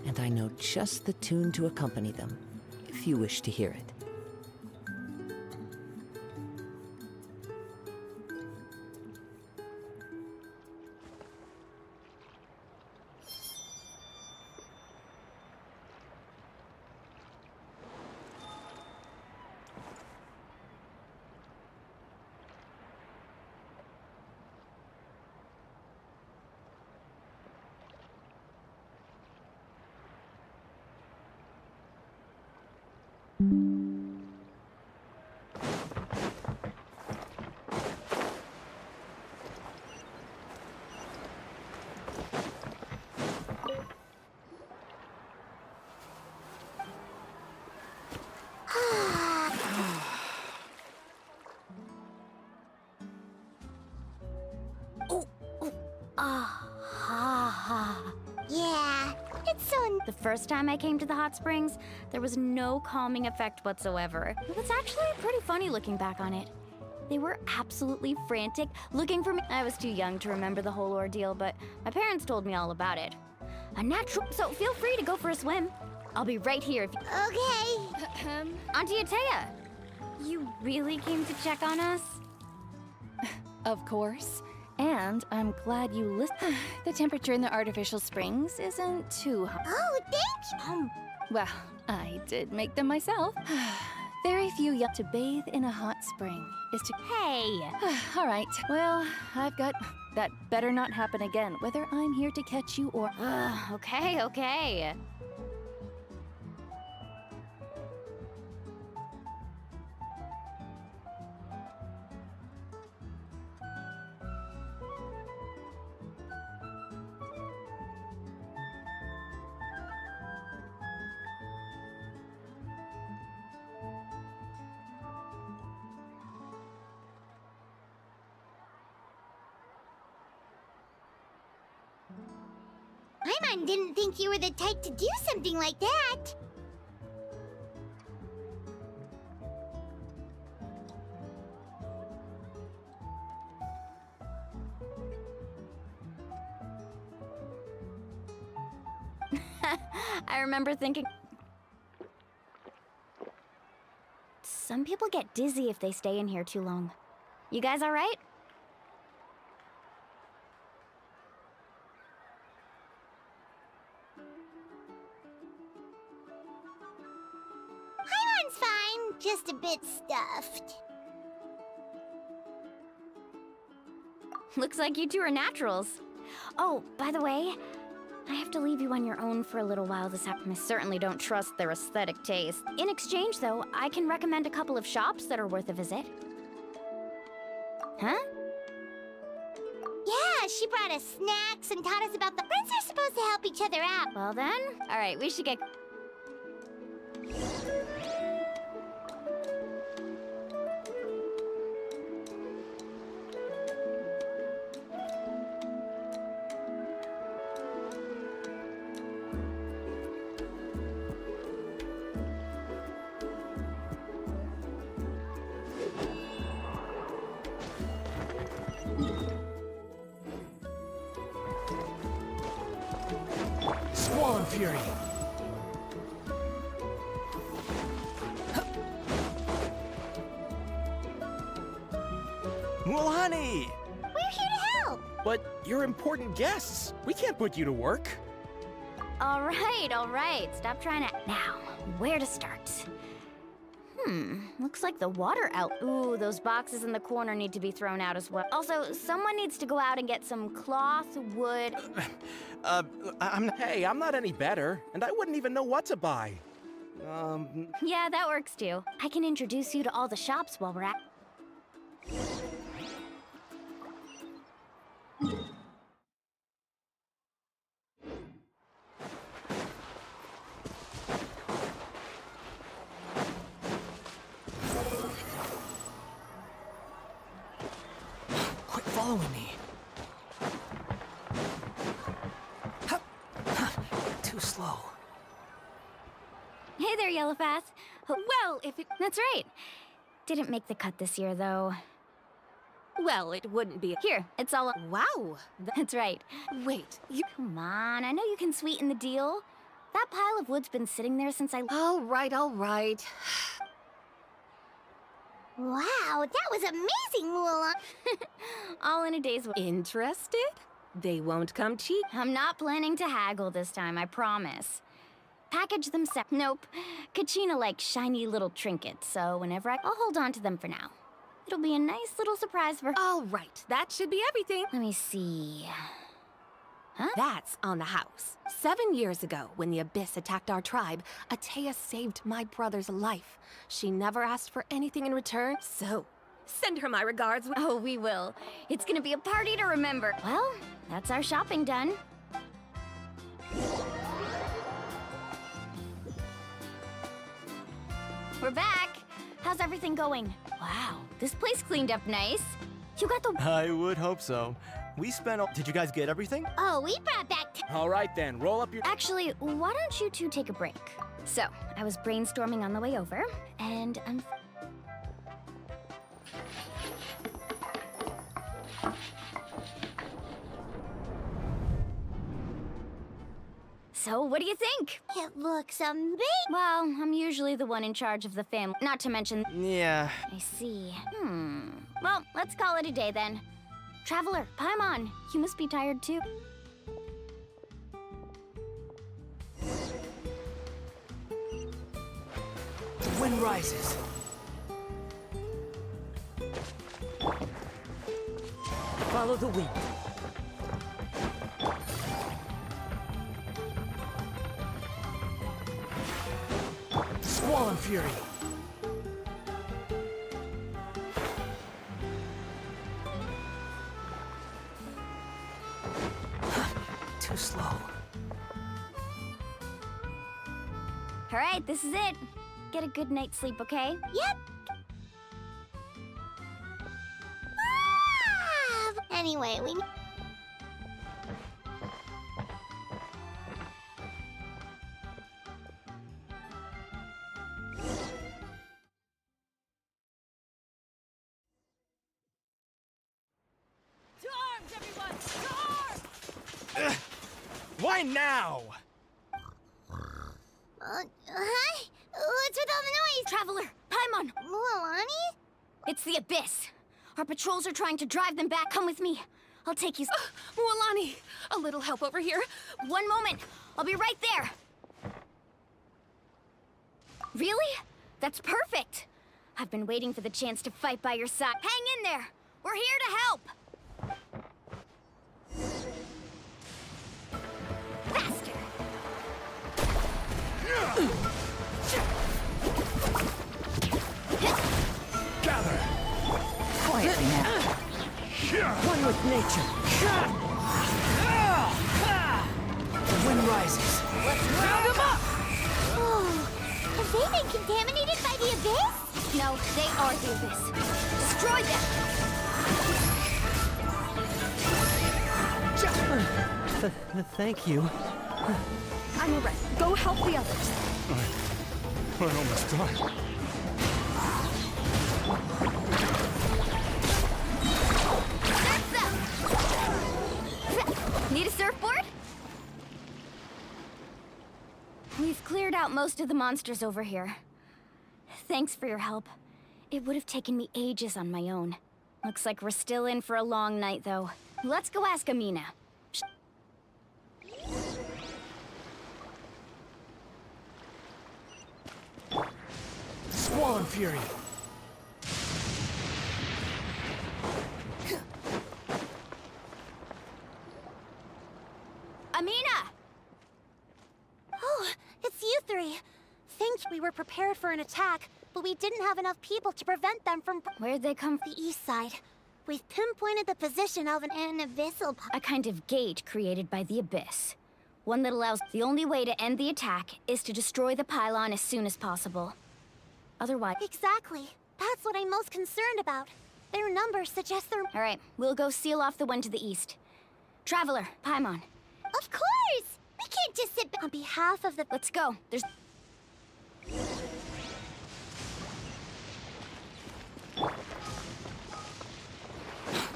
and I know just the tune to accompany them, if you wish to hear it. Yeah, it's so... The first time I came to the hot springs, there was no calming effect whatsoever. It was actually pretty funny looking back on it. They were absolutely frantic, looking for me. I was too young to remember the whole ordeal, but my parents told me all about it. A natural, so feel free to go for a swim. I'll be right here if you... Okay. Auntie Atea, you really came to check on us? Of course. And I'm glad you listened. The temperature in the artificial springs isn't too hot. Oh, thank you! Well, I did make them myself. Very few yet to bathe in a hot spring is to... Hey! All right, well, I've got... That better not happen again, whether I'm here to catch you or... Okay. Paimon didn't think you were the type to do something like that. I remember thinking... Some people get dizzy if they stay in here too long. You guys all right? Paimon's fine, just a bit stuffed. Looks like you two are naturals. Oh, by the way, I have to leave you on your own for a little while this afternoon. I certainly don't trust their aesthetic taste. In exchange, though, I can recommend a couple of shops that are worth a visit. Huh? Yeah, she brought us snacks and taught us about the friends are supposed to help each other out. Well then, all right, we should get... Swan Fury! Mulani! We're here to help! But you're important guests. We can't put you to work. All right. Stop trying to... Now, where to start? Looks like the water out. Ooh, those boxes in the corner need to be thrown out as well. Also, someone needs to go out and get some cloth, wood. Hey, I'm not any better, and I wouldn't even know what to buy. Yeah, that works too. I can introduce you to all the shops while we're at. Quit following me. Too slow. Hey there, Yellowpath. Well, if it... That's right. Didn't make the cut this year, though. Well, it wouldn't be... Here, it's all... Wow! That's right. Wait, you... Come on, I know you can sweeten the deal. That pile of wood's been sitting there since I... All right, all right. Wow, that was amazing, Lula. All in a day's work. Interested? They won't come cheap. I'm not planning to haggle this time, I promise. Package them Nope. Kachina likes shiny little trinkets, so whenever I'll hold on to them for now. It'll be a nice little surprise for... All right, that should be everything. Let me see... Huh? That's on the house. 7 years ago, when the Abyss attacked our tribe, Atea saved my brother's life. She never asked for anything in return, so send her my regards. Oh, we will. It's gonna be a party to remember. Well, that's our shopping done. We're back. How's everything going? Wow, this place cleaned up nice. You got the... I would hope so. We spent all... Did you guys get everything? Oh, we brought back... All right then, roll up your... Actually, why don't you two take a break? So, I was brainstorming on the way over, and I'm... So, what do you think? It looks amazing. Well, I'm usually the one in charge of the family, not to mention... Yeah. I see. Well, let's call it a day then. Traveler, Paimon, you must be tired too. The wind rises. Follow the wind. Squall and fury. Too slow. All right, this is it. Get a good night's sleep, okay? Yep. Anyway, we... To arms, everyone! To arms! Why now? Hi? What's with all the noise? Traveler, Paimon! Mualani? It's the Abyss. Our patrols are trying to drive them back. Come with me. I'll take you... Mualani! A little help over here. One moment. I'll be right there. Really? That's perfect. I've been waiting for the chance to fight by your side. Hang in there. We're here to help. Faster. Gather. Quietly now. One with nature. The wind rises. Let's round them up! Oh, have they been contaminated by the Abyss? No, they are the Abyss. Destroy them! Thank you. I'm all right. Go help the others. We're almost done. Need a surfboard? We've cleared out most of the monsters over here. Thanks for your help. It would have taken me ages on my own. Looks like we're still in for a long night, though. Let's go ask Amina. Squall Fury! Amina! Oh, it's you three. Think we were prepared for an attack, but we didn't have enough people to prevent them from... Where'd they come from? The east side. We've pinpointed the position of an abyssal... A kind of gate created by the Abyss. One that allows... The only way to end the attack is to destroy the pylon as soon as possible. Otherwise... Exactly. That's what I'm most concerned about. Their numbers suggest they're... Alright, we'll go seal off the one to the east. Traveler, Paimon. Of course! We can't just sit back. On behalf of the... Let's go. There's...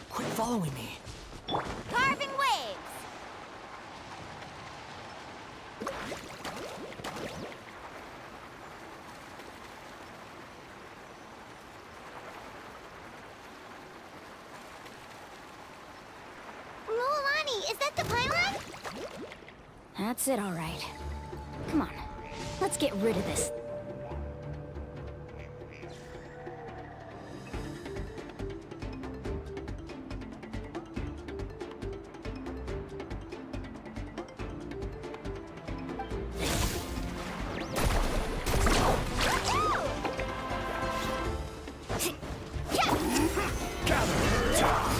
Quit following me. Carving waves! Mualani, is that the pylon? That's it, all right. Come on, let's get rid of this.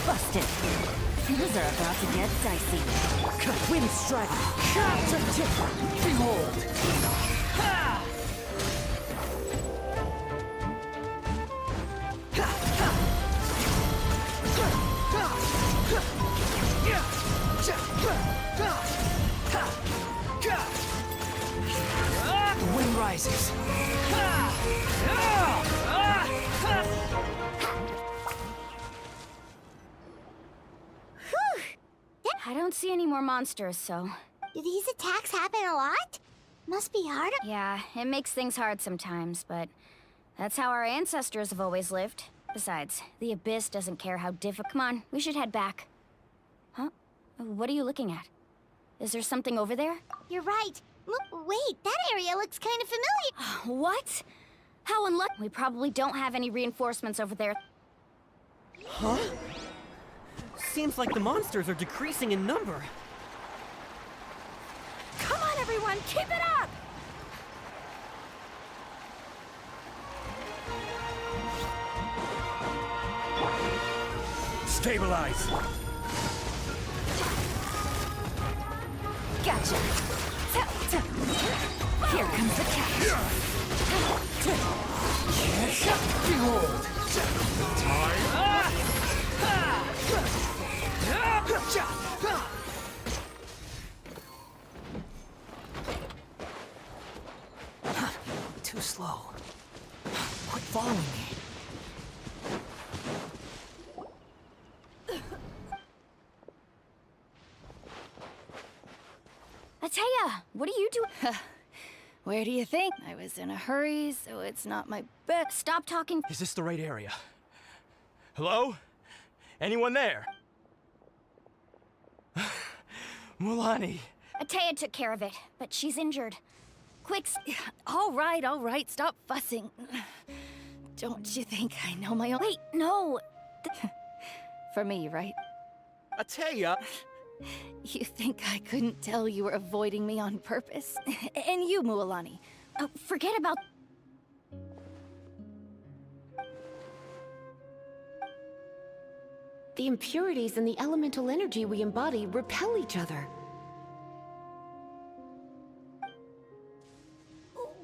Busted. Things are about to get dicey. Wind strike. Behold. The wind rises. I don't see any more monsters, so... Do these attacks happen a lot? Must be hard. Yeah, it makes things hard sometimes, but that's how our ancestors have always lived. Besides, the Abyss doesn't care how difficult... Come on, we should head back. Huh? What are you looking at? Is there something over there? You're right. Look, wait, that area looks kind of familiar. What? How unlucky. We probably don't have any reinforcements over there. Huh? Seems like the monsters are decreasing in number. Come on, everyone, keep it up! Stabilize! Gotcha. Here comes the catch. Behold. Too slow. Quit following me. Ataya, what are you doing? Where do you think? I was in a hurry, so it's not my best. Stop talking. Is this the right area? Hello? Anyone there? Mualani. Ataya took care of it, but she's injured. Quick, All right, stop fussing. Don't you think I know my own... Wait, no! For me, right? Ataya! You think I couldn't tell you were avoiding me on purpose? And you, Mualani. Forget about... The impurities and the elemental energy we embody repel each other.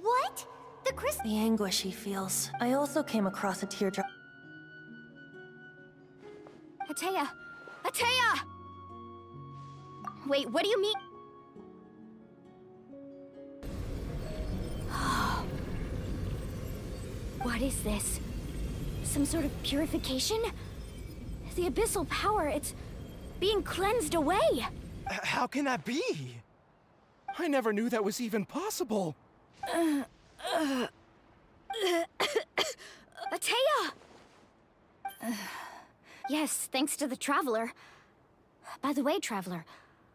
What? The anguish he feels. I also came across a teardrop. Ataya! Ataya! Wait, what do you mean? What is this? Some sort of purification? The abyssal power, it's being cleansed away! How can that be? I never knew that was even possible. Ataya! Yes, thanks to the Traveler. By the way, Traveler,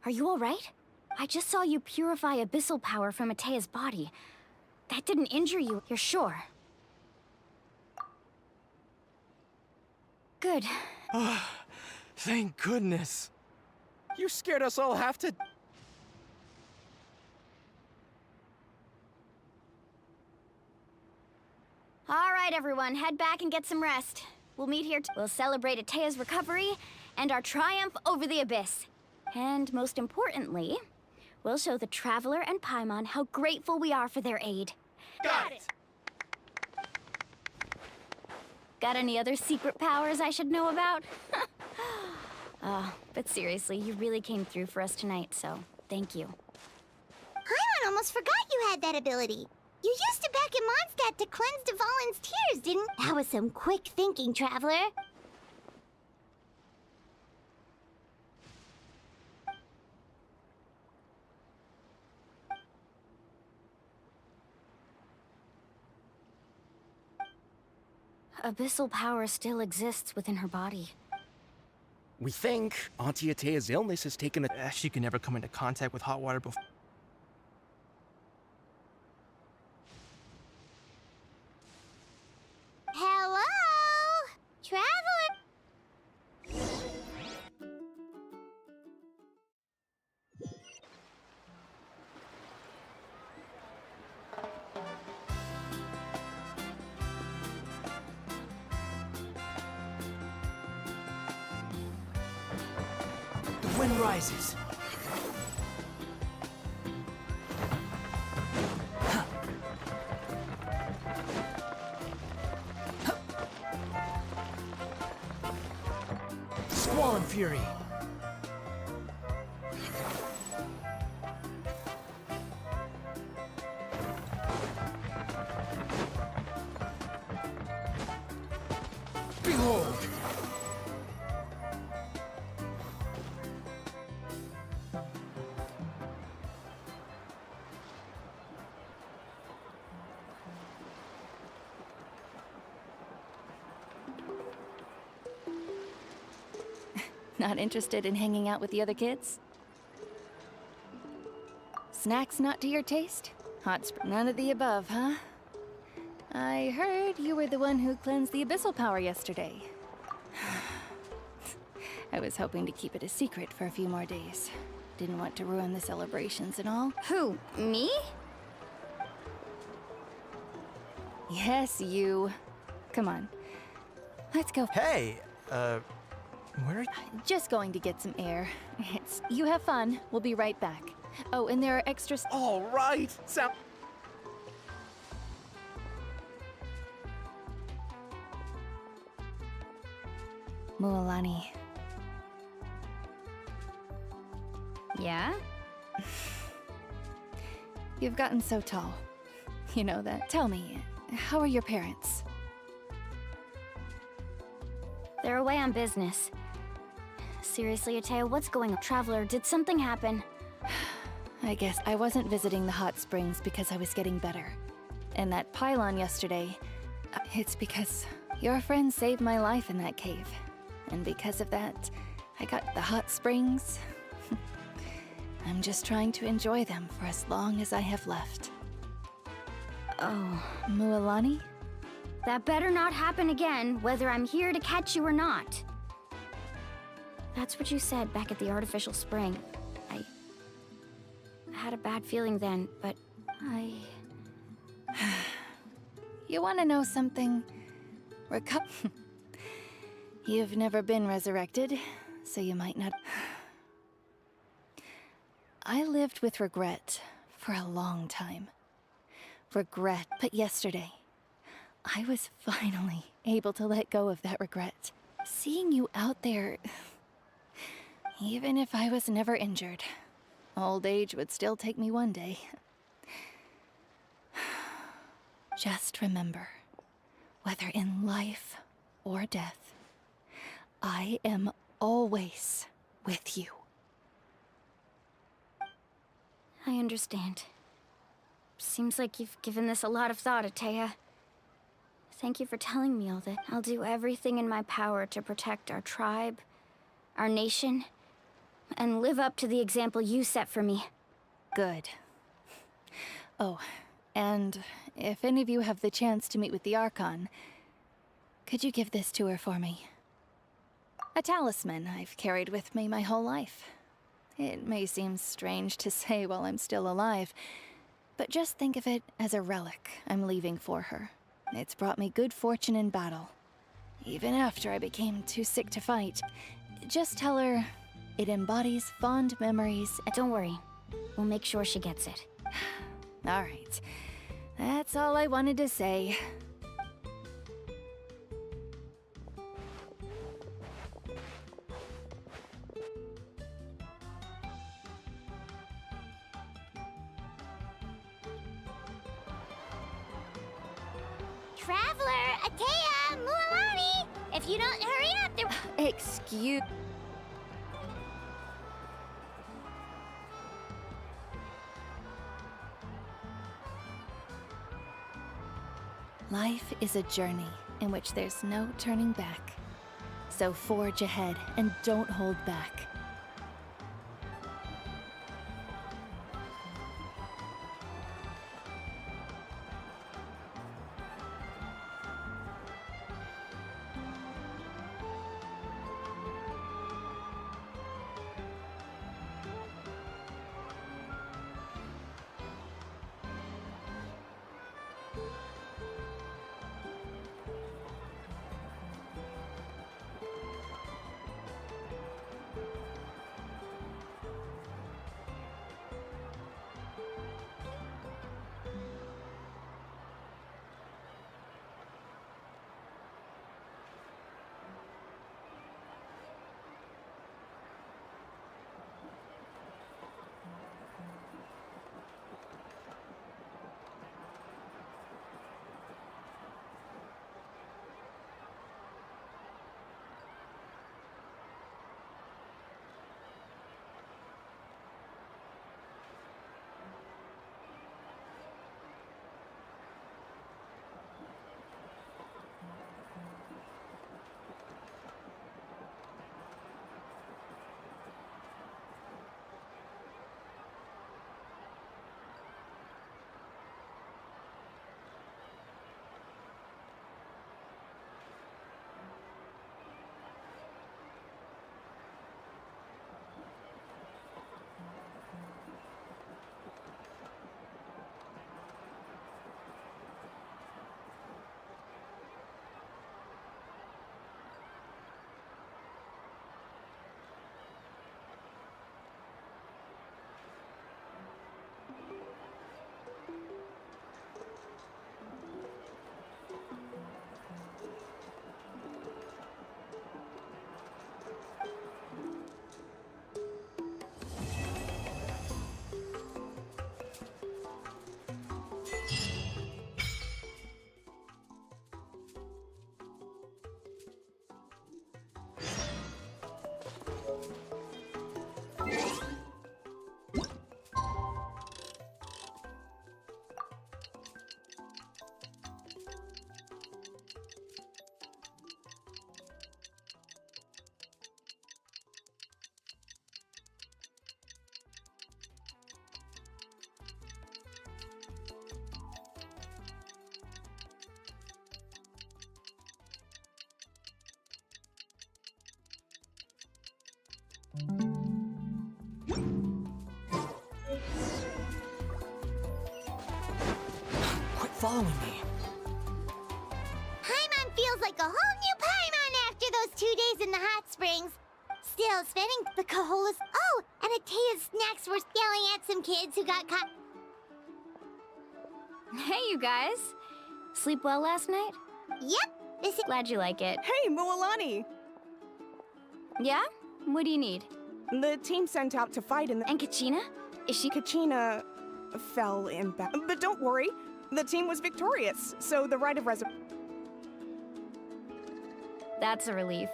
are you alright? I just saw you purify abyssal power from Ataya's body. That didn't injure you, you're sure? Good. Thank goodness. You scared us all half to... All right, everyone, head back and get some rest. We'll meet here. We'll celebrate Atea's recovery and our triumph over the Abyss. And most importantly, we'll show the Traveler and Paimon how grateful we are for their aid. Got it! Got any other secret powers I should know about? But seriously, you really came through for us tonight, so thank you. Paimon almost forgot you had that ability. You used it back in Mondstadt to cleanse Dvalin's tears, didn't? That was some quick thinking, Traveler. Abyssal power still exists within her body. We think Auntie Atea's illness has taken a... She can never come into contact with hot water before. Hello? Traveler? The wind rises. Squall and fury. Behold! Not interested in hanging out with the other kids? Snacks not to your taste? None of the above, huh? I heard you were the one who cleansed the abyssal power yesterday. I was hoping to keep it a secret for a few more days. Didn't want to ruin the celebrations and all. Who, me? Yes, you. Come on. Let's go. Hey, where are you? Just going to get some air. You have fun. We'll be right back. Oh, and there are extras. All right. Mualani. Yeah? You've gotten so tall. You know that. Tell me, how are your parents? They're away on business. Seriously, Atea, what's going on? Traveler, did something happen? I guess I wasn't visiting the hot springs because I was getting better. And that pylon yesterday, it's because your friend saved my life in that cave. And because of that, I got the hot springs. I'm just trying to enjoy them for as long as I have left. Oh. Mualani? That better not happen again, whether I'm here to catch you or not. That's what you said back at the artificial spring. I had a bad feeling then, but You want to know something? You've never been resurrected, so you might not... I lived with regret for a long time. Regret, but yesterday, I was finally able to let go of that regret. Seeing you out there, even if I was never injured, old age would still take me one day. Just remember, whether in life or death, I am always with you. I understand. Seems like you've given this a lot of thought, Atea. Thank you for telling me all that. I'll do everything in my power to protect our tribe, our nation, and live up to the example you set for me. Good. Oh, and if any of you have the chance to meet with the Archon, could you give this to her for me? A talisman I've carried with me my whole life. It may seem strange to say while I'm still alive, but just think of it as a relic I'm leaving for her. It's brought me good fortune in battle. Even after I became too sick to fight, just tell her it embodies fond memories. Don't worry. We'll make sure she gets it. All right. That's all I wanted to say. Traveler, Atea, Mualani! If you don't hurry up, there... Excuse... Life is a journey in which there's no turning back. So forge ahead and don't hold back. Quit following me. Paimon feels like a whole new Paimon after those 2 days in the hot springs. Still, spending the Kaholas... Oh, and Atea's snacks were yelling at some kids who got caught... Hey, you guys. Sleep well last night? Yep, this is... Glad you like it. Hey, Mualani! Yeah? What do you need? The team sent out to fight in the... And Kachina? Is she... Kachina fell in battle. But don't worry, the team was victorious, so the right of That's a relief.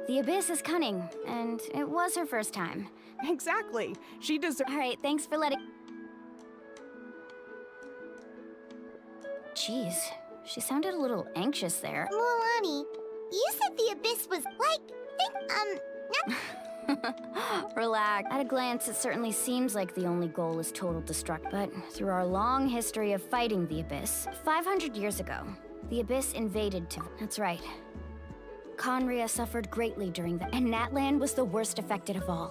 The Abyss is cunning, and it was her first time. Exactly. She deserves... Alright, thanks for letting... Jeez, she sounded a little anxious there. Mualani, you said the Abyss was like... not... Relax. At a glance, it certainly seems like the only goal is total destruction. But through our long history of fighting the Abyss, 500 years ago, the Abyss invaded to... That's right. Conria suffered greatly during that, and Natlan was the worst affected of all.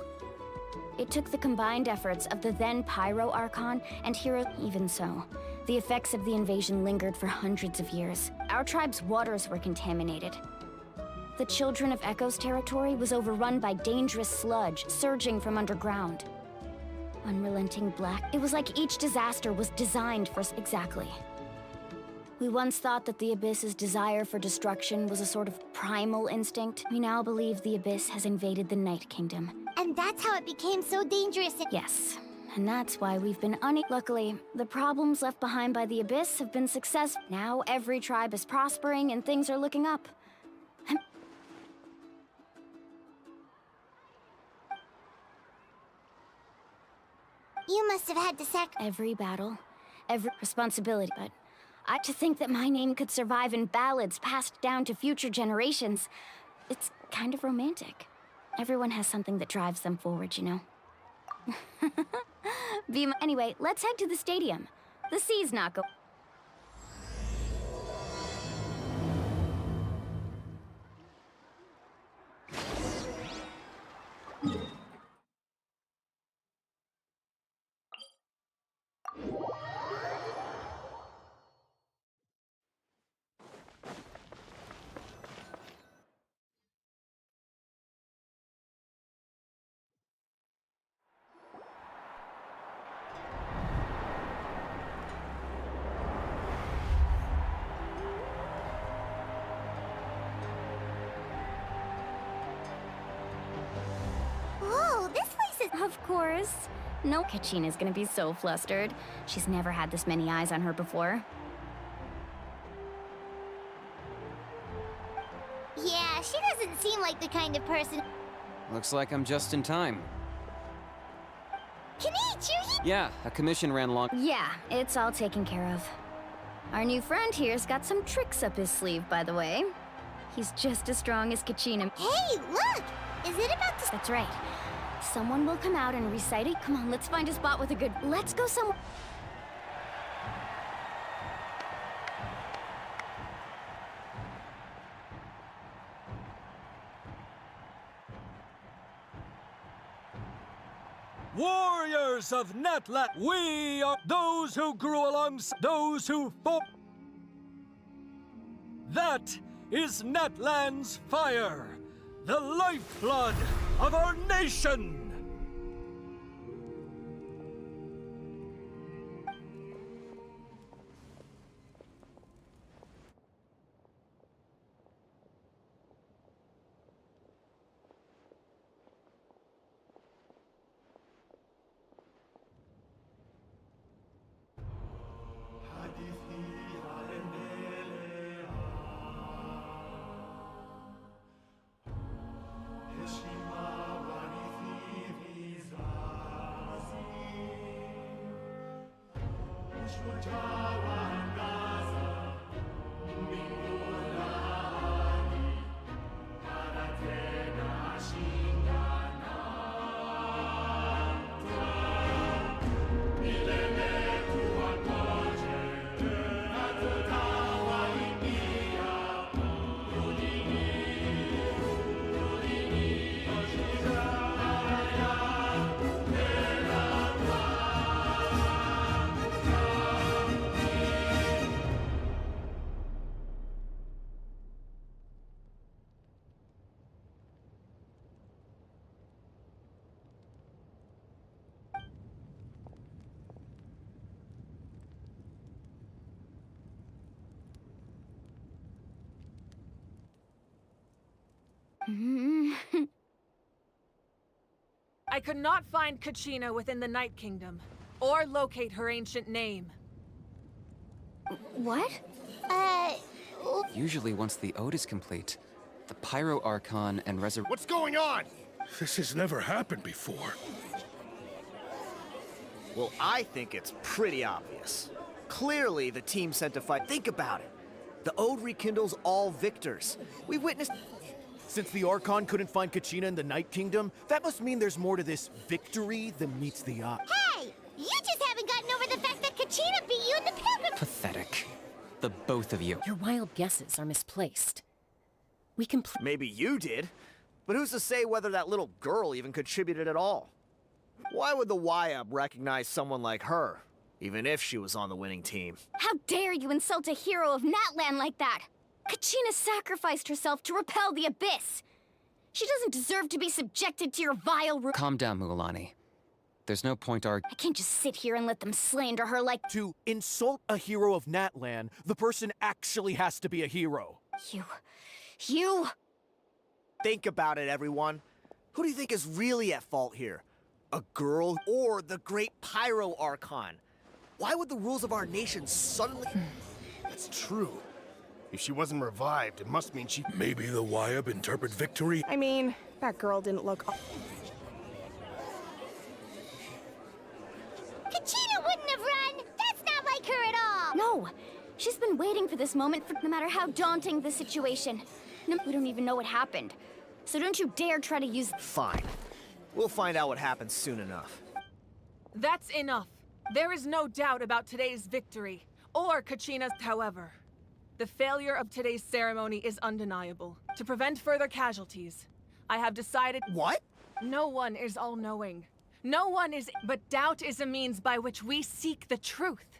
It took the combined efforts of the then Pyro Archon and Hero. Even so, the effects of the invasion lingered for hundreds of years. Our tribe's waters were contaminated. The Children of Echo's territory was overrun by dangerous sludge surging from underground. Unrelenting black. It was like each disaster was designed for exactly. We once thought that the Abyss's desire for destruction was a sort of primal instinct. We now believe the Abyss has invaded the Night Kingdom. And that's how it became so dangerous. Yes, and that's why we've been Luckily, the problems left behind by the Abyss have been successful. Now every tribe is prospering and things are looking up. You must have had to every battle, every responsibility, but to think that my name could survive in ballads passed down to future generations. It's kind of romantic. Everyone has something that drives them forward, you know? Anyway, let's head to the stadium. The sea's not go- Of course. No, Kachina's gonna be so flustered. She's never had this many eyes on her before. Yeah, she doesn't seem like the kind of person. Looks like I'm just in time. Kenichi! Yeah, a commission ran long. Yeah, it's all taken care of. Our new friend here's got some tricks up his sleeve, by the way. He's just as strong as Kachina. Hey, look! Is it about to... That's right. Someone will come out and recite it. Come on, let's find a spot with a good... Let's go somewhere... Warriors of Natlan, we are those who grew alongside those who fought. That is Natlan's fire, the lifeblood of our nation! I could not find Kachina within the Night Kingdom, or locate her ancient name. What? Usually once the ode is complete, the Pyro Archon and What's going on? This has never happened before. Well, I think it's pretty obvious. Clearly, the team sent to fight. Think about it. The ode rekindles all victors. We witnessed... Since the Archon couldn't find Kachina in the Night Kingdom, that must mean there's more to this victory than meets the eye. Hey! You just haven't gotten over the fact that Kachina beat you in the pilgrim... Pathetic. The both of you. Your wild guesses are misplaced. We can Maybe you did, but who's to say whether that little girl even contributed at all? Why would the ròiii recognize someone like her, even if she was on the winning team? How dare you insult a hero of Natlan like that? Kachina sacrificed herself to repel the Abyss. She doesn't deserve to be subjected to your vile Calm down, Mualani. There's no point I can't just sit here and let them slander her like— To insult a hero of Natlan, the person actually has to be a hero. You... Think about it, everyone. Who do you think is really at fault here? A girl or the great Pyro Archon? Why would the rules of our nation suddenly— That's true. If she wasn't revived, it must mean she— Maybe the ròiii interpret victory? I mean, that girl didn't look... Kachina wouldn't have run! That's not like her at all! No! She's been waiting for this moment for no matter how daunting the situation. No, we don't even know what happened. So don't you dare try to use— Fine. We'll find out what happens soon enough. That's enough. There is no doubt about today's victory, or Kachina's. However, the failure of today's ceremony is undeniable. To prevent further casualties, I have decided— What? No one is all-knowing. No one is— But doubt is a means by which we seek the truth,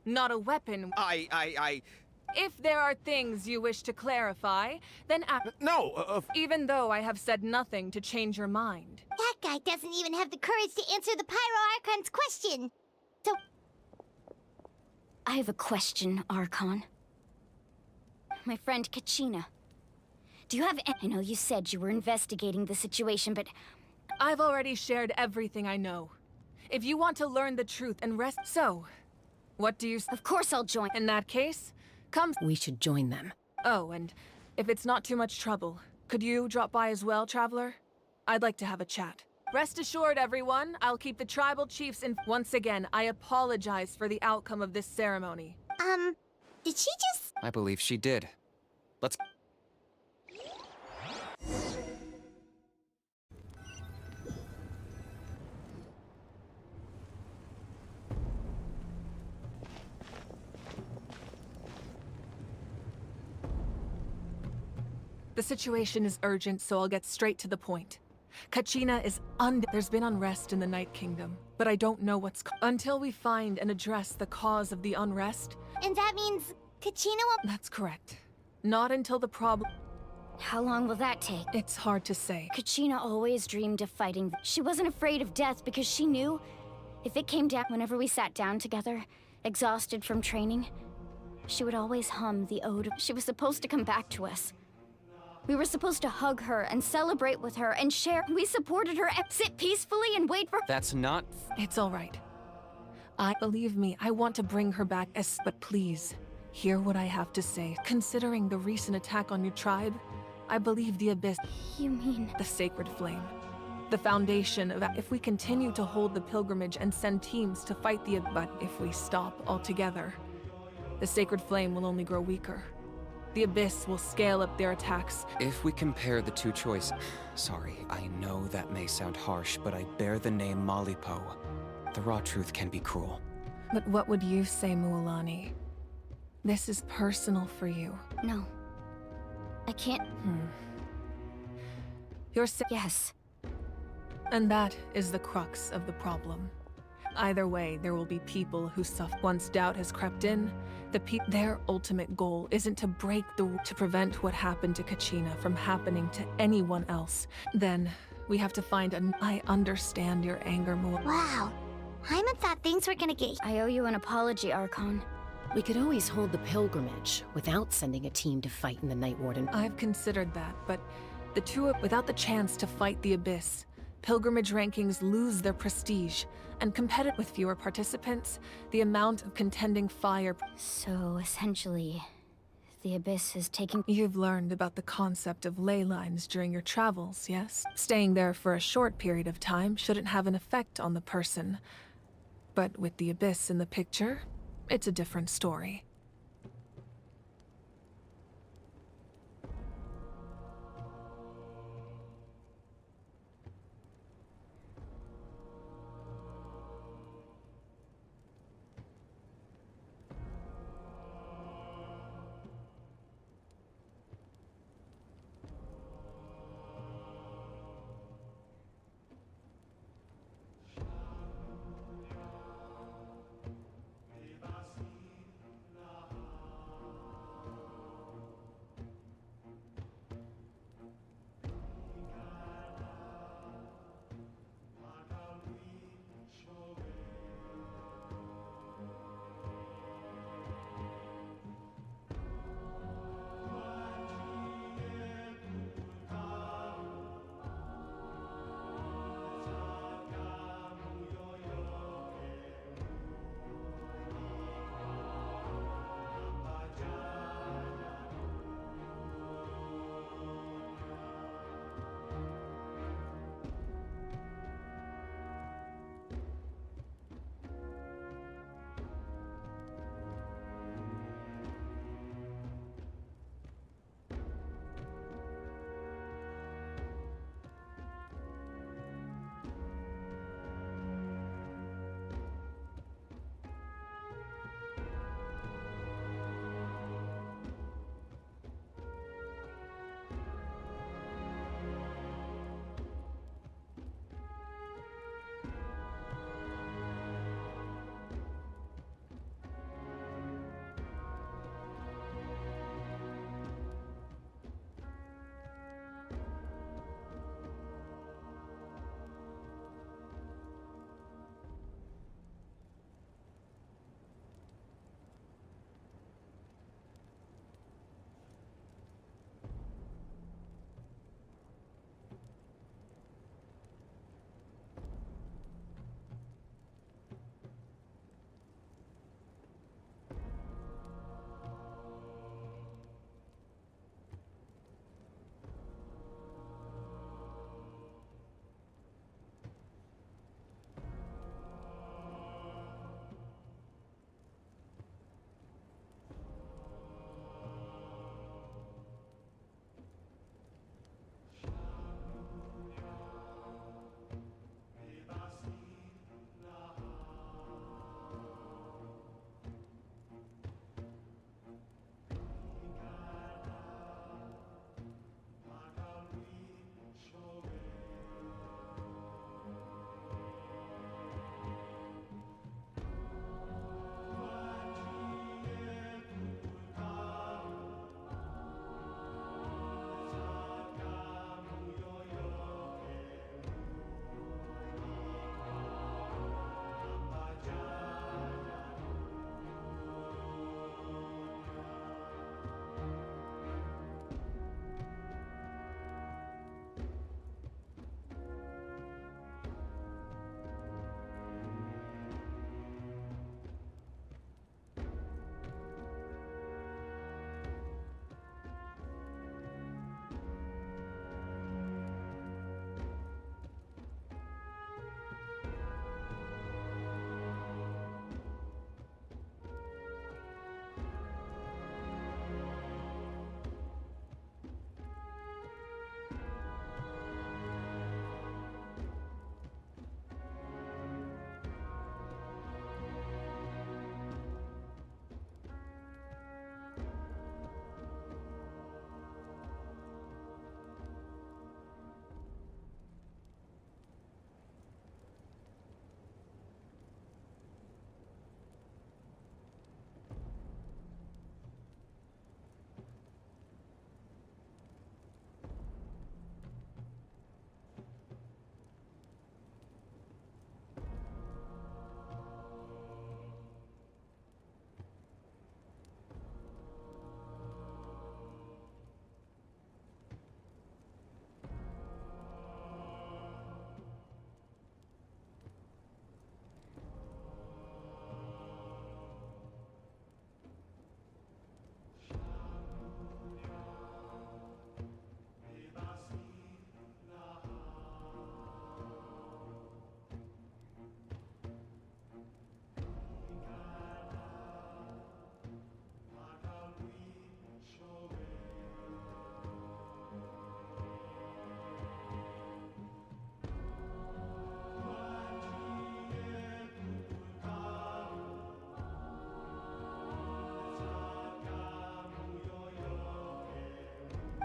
not a weapon. If there are things you wish to clarify, then No, even though I have said nothing to change your mind. That guy doesn't even have the courage to answer the Pyro Archon's question. So... I have a question, Archon. My friend Kachina. Do you have— I know you said you were investigating the situation, but— I've already shared everything I know. If you want to learn the truth and rest— So, what do you— Of course I'll join. In that case, come— We should join them. Oh, and if it's not too much trouble, could you drop by as well, Traveler? I'd like to have a chat. Rest assured, everyone, I'll keep the tribal chiefs in— Once again, I apologize for the outcome of this ceremony. Did she just— I believe she did. Let's... The situation is urgent, so I'll get straight to the point. Kachina is There's been unrest in the Night Kingdom, but I don't know until we find and address the cause of the unrest. And that means Kachina will— That's correct. Not until the problem— How long will that take? It's hard to say. Kachina always dreamed of fighting. She wasn't afraid of death because she knew if it came down whenever we sat down together, exhausted from training, she would always hum the ode. She was supposed to come back to us. We were supposed to hug her and celebrate with her and share. We supported her and sit peacefully and wait for— That's not— It's all right. Believe me, I want to bring her back but please, hear what I have to say. Considering the recent attack on your tribe, I believe the Abyss— You mean— The Sacred Flame. The foundation of— If we continue to hold the pilgrimage and send teams to fight but if we stop altogether, the Sacred Flame will only grow weaker. The Abyss will scale up their attacks. If we compare the two choices... Sorry, I know that may sound harsh, but I bear the name Malipo. The raw truth can be cruel. But what would you say, Mualani? This is personal for you. No. I can't— You're Yes. And that is the crux of the problem. Either way, there will be people who suffer. Once doubt has crept in, their ultimate goal isn't to break to prevent what happened to Kachina from happening to anyone else. Then, we have to find I understand your anger, Wow. Hyman thought things were gonna get— I owe you an apology, Archon. We could always hold the pilgrimage without sending a team to fight in the Night Warden. I've considered that, but without the chance to fight the Abyss, pilgrimage rankings lose their prestige, and competitive with fewer participants, the amount of contending fire— So, essentially, the Abyss is taking— You've learned about the concept of ley lines during your travels, yes? Staying there for a short period of time shouldn't have an effect on the person. But with the Abyss in the picture, it's a different story.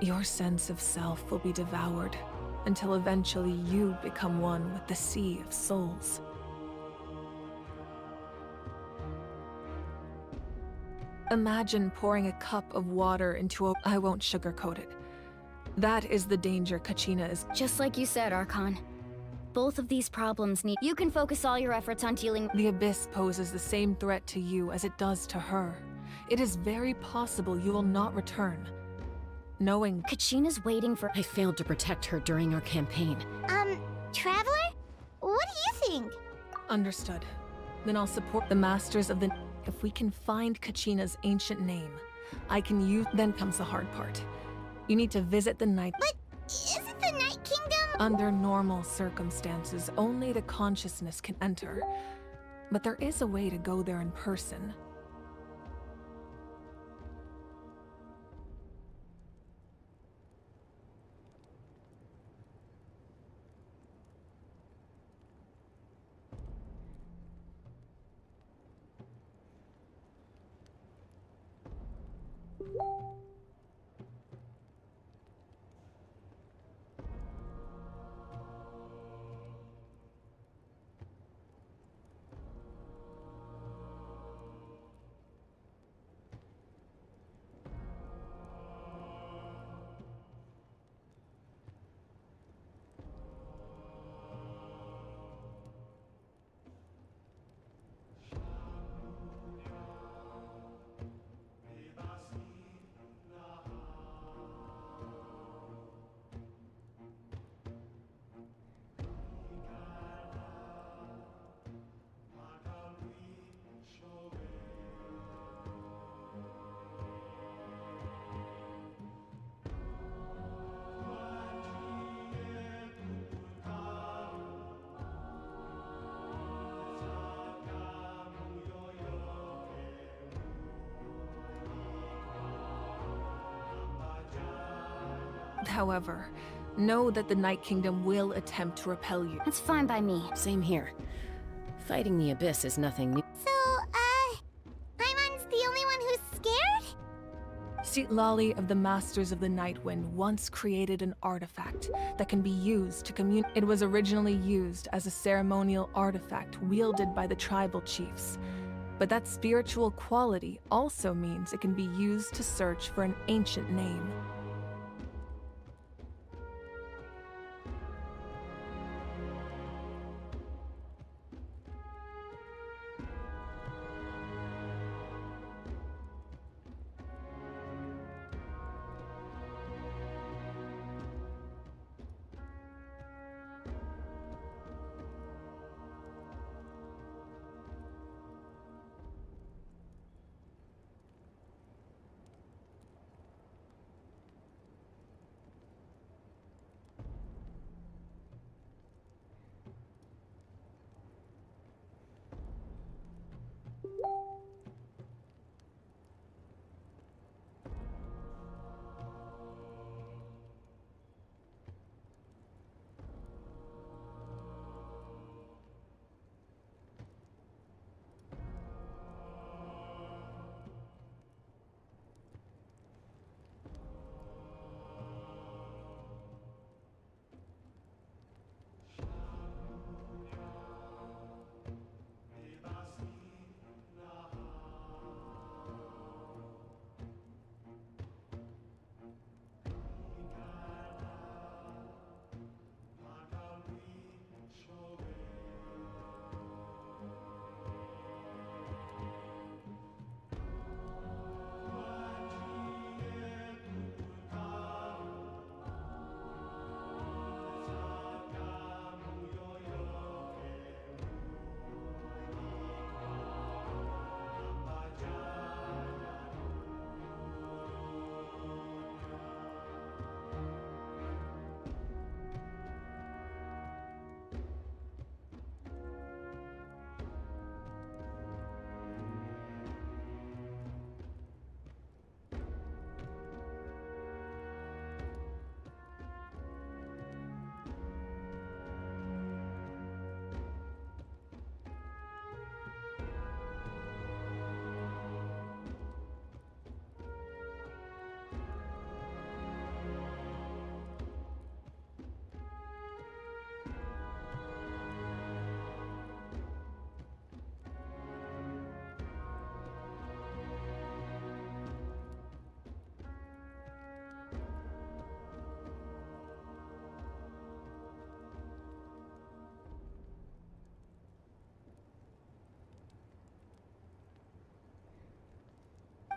Your sense of self will be devoured until eventually you become one with the sea of souls. Imagine pouring a cup of water into a... I won't sugarcoat it. That is the danger Kachina is... Just like you said, Archon. Both of these problems need... You can focus all your efforts on dealing... The Abyss poses the same threat to you as it does to her. It is very possible you will not return. Knowing... Kachina's waiting for... I failed to protect her during our campaign. Traveler? What do you think? Understood. Then I'll support the Masters of the... If we can find Kachina's ancient name, I can use... Then comes the hard part. You need to visit the Night... But isn't the Night Kingdom... Under normal circumstances, only the consciousness can enter. But there is a way to go there in person. However, know that the Night Kingdom will attempt to repel you. That's fine by me. Same here. Fighting the Abyss is nothing new. So, Paimon's the only one who's scared? Citlali of the Masters of the Nightwind once created an artifact that can be used to communicate. It was originally used as a ceremonial artifact wielded by the tribal chiefs. But that spiritual quality also means it can be used to search for an ancient name.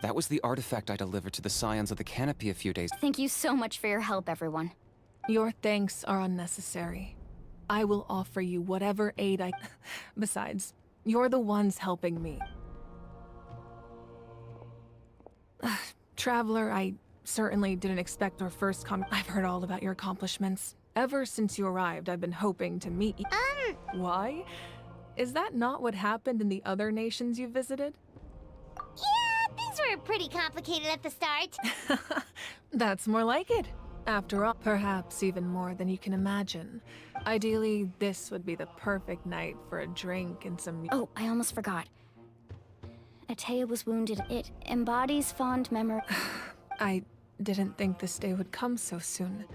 That was the artifact I delivered to the Scions of the Canopy a few days. Thank you so much for your help, everyone. Your thanks are unnecessary. I will offer you whatever aid I... Besides, you're the ones helping me. Traveler, I certainly didn't expect our first I've heard all about your accomplishments. Ever since you arrived, I've been hoping to meet you. Why? Is that not what happened in the other nations you visited? Yeah, things were pretty complicated at the start. That's more like it. After all, perhaps even more than you can imagine. Ideally, this would be the perfect night for a drink and some... Oh, I almost forgot. Atea was wounded. It embodies fond memory. I didn't think this day would come so soon.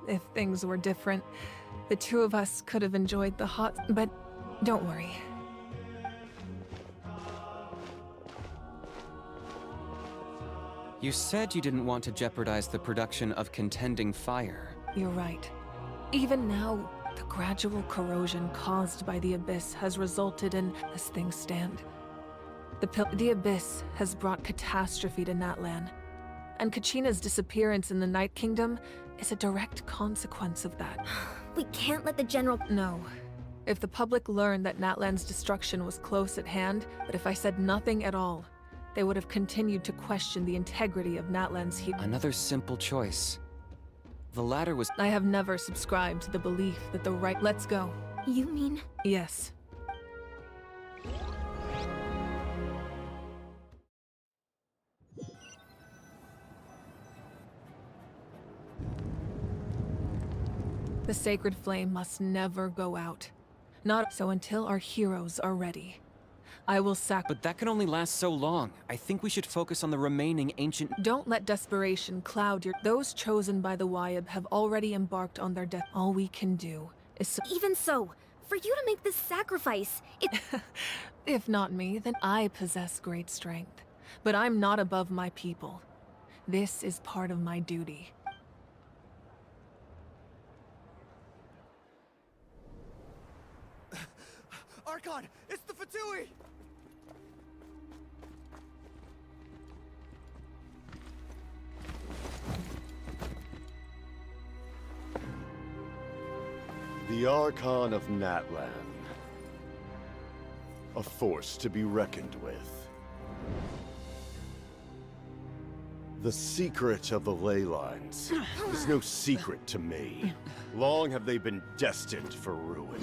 If things were different, the two of us could have enjoyed the hot... But don't worry. You said you didn't want to jeopardize the production of contending fire. You're right. Even now, the gradual corrosion caused by the Abyss has resulted in, as things stand, the Abyss has brought catastrophe to Natlan, and Kachina's disappearance in the Night Kingdom is a direct consequence of that. We can't let the General... No. If the public learned that Natlan's destruction was close at hand, but if I said nothing at all, they would have continued to question the integrity of Natlan's Another simple choice. The latter was... I have never subscribed to the belief that the right... Let's go. You mean... Yes. The sacred flame must never go out. Not so until our heroes are ready. I will But that can only last so long. I think we should focus on the remaining ancient... Don't let desperation cloud your... Those chosen by the ròiii have already embarked on their death. All we can do is... Even so, for you to make this sacrifice, it... If not me, then I possess great strength. But I'm not above my people. This is part of my duty. Archon, it's the Fatui! The Archon of Natlan. A force to be reckoned with. The secret of the ley lines is no secret to me. Long have they been destined for ruin.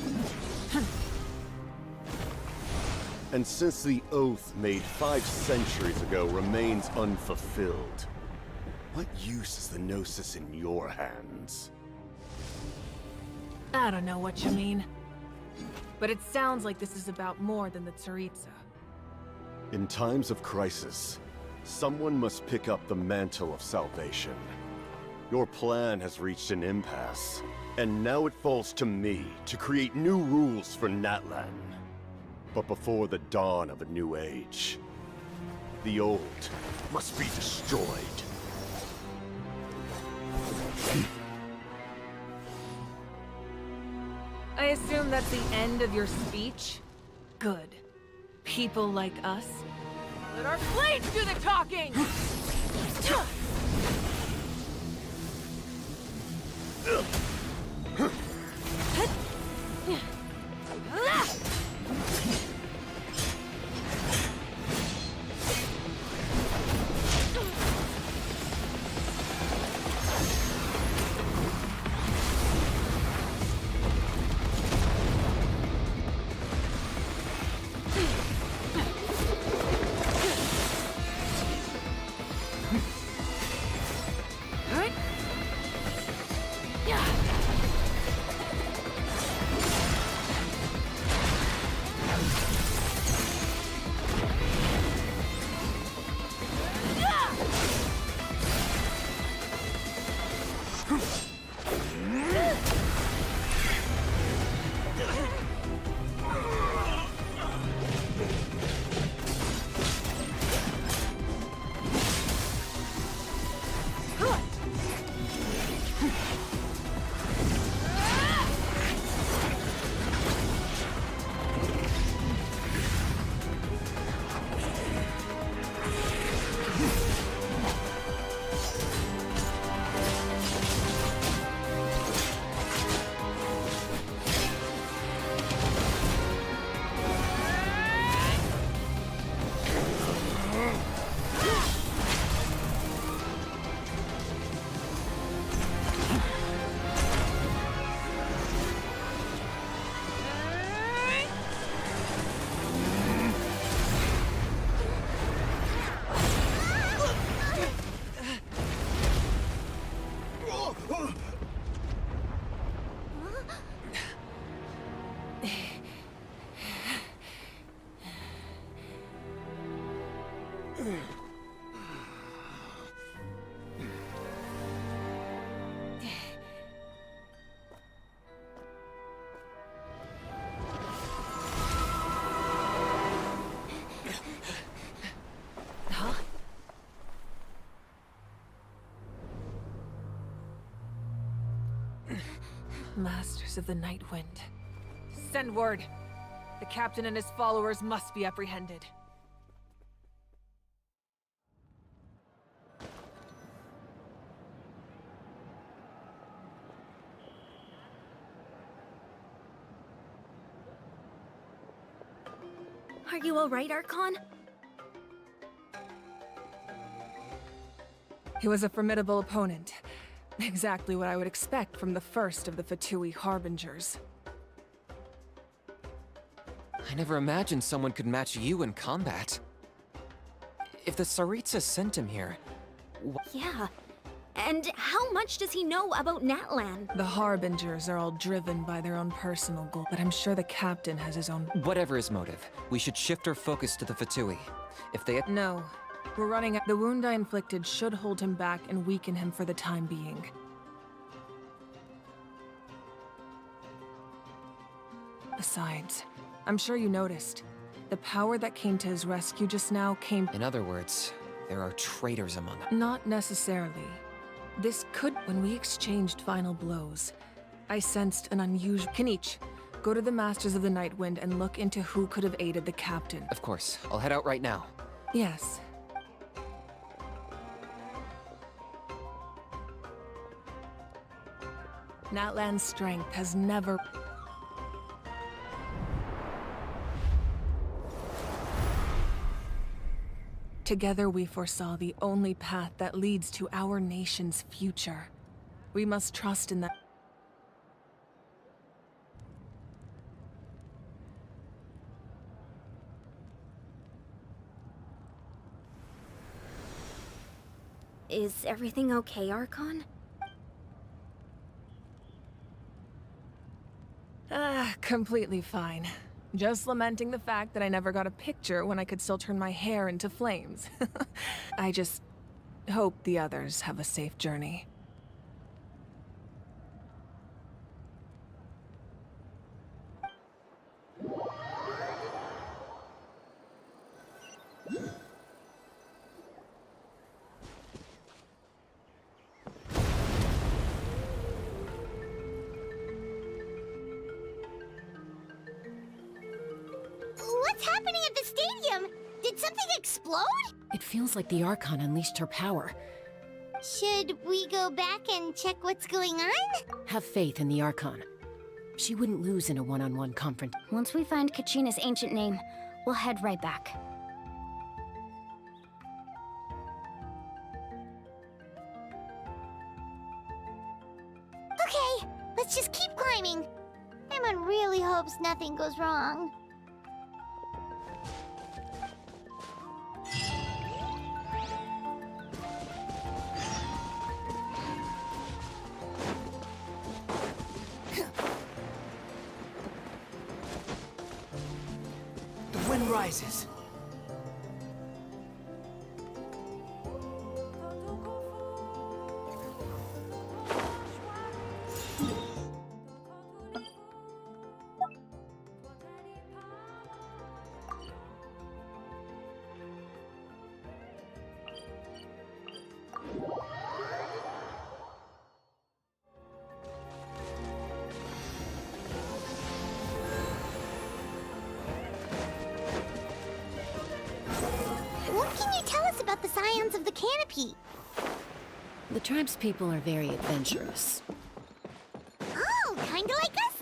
And since the oath made 5 centuries ago remains unfulfilled, what use is the Gnosis in your hands? I don't know what you mean. But it sounds like this is about more than the Tsaritsa. In times of crisis, someone must pick up the mantle of salvation. Your plan has reached an impasse, and now it falls to me to create new rules for Natlan. But before the dawn of a new age, the old must be destroyed. I assume that's the end of your speech? Good. People like us. Let our blades do the talking! Masters of the Night Wind. Send word. The captain and his followers must be apprehended. Are you alright, Archon? He was a formidable opponent. Exactly what I would expect from the first of the Fatui Harbingers. I never imagined someone could match you in combat. If the Tsaritsa sent him here... Yeah. And how much does he know about Natlan? The Harbingers are all driven by their own personal goal, but I'm sure the captain has his own... Whatever his motive, we should shift our focus to the Fatui. If they... No. We're running out. The wound I inflicted should hold him back and weaken him for the time being. Besides, I'm sure you noticed. The power that came to his rescue just now came... In other words, there are traitors among us. Not necessarily. This could... When we exchanged final blows, I sensed an unusual... Kinich, go to the Masters of the Night Wind and look into who could have aided the captain. Of course. I'll head out right now. Yes. Natlan's strength has never... Together we foresaw the only path that leads to our nation's future. We must trust in that. Is everything okay, Archon? Completely fine. Just lamenting the fact that I never got a picture when I could still turn my hair into flames. I just hope the others have a safe journey. What's happening at the stadium? Did something explode? It feels like the Archon unleashed her power. Should we go back and check what's going on? Have faith in the Archon. She wouldn't lose in a one-on-one confront. Once we find Kachina's ancient name, we'll head right back. Okay, let's just keep climbing. Emon really hopes nothing goes wrong. The wind rises. What can you tell us about the scions of the canopy? The tribe's people are very adventurous. Oh, kinda like us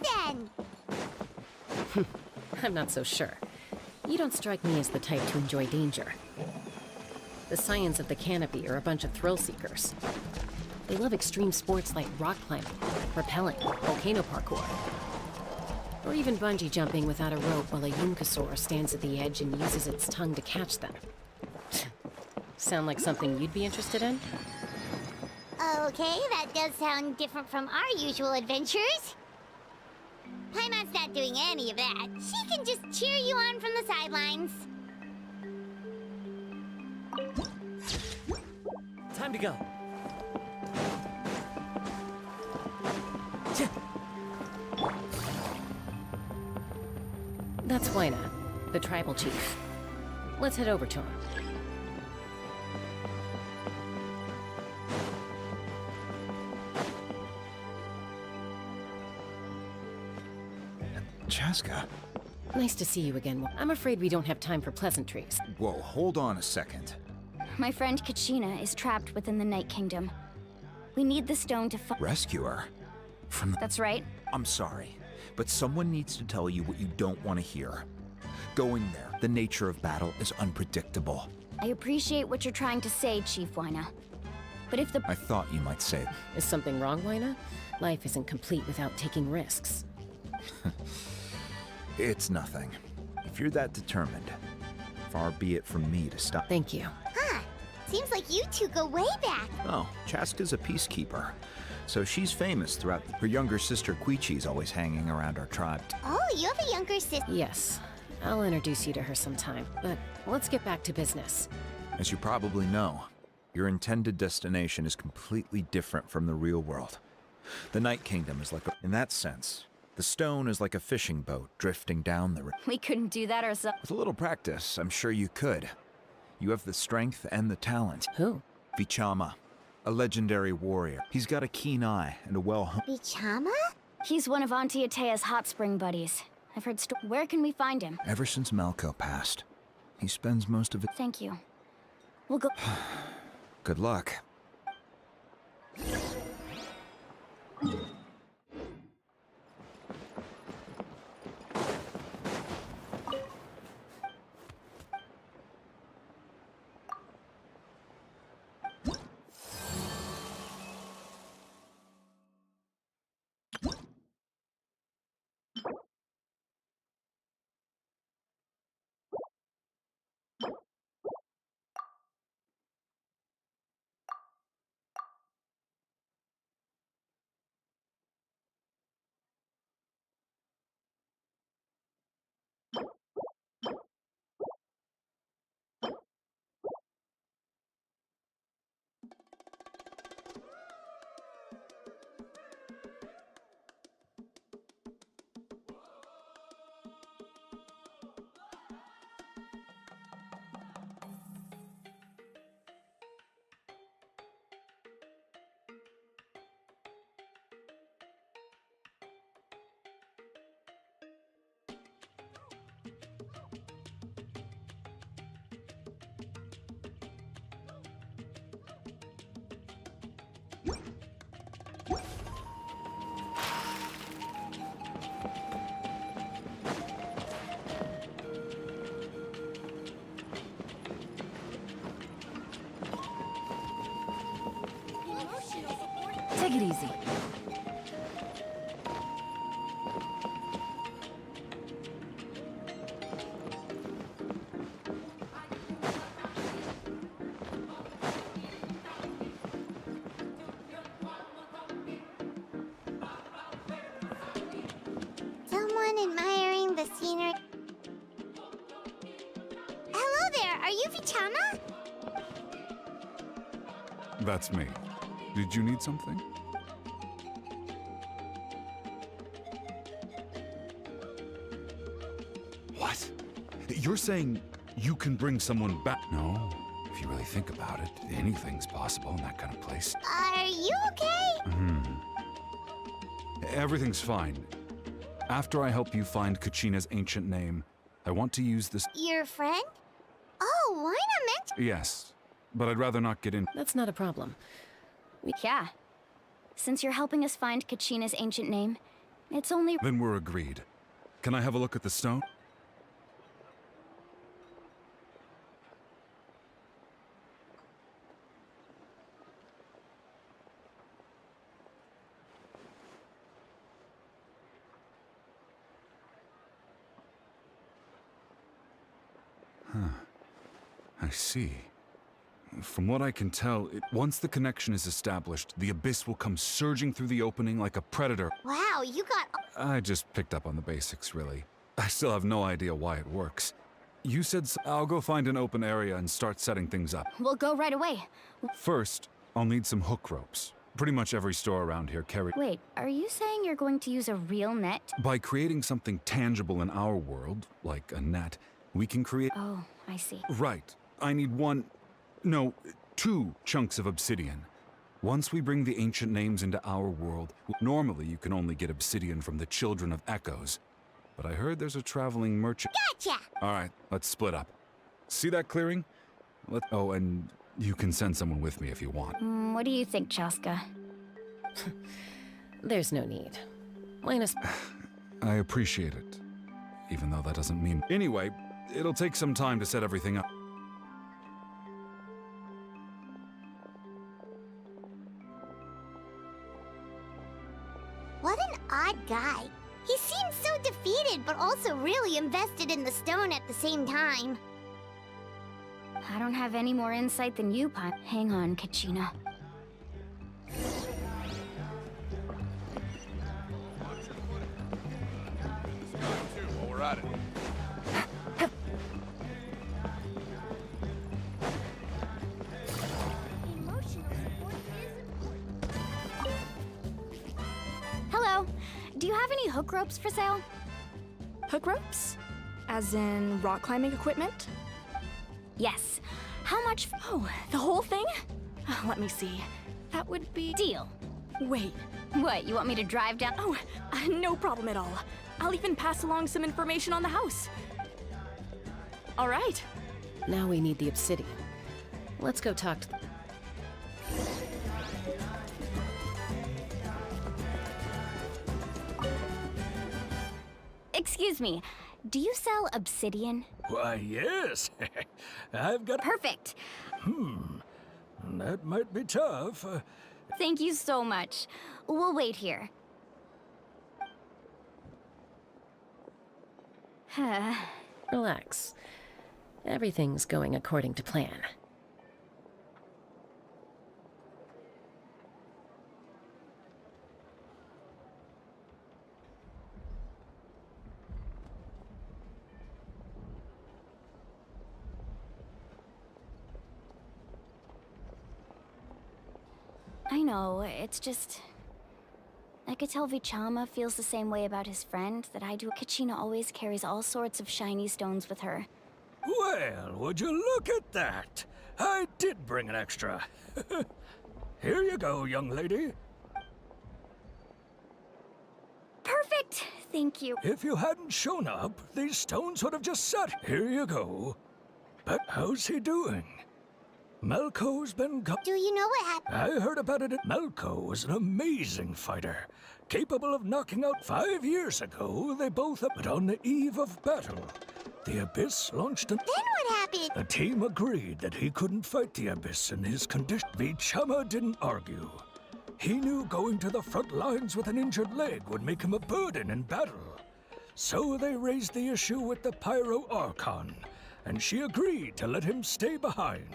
then. I'm not so sure. You don't strike me as the type to enjoy danger. The scions of the canopy are a bunch of thrill-seekers. They love extreme sports like rock climbing, rappelling, volcano parkour, or even bungee jumping without a rope while a Yunkasaur stands at the edge and uses its tongue to catch them. Sound like something you'd be interested in? Okay, that does sound different from our usual adventures. Paimon's not doing any of that. She can just cheer you on from the sidelines. Time to go. That's Wina, the tribal chief. Let's head over to him. Chaska. Nice to see you again. I'm afraid we don't have time for pleasantries. Whoa, hold on a second. My friend Kachina is trapped within the Night Kingdom. We need the stone to Rescue her? From That's right. I'm sorry, but someone needs to tell you what you don't want to hear. Going there, the nature of battle is unpredictable. I appreciate what you're trying to say, Chief Wina. But if the I thought you might say. Is something wrong, Wina? Life isn't complete without taking risks. It's nothing. If you're that determined, far be it from me to stop. Thank you. Huh. Seems like you two go way back. Oh, Chaska's a peacekeeper. So she's famous throughout. Her younger sister Quichi's always hanging around our tribe. Oh, you have a younger sister. Yes. I'll introduce you to her sometime, but let's get back to business. As you probably know, your intended destination is completely different from the real world. The Night Kingdom is like in that sense, the stone is like a fishing boat drifting down the river. We couldn't do that ourselves. With a little practice, I'm sure you could. You have the strength and the talent. Who? Vichama, a legendary warrior. He's got a keen eye and a Vichama? He's one of Auntie Atea's hot spring buddies. I've heard Where can we find him? Ever since Malco passed, he spends most of it. Thank you. We'll go. Good luck. Take it easy. Someone admiring the scenery. Hello there, are you Vichama? That's me. Did you need something? What? You're saying you can bring someone back? No. If you really think about it, anything's possible in that kind of place. Are you okay? Everything's fine. After I help you find Kachina's ancient name, I want to use this. Your friend? Oh, why not mention? Yes, but I'd rather not get in. That's not a problem. Yeah. Since you're helping us find Kachina's ancient name, it's only... Then we're agreed. Can I have a look at the stone? Huh. I see. From what I can tell, once the connection is established, the Abyss will come surging through the opening like a predator. Wow, you got... I just picked up on the basics, really. I still have no idea why it works. You said I'll go find an open area and start setting things up. We'll go right away. First, I'll need some hook ropes. Pretty much every store around here carries... Wait, are you saying you're going to use a real net? By creating something tangible in our world, like a net, we can create... Oh, I see. Right. I need two chunks of obsidian. Once we bring the ancient names into our world, normally you can only get obsidian from the Children of Echoes. But I heard there's a traveling merchant... Gotcha! Alright, let's split up. See that clearing? Oh, and you can send someone with me if you want. What do you think, Chaska? There's no need. Linus... I appreciate it. Even though that doesn't mean... Anyway, it'll take some time to set everything up. What an odd guy. He seems so defeated, but also really invested in the stone at the same time. I don't have any more insight than you, Pine. Hang on, Kachina. While we're at it. Hello. Do you have any hook ropes for sale? Hook ropes? As in rock climbing equipment? Yes. How much? Oh, the whole thing? Let me see. That would be... Deal. Wait. What, you want me to drive down? Oh, no problem at all. I'll even pass along some information on the house. All right. Now we need the obsidian. Let's go talk to them. Excuse me. Do you sell obsidian? Why, yes. I've got... Perfect. That might be tough. Thank you so much. We'll wait here. Relax. Everything's going according to plan. I know, it's just... I could tell Vichama feels the same way about his friend that I do. Kachina always carries all sorts of shiny stones with her. Well, would you look at that? I did bring an extra. Here you go, young lady. Perfect! Thank you. If you hadn't shown up, these stones would have just sat. Here you go. But how's he doing? Melko's been Do you know what happened? I heard about it. Melko was an amazing fighter, capable of knocking out 5 years ago. They both up, but on the eve of battle, the Abyss launched an... Then what happened? The team agreed that he couldn't fight the Abyss in his condition. Vichama didn't argue. He knew going to the front lines with an injured leg would make him a burden in battle. So they raised the issue with the Pyro Archon, and she agreed to let him stay behind.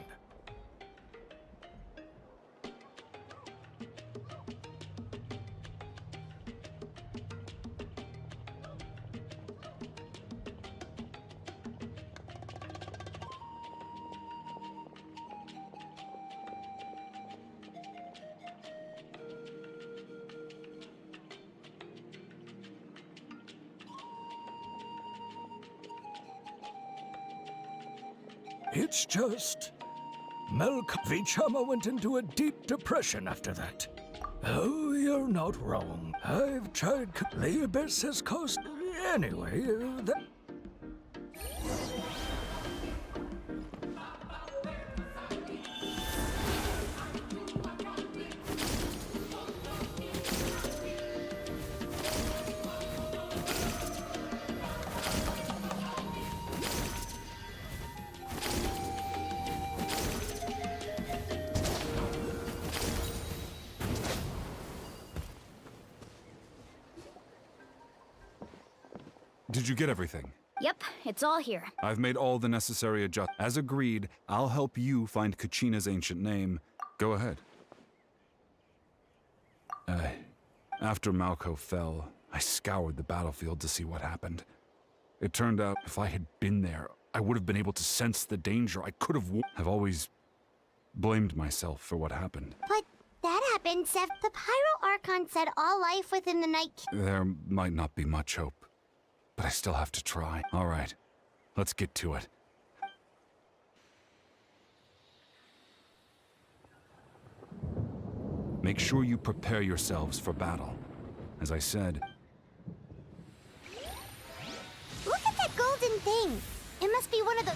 It's just... Vichama went into a deep depression after that. Oh, you're not wrong. I've tried... The Abyss has caused... Anyway, that... Did you get everything? Yep, it's all here. I've made all the necessary adjustments. As agreed, I'll help you find Kachina's ancient name. Go ahead. After Malko fell, I scoured the battlefield to see what happened. It turned out if I had been there, I would have been able to sense the danger. I could have. I've always blamed myself for what happened. But that happened, Seth. The Pyro Archon said all life within the Night There might not be much hope, but I still have to try. All right, let's get to it. Make sure you prepare yourselves for battle. As I said, Look at that golden thing. It must be one of the...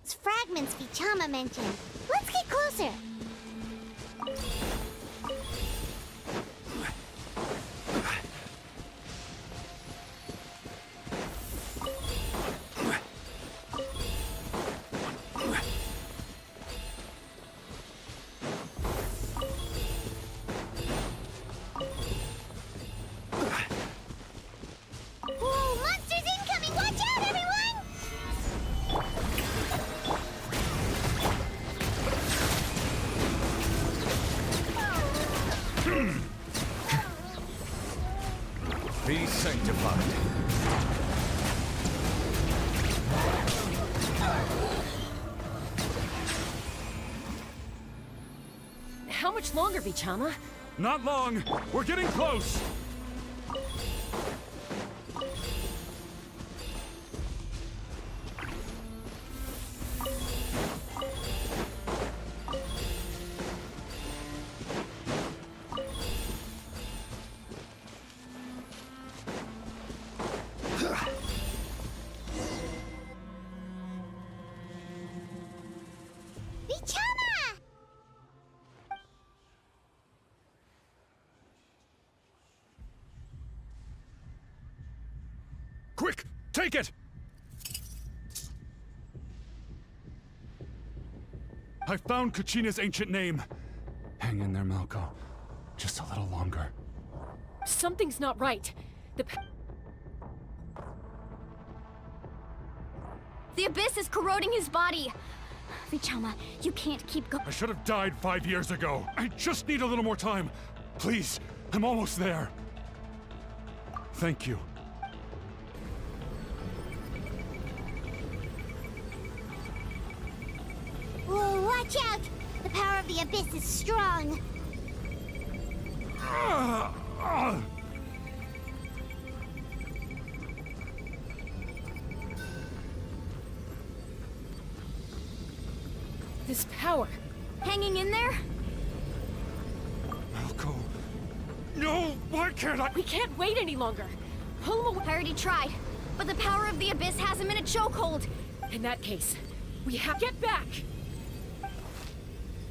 It's fragments Vichama mentioned. Let's get closer. Whoa, monsters incoming! Watch out, everyone! Be sanctified. How much longer, Vichama? not long. We're getting close. Quick, take it! I found Kachina's ancient name. Hang in there, Malko. Just a little longer. Something's not right. The abyss is corroding his body. Vichama, you can't keep going. I should have died 5 years ago. I just need a little more time. Please, I'm almost there. Thank you. Whoa, watch out! The power of the abyss is strong. This power. Hanging in there? Malko. No, why can't I? We can't wait any longer. Pull him away. I already tried, but the power of the abyss has him in a chokehold. In that case, we have to get back.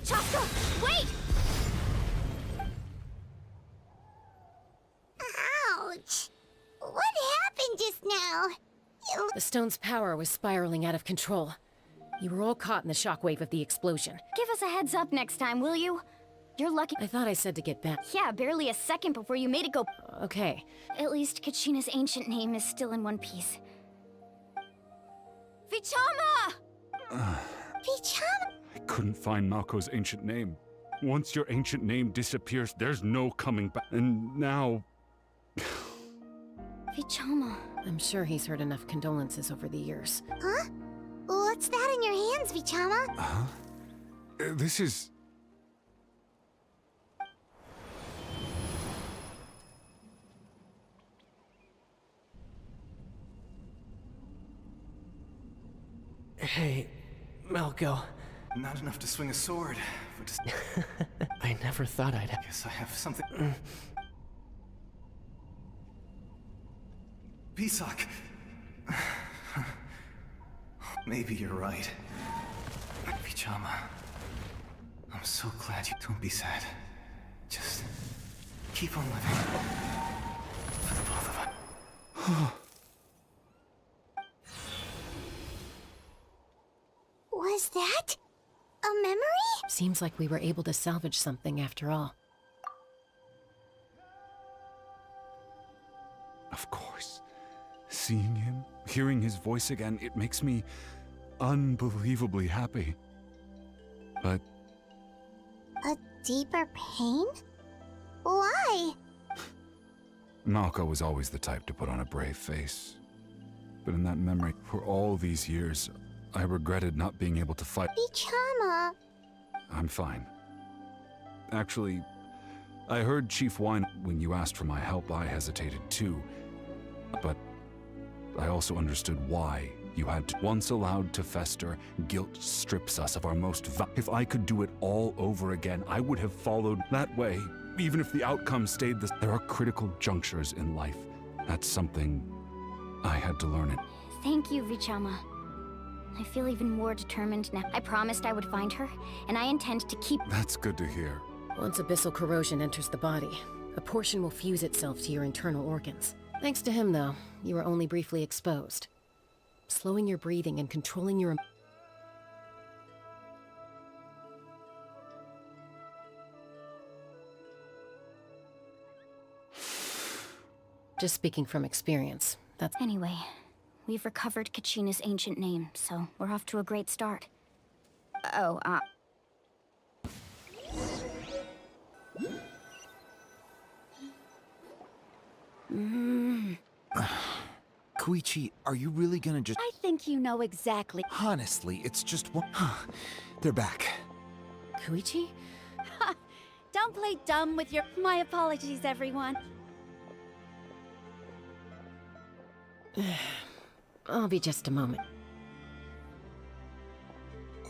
Chaska, wait! Ouch! What happened just now? The stone's power was spiraling out of control. You were all caught in the shockwave of the explosion. Give us a heads up next time, will you? You're lucky. I thought I said to get back. Yeah, barely a second before you made it go. Okay. At least Kachina's ancient name is still in one piece. Vichama! Vichama? I couldn't find Malko's ancient name. Once your ancient name disappears, there's no coming back. And now... Vichama. I'm sure he's heard enough condolences over the years. Huh? What's that in your hands, Vichama? Huh? This is... Hey, Malko. Not enough to swing a sword, but just... I never thought I'd... Guess I have something... Pisak. Maybe you're right. Vichama. I'm so glad you... Don't be sad. Just... keep on living. For the both of us. Was that a memory? Seems like we were able to salvage something after all. seeing him, hearing his voice again, it makes me unbelievably happy. But A deeper pain? Why? Naoko was always the type to put on a brave face. But in that memory, for all these years, I regretted not being able to fight. Bichama. I'm fine. Actually, I heard Chief Wine. When you asked for my help, I hesitated too. But I also understood why you had to. Once allowed to fester, guilt strips us of our most If I could do it all over again, I would have followed that way, even if the outcome stayed the. There are critical junctures in life. That's something I had to learn it. Thank you, Vichama. I feel even more determined now. I promised I would find her, and I intend to keep. That's good to hear. Once abyssal corrosion enters the body, a portion will fuse itself to your internal organs. Thanks to him, though, you were only briefly exposed. Slowing your breathing and controlling your... Just speaking from experience, that's... Anyway, we've recovered Kachina's ancient name, so we're off to a great start. Koichi, are you really gonna just... I think you know exactly. Honestly, it's just one... They're back. Koichi? Don't play dumb with your... My apologies, everyone. I'll be just a moment.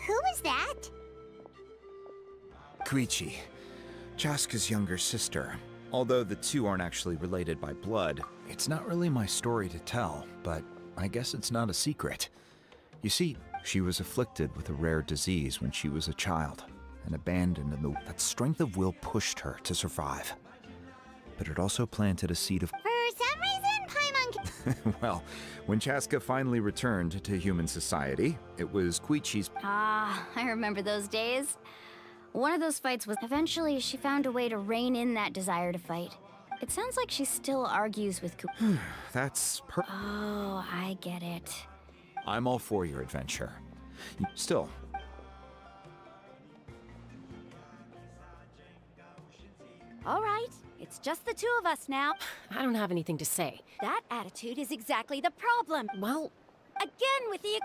Who was that? Koichi, Chaska's younger sister. Although the two aren't actually related by blood, it's not really my story to tell, but I guess it's not a secret. You see, she was afflicted with a rare disease when she was a child, and abandoned in the... That strength of will pushed her to survive. But it also planted a seed of... For some reason, Paimon... Well, when Chaska finally returned to human society, it was Koichi's... Ah, I remember those days. One of those fights was... Eventually, she found a way to rein in that desire to fight. It sounds like she still argues with That's Oh, I get it. I'm all for your adventure. Still... All right, it's just the two of us now. I don't have anything to say. That attitude is exactly the problem. Well... Again with the...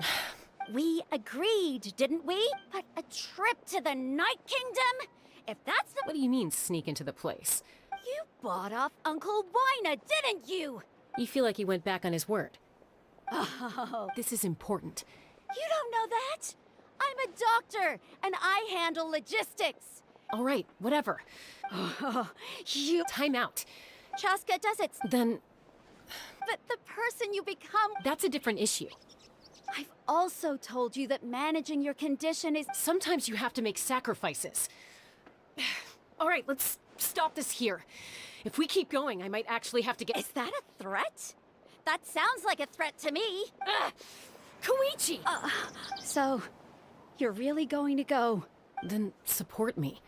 We agreed, didn't we? But a trip to the Night Kingdom? If that's the... What do you mean, sneak into the place? You bought off Uncle Wina, didn't you? You feel like he went back on his word. Oh. This is important. You don't know that? I'm a doctor, and I handle logistics. All right, whatever. Oh, you... Time out. Chaska does it. Then... But the person you become... That's a different issue. I've also told you that managing your condition is... Sometimes you have to make sacrifices. All right, let's stop this here. If we keep going, I might actually have to get... Is that a threat? That sounds like a threat to me. Koichi! So, you're really going to go? Then support me.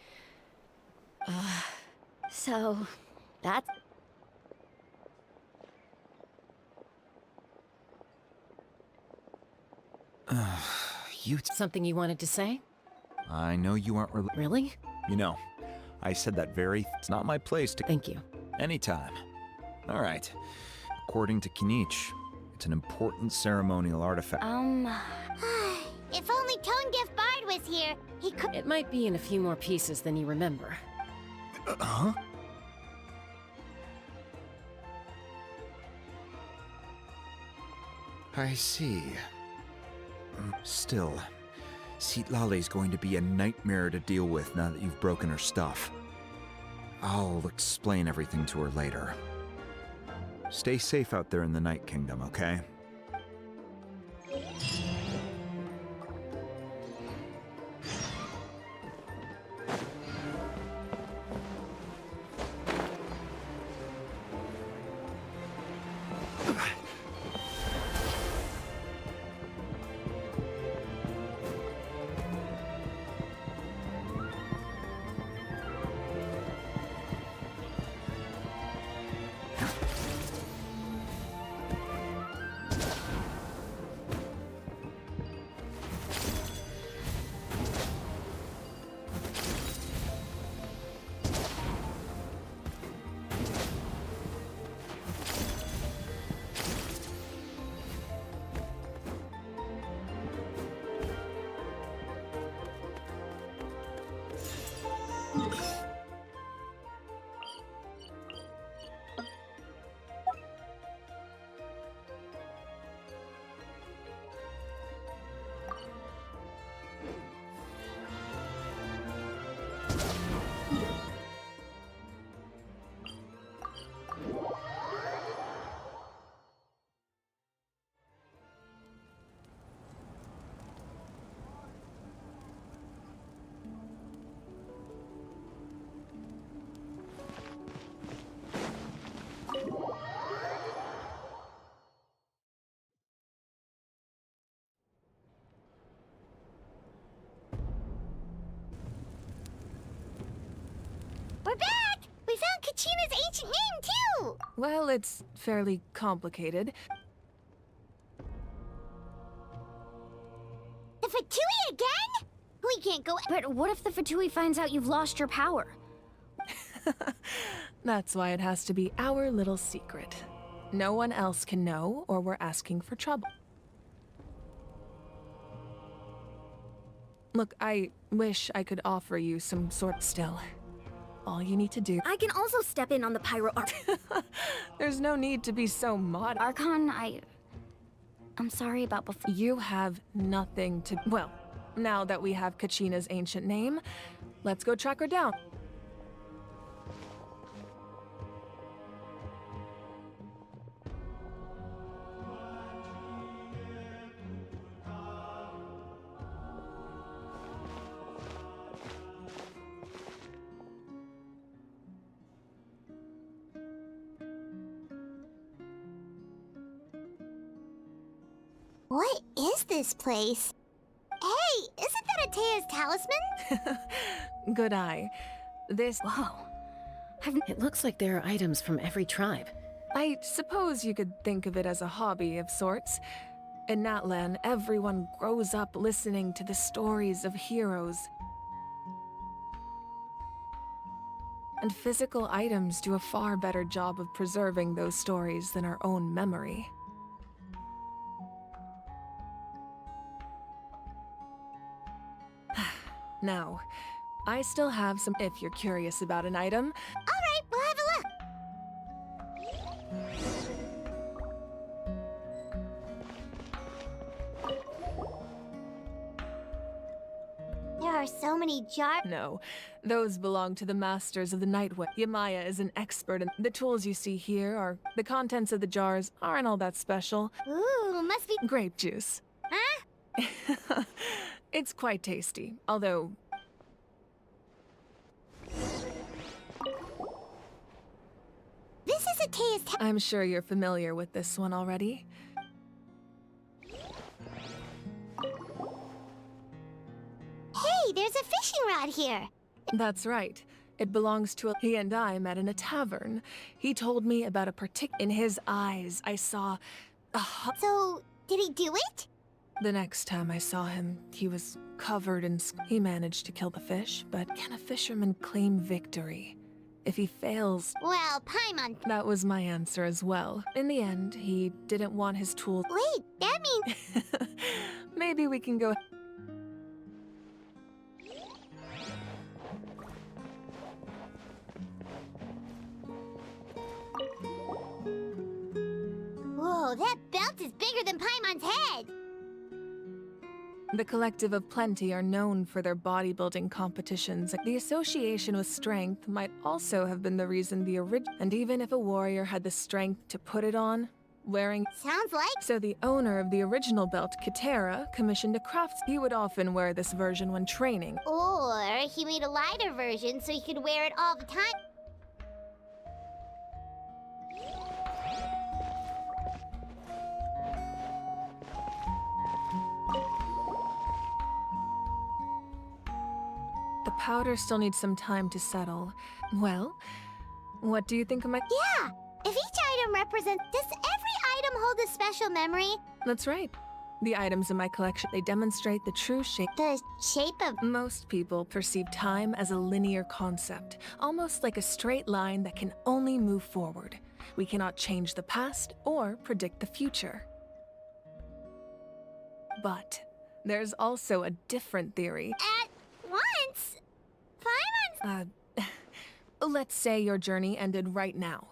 So, that's... Something you wanted to say? I know you aren't Really? You know, I said that very... It's not my place to... Thank you. Anytime. All right. According to Kinich, it's an important ceremonial artifact. If only Tonegif Bard was here, he could... It might be in a few more pieces than you remember. Huh? I see. Still, Citlali's going to be a nightmare to deal with now that you've broken her stuff. I'll explain everything to her later. Stay safe out there in the Night Kingdom, okay? We're back! We found Kachina's ancient name, too! Well, it's fairly complicated. The Fatui again? We can't go. But what if the Fatui finds out you've lost your power? That's why it has to be our little secret. No one else can know, or we're asking for trouble. Look, I wish I could offer you some sort still. All you need to do— I can also step in on the pyro arc. There's no need to be so modest. Archon, I'm sorry about before. You have nothing to— Well, now that we have Kachina's ancient name, let's go track her down. What is this place? Hey, isn't that Atea's talisman? Good eye. This— Whoa. It looks like there are items from every tribe. I suppose you could think of it as a hobby of sorts. In Natlan, everyone grows up listening to the stories of heroes. And physical items do a far better job of preserving those stories than our own memory. Now, I still have some— if you're curious about an item. Alright, we'll have a look. There are so many jars. No, those belong to the masters of the Night Wind. Yamaya is an expert, and the tools you see here are— the contents of the jars aren't all that special. Ooh, must be grape juice. Huh? It's quite tasty, although— This is Atea's I'm sure you're familiar with this one already. Hey, there's a fishing rod here. That's right. It belongs to he and I met in a tavern. He told me about a in his eyes, I saw a So, did he do it? The next time I saw him, he was covered in he managed to kill the fish, but can a fisherman claim victory? If he fails— Well, Paimon— That was my answer as well. In the end, he didn't want his tools— Wait, that means— Maybe we can go— Whoa, that belt is bigger than Paimon's head! The Collective of Plenty are known for their bodybuilding competitions. The association with strength might also have been the reason the and even if a warrior had the strength to put it on, wearing— Sounds like— So the owner of the original belt, Katera, commissioned a he would often wear this version when training. Or he made a lighter version so he could wear it all the time. The powder still needs some time to settle. Well, what do you think of my— Yeah! If each item represents— Does every item hold a special memory? That's right. The items in my collection, they demonstrate the true shape— The shape of— Most people perceive time as a linear concept, almost like a straight line that can only move forward. We cannot change the past or predict the future. But there's also a different theory. At once? Paimon Let's say your journey ended right now.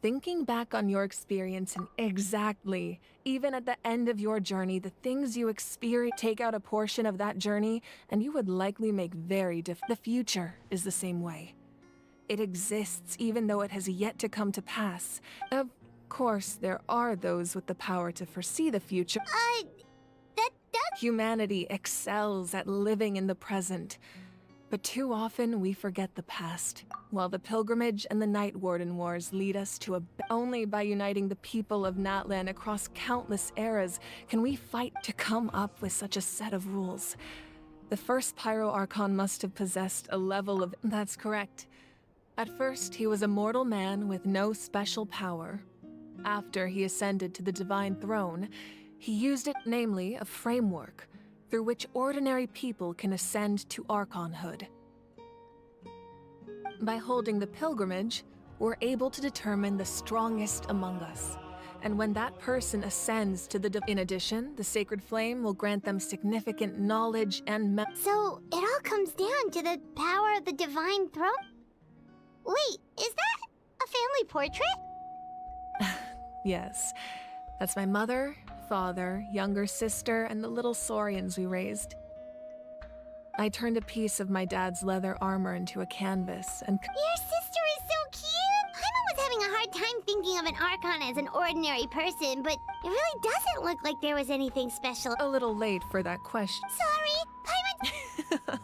Thinking back on your experience and exactly, even at the end of your journey, the things you experience, take out a portion of that journey, and you would likely make very The future is the same way. It exists even though it has yet to come to pass. Of course, there are those with the power to foresee the future. Humanity excels at living in the present. But too often we forget the past. While the pilgrimage and the Night Warden Wars lead us to only by uniting the people of Natlan across countless eras can we fight to come up with such a set of rules. The first Pyro Archon must have possessed a level of... That's correct. At first, he was a mortal man with no special power. After he ascended to the Divine Throne, he used it, namely a framework, through which ordinary people can ascend to Archonhood. By holding the pilgrimage, we're able to determine the strongest among us. And when that person ascends to the In addition, the Sacred Flame will grant them significant knowledge and So, it all comes down to the power of the Divine Throne? Wait, is that a family portrait? Yes. That's my mother, father, younger sister, and the little saurians we raised. I turned a piece of my dad's leather armor into a canvas and... Your sister is so cute! Paimon was having a hard time thinking of an Archon as an ordinary person, but it really doesn't look like there was anything special. A little late for that question. Sorry, Paimon...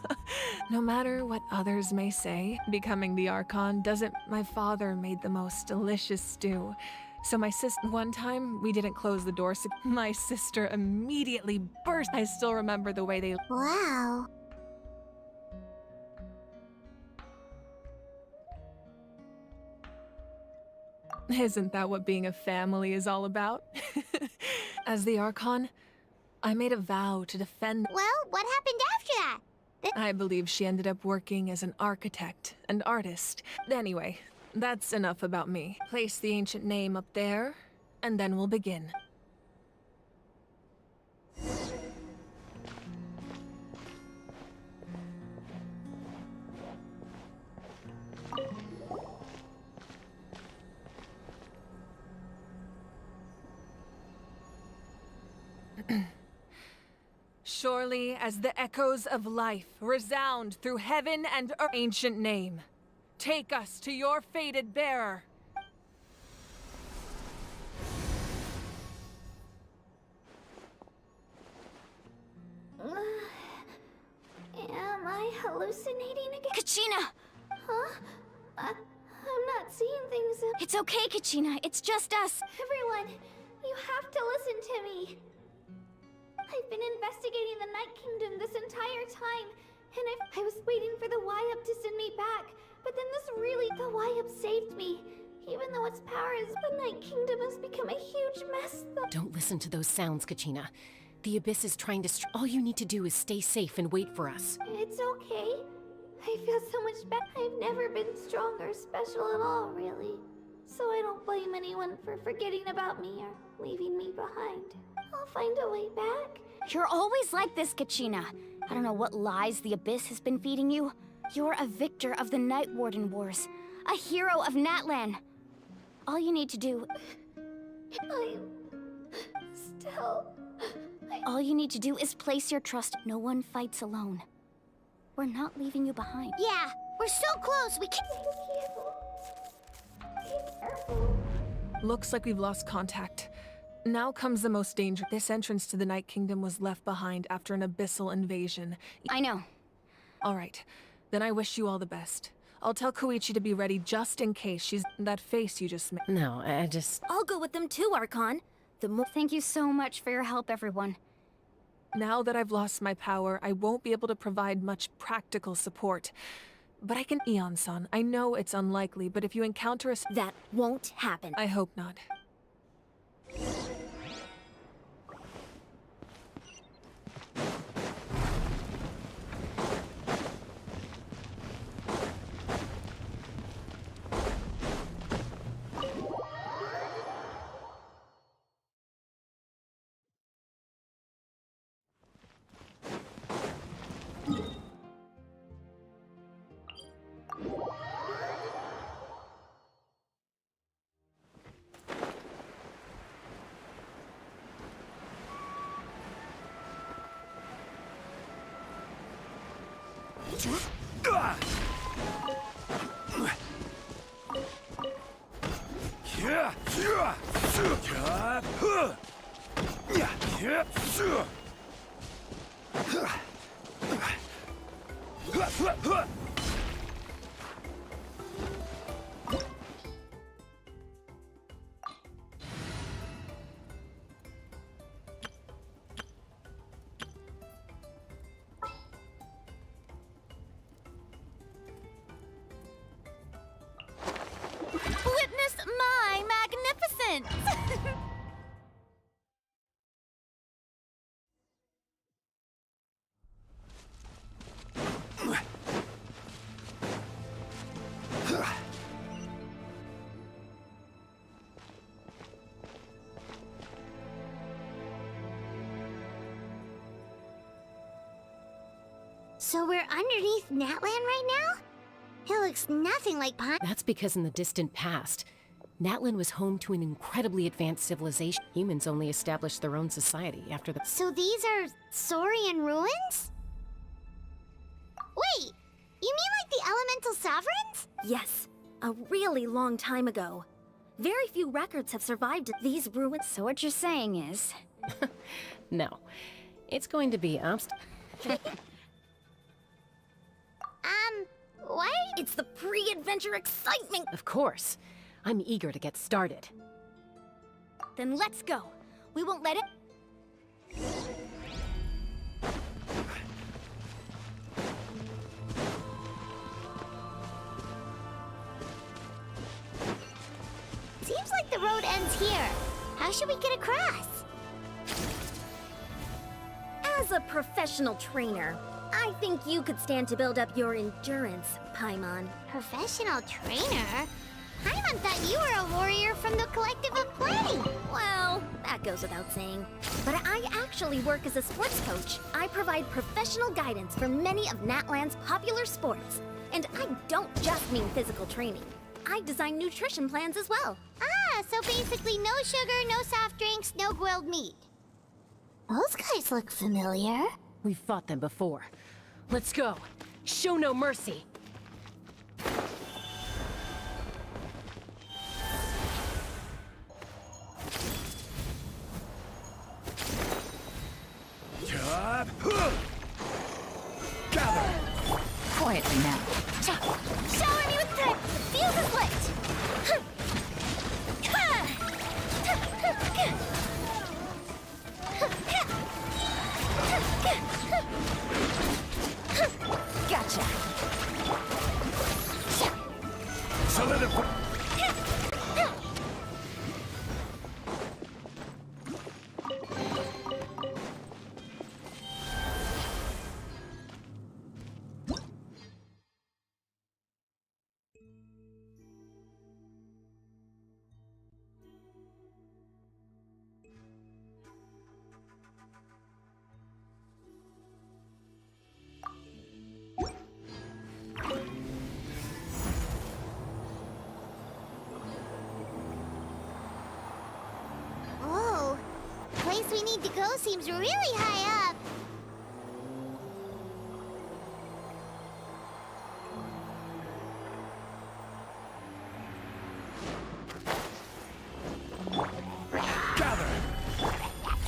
No matter what others may say, becoming the Archon doesn't... My father made the most delicious stew. So my sister... One time, we didn't close the door, so my sister immediately burst. I still remember the way they... Wow. Isn't that what being a family is all about? As the Archon, I made a vow to defend... Well, what happened after that? I believe she ended up working as an architect and artist. Anyway, that's enough about me. Place the ancient name up there, and then we'll begin. Surely as the echoes of life resound through heaven and earth, ancient name, take us to your fated bearer. Am I hallucinating again? Kachina! Huh? I'm not seeing things. It's okay, Kachina. It's just us. Everyone, you have to listen to me. I've been investigating the Night Kingdom this entire time, and I was waiting for the Waiup to send me back, but then the Waiup saved me. Even though its power is, the Night Kingdom has become a huge mess. Don't listen to those sounds, Kachina. The Abyss is trying to all you need to do is stay safe and wait for us. It's okay. I feel so much better. I've never been strong or special at all, really. So I don't blame anyone for forgetting about me or leaving me behind. I'll find a way back. You're always like this, Kachina. I don't know what lies the Abyss has been feeding you. You're a victor of the Night Warden Wars. A hero of Natlan. All you need to do... I'm... still... All you need to do is place your trust. No one fights alone. We're not leaving you behind. Yeah, we're so close, we can... Be careful. Looks like we've lost contact. Now comes the most dangerous. This entrance to the Night Kingdom was left behind after an abyssal invasion. I know. All right, then I wish you all the best. I'll tell Koichi to be ready just in case she's... That face you just made. No, I just... I'll go with them too, Archon. Thank you so much for your help, everyone. Now that I've lost my power, I won't be able to provide much practical support. But I can... Eon-san, I know it's unlikely, but if you encounter us... That won't happen. I hope not. Witness my magnificence! So we're underneath Natland right now? It looks nothing like Pine. That's because in the distant past, Natlan was home to an incredibly advanced civilization. Humans only established their own society after the— So these are Saurian ruins? Wait, you mean like the elemental sovereigns? Yes, a really long time ago. Very few records have survived these ruins. So what you're saying is... No. It's going to be What? It's the pre-adventure excitement! Of course. I'm eager to get started. Then let's go. We won't let it... Seems like the road ends here. How should we get across? As a professional trainer, I think you could stand to build up your endurance, Paimon. Professional trainer? Paimon thought you were a warrior from the Collective of Play. Well, that goes without saying. But I actually work as a sports coach. I provide professional guidance for many of Natland's popular sports. And I don't just mean physical training. I design nutrition plans as well. Ah, so basically no sugar, no soft drinks, no grilled meat. Those guys look familiar. We've fought them before. Let's go. Show no mercy. Gather! Quietly now. Shower me with drip! The fuse is lit! Gotcha! Solidify! Whoa, the place we need to go seems really high up.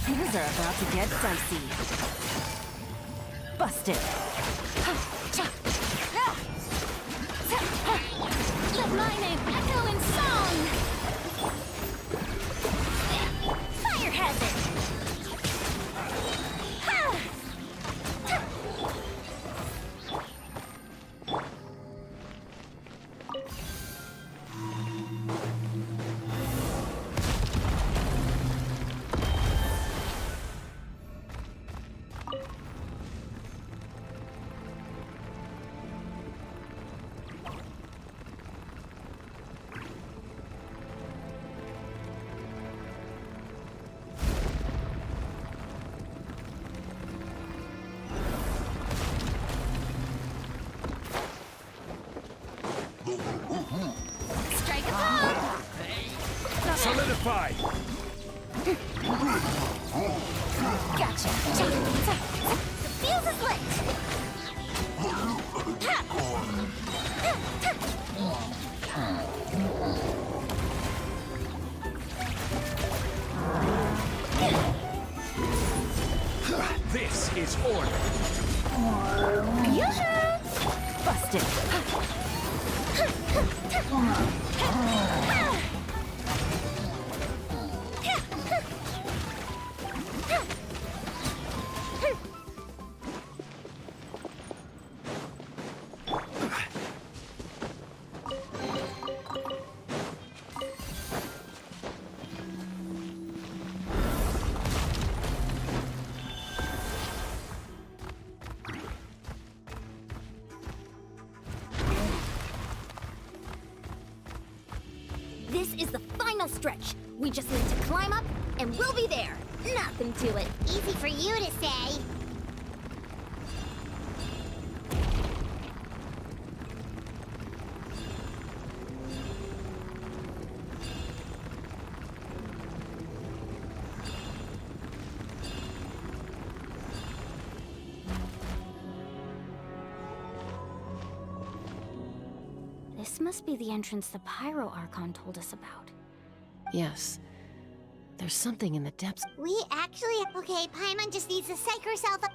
Things are about to get dicey. Busted. Let my name echo in song! Fire hazard! Strike a pose! Solidify! Gotcha! The fuse is lit! order. Busted. This is the final stretch. We just need to climb up, and we'll be there. Nothing to it. Easy for you to say. This must be the entrance the Pyro Archon told us about. Yes. There's something in the depths. We actually... Okay, Paimon just needs to psych herself up.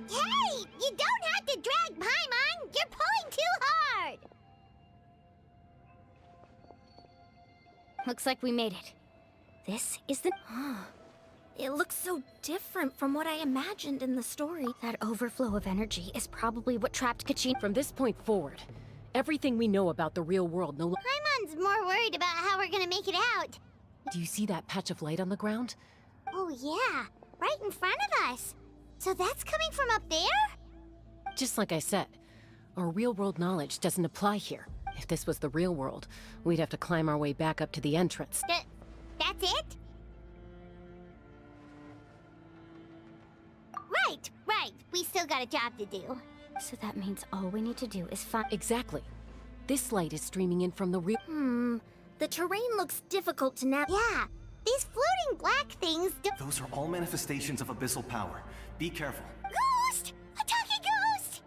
Hey! You don't have to drag Paimon! You're pulling too hard! Looks like we made it. This is the... It looks so different from what I imagined in the story. That overflow of energy is probably what trapped Kachin. From this point forward, everything we know about the real world no longer... Paimon's more worried about how we're gonna make it out. Do you see that patch of light on the ground? Oh yeah, right in front of us. So that's coming from up there? Just like I said, our real-world knowledge doesn't apply here. If this was the real world, we'd have to climb our way back up to the entrance. That's it? Right. We still got a job to do. So that means all we need to do is find... Exactly. This light is streaming in from the real... The terrain looks difficult to navigate. Yeah, these floating black things do... Those are all manifestations of abyssal power. Be careful. Ghost! A talking ghost!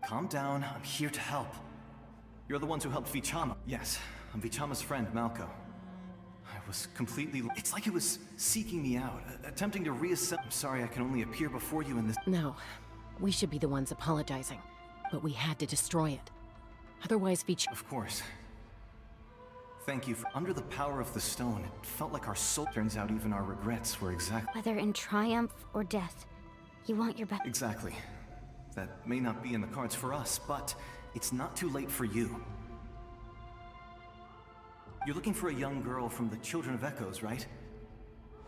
Calm down, I'm here to help. You're the ones who helped Vichama. Yes, I'm Vichama's friend, Malco. I was completely... It's like it was seeking me out, attempting to reassemble... I'm sorry I can only appear before you in this... No, we should be the ones apologizing. But we had to destroy it. Otherwise, Of course. Thank you for... Under the power of the stone, it felt like our soul... Turns out even our regrets were exactly... Whether in triumph or death, you want your best... Exactly. That may not be in the cards for us, but it's not too late for you. You're looking for a young girl from the Children of Echoes, right?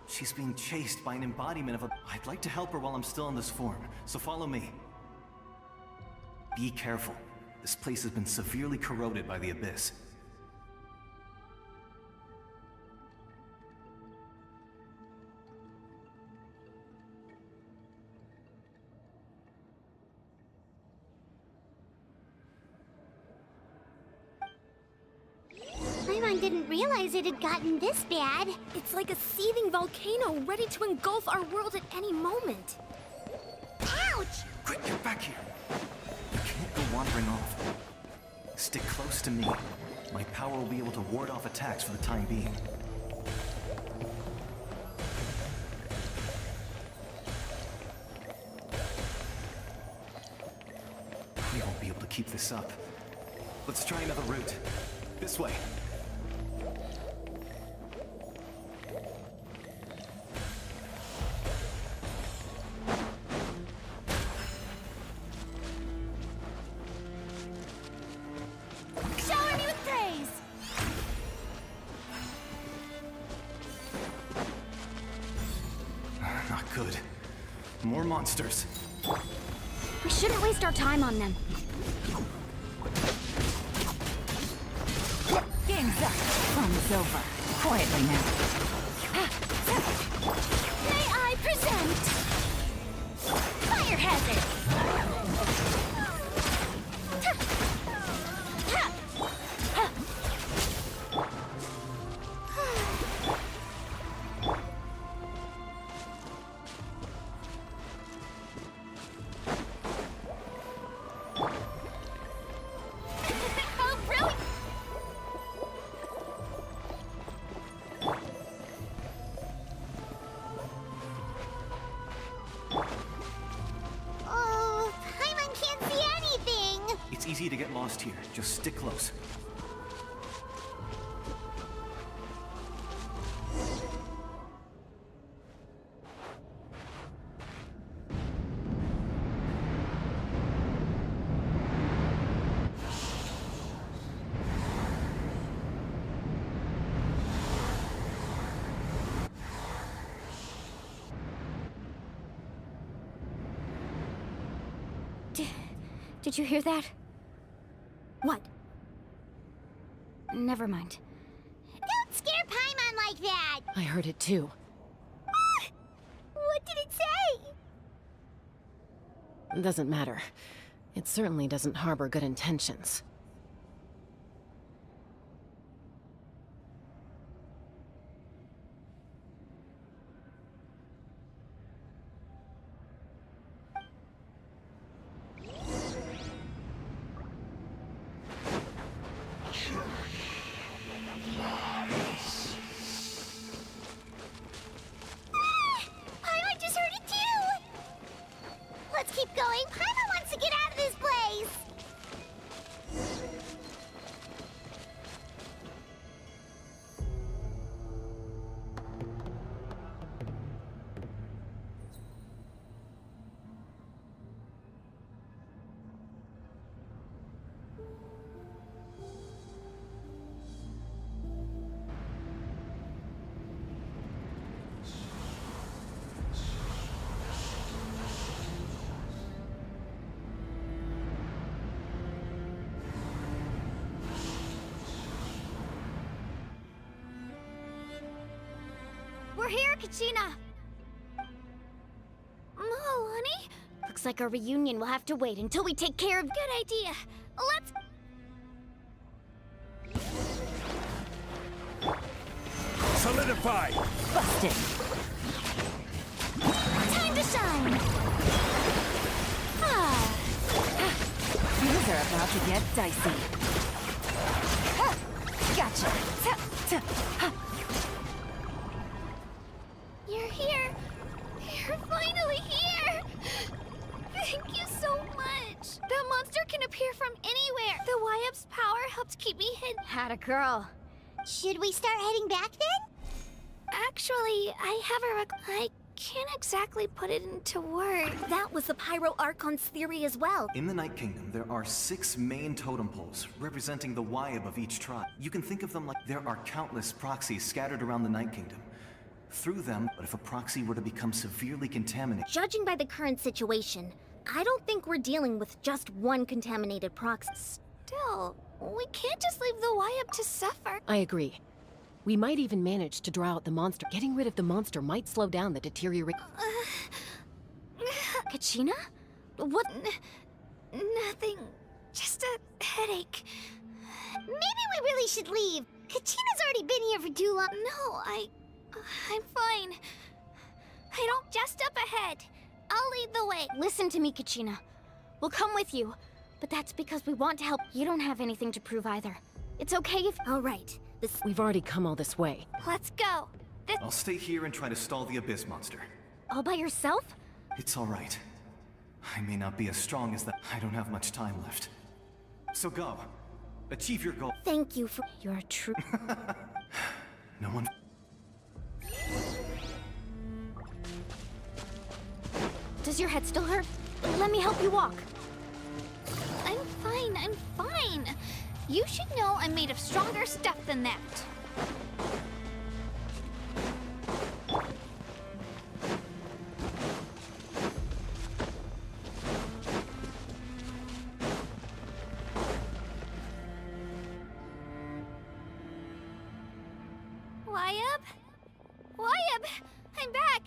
She's being chased by an embodiment of a... I'd like to help her while I'm still in this form, so follow me. Be careful. This place has been severely corroded by the Abyss. Paimon didn't realize it had gotten this bad. It's like a seething volcano ready to engulf our world at any moment. Ouch! Quick, get back here! You can't go wandering off. Stick close to me. My power will be able to ward off attacks for the time being. We won't be able to keep this up. Let's try another route. This way. Shower me with praise! Not good. More monsters. We shouldn't waste our time on them. Game's up. Fun's over. Quietly now. May I present... Fire Hazard! easy to get lost here. Just stick close. Did you hear that? What? Never mind. Don't scare Paimon like that! I heard it too. What did it say? It doesn't matter. It certainly doesn't harbor good intentions. Paimon just heard it too! Let's keep going. Paimon wants to get out of this place! We're here, Kachina! Oh, honey? Looks like our reunion will have to wait until we take care of... Good idea. Let's... Solidify! Busted! Time to shine! Ah. Things are about to get dicey. Gotcha! You're here! You're finally here! Thank you so much! That monster can appear from anywhere! The Wyap's power helped keep me hidden. Had a girl. Should we start heading back then? Actually, I have I can't exactly put it into words. That was the Pyro Archon's theory as well. In the Night Kingdom, there are 6 main totem poles, representing the Wyab of each tribe. You can think of them like there are countless proxies scattered around the Night Kingdom. Through them, but if a proxy were to become severely contaminated... Judging by the current situation, I don't think we're dealing with just one contaminated proxy. Still, we can't just leave the Wyap to suffer. I agree. We might even manage to draw out the monster. Getting rid of the monster might slow down the deterioration. Kachina? What? Nothing. Just a headache. Maybe we really should leave. Kachina's already been here for too long. No, I'm fine. I don't just up ahead. I'll lead the way. Listen to me, Kachina. We'll come with you, but that's because we want to help. You don't have anything to prove either. It's okay if... All right. We've already come all this way. Let's go. I'll stay here and try to stall the Abyss Monster. All by yourself? It's all right. I may not be as strong as that. I don't have much time left. So go. Achieve your goal. Thank you for... You're true. No one... Does your head still hurt? Let me help you walk. I'm fine. You should know I'm made of stronger stuff than that. Wyap! I'm back!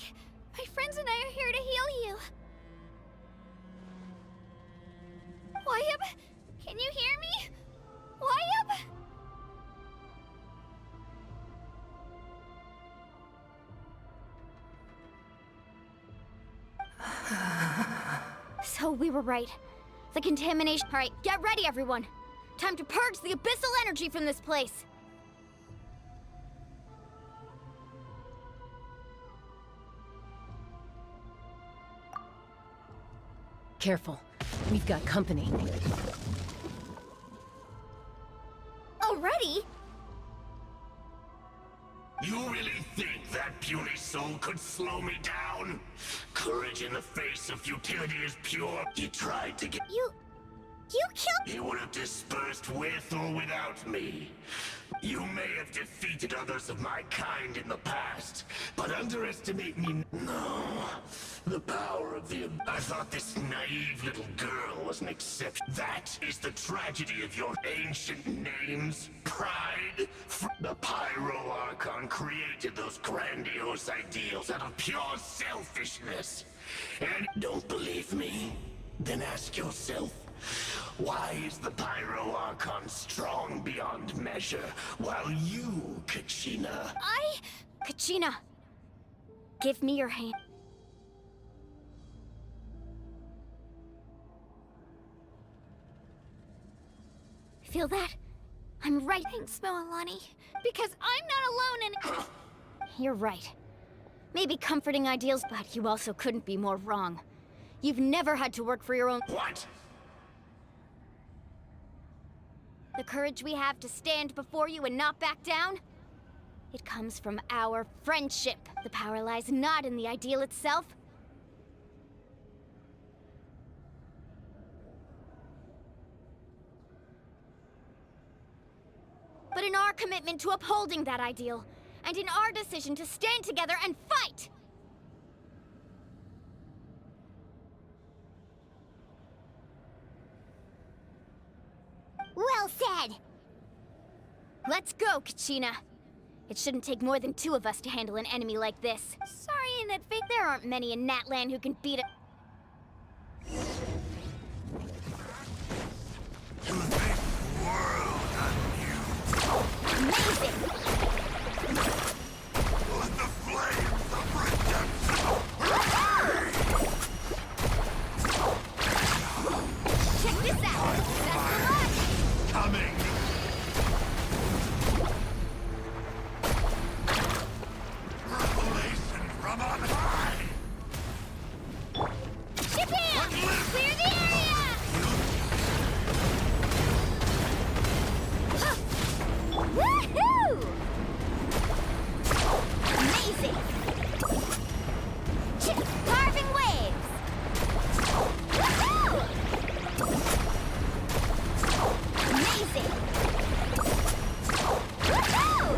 My friends and I are here to heal you. Wyap, can you hear me? Wyap? So we were right. The contamination... All right, get ready, everyone. Time to purge the abyssal energy from this place. Careful. We've got company. You really think that puny soul could slow me down? Courage in the face of futility is pure. He tried to get... You killed... He would have dispersed with or without me. You may have defeated others of my kind in the past, but underestimate me... No. The power of the... I thought this naive little girl was an exception. That is the tragedy of your ancient names. Pride. The Pyro Archon created those grandiose ideals out of pure selfishness. And don't believe me? Then ask yourself, why is the Pyro Archon strong beyond measure, while you, Kachina... Kachina! Give me your hand. Feel that? I'm right. Thanks, Moalani. Because I'm not alone in... You're right. Maybe comforting ideals, but you also couldn't be more wrong. You've never had to work for your own... What? The courage we have to stand before you and not back down? It comes from our friendship. The power lies not in the ideal itself, but in our commitment to upholding that ideal, and in our decision to stand together and fight! Well said! Let's go, Kachina. It shouldn't take more than 2 of us to handle an enemy like this. Sorry in advance, there aren't many in Natlan who can beat it. Amazing! Let the flames of redemption Check this out! That's the launch! coming! Revelation from on high! Ship him! Clear the area! Woohoo! Amazing! Carving waves! Woohoo! Amazing! Woohoo!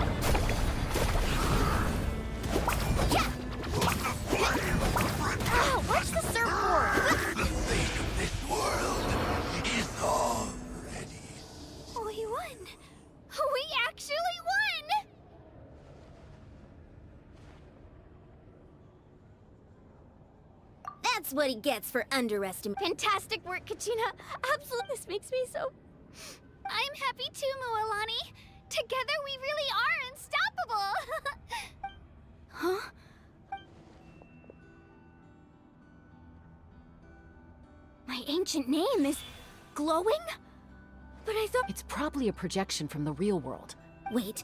Yeah! Oh, where's the surfboard? The fate of this world is already... We won! We actually won! That's what he gets for underestimating. Fantastic work, Kachina. Absolutely, this makes me so... I'm happy too, Moalani. Together we really are unstoppable. Huh? My ancient name is glowing? But I thought... It's probably a projection from the real world. Wait.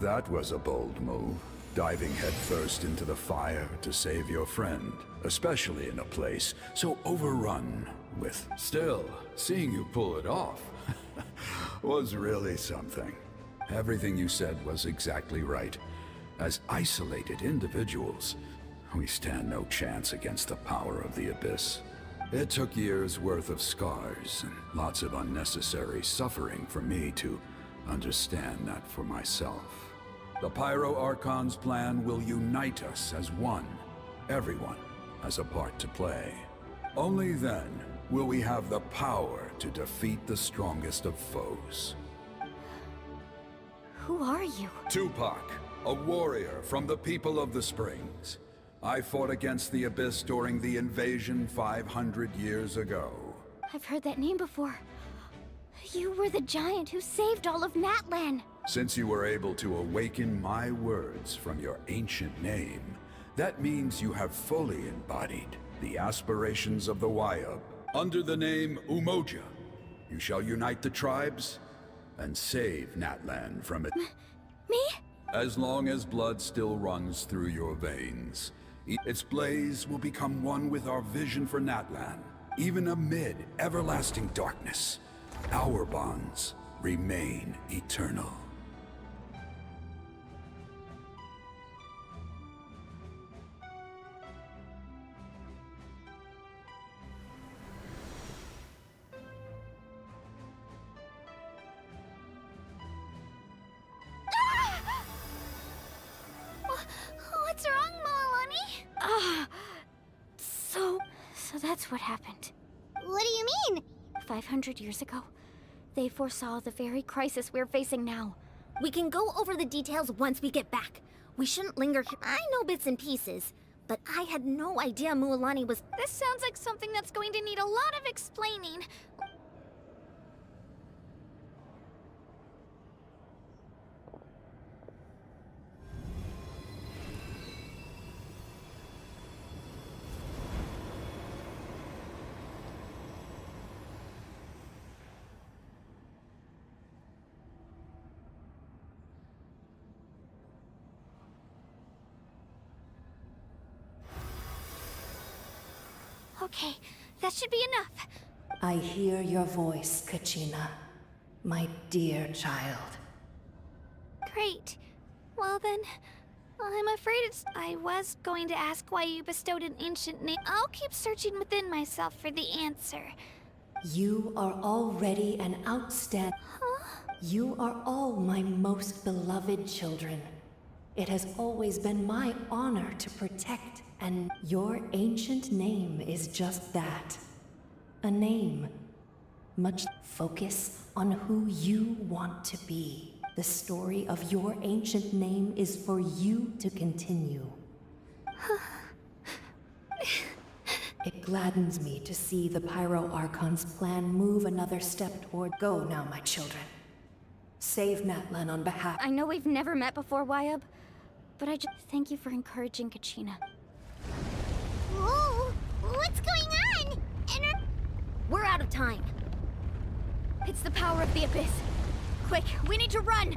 That was a bold move, diving headfirst into the fire to save your friend, especially in a place so overrun with... Still, seeing you pull it off was really something. Everything you said was exactly right. As isolated individuals, we stand no chance against the power of the Abyss. It took years' worth of scars and lots of unnecessary suffering for me to understand that for myself. The Pyro Archon's plan will unite us as one. Everyone has a part to play. Only then will we have the power to defeat the strongest of foes. Who are you? Tupac, a warrior from the people of the Springs. I fought against the Abyss during the invasion 500 years ago. I've heard that name before. You were the giant who saved all of Natlan. Since you were able to awaken my words from your ancient name, that means you have fully embodied the aspirations of the ròiii. Under the name Umoja, you shall unite the tribes and save Natlan from it. Me? As long as blood still runs through your veins, its blaze will become one with our vision for Natlan. Even amid everlasting darkness, Our bonds remain eternal. What's wrong, Moalani? So that's what happened. What do you mean? 500 years ago, they foresaw the very crisis we're facing now. We can go over the details once we get back. We shouldn't linger here. I know bits and pieces, but I had no idea Mualani was— This sounds like something that's going to need a lot of explaining. Okay, that should be enough. I hear your voice, Kachina, my dear child. Great. Well then, I'm afraid I was going to ask why you bestowed an ancient name. I'll keep searching within myself for the answer. You are already an outstanding... Huh? You are all my most beloved children. It has always been my honor to protect, and your ancient name is just that. A name. Much focus on who you want to be. The story of your ancient name is for you to continue. It gladdens me to see the Pyro Archon's plan move another step toward... Go now, my children. Save Natlan on behalf... I know we've never met before, Wyub, but I just thank you for encouraging Kachina. Whoa! What's going on? We're out of time. It's the power of the Abyss. Quick, we need to run!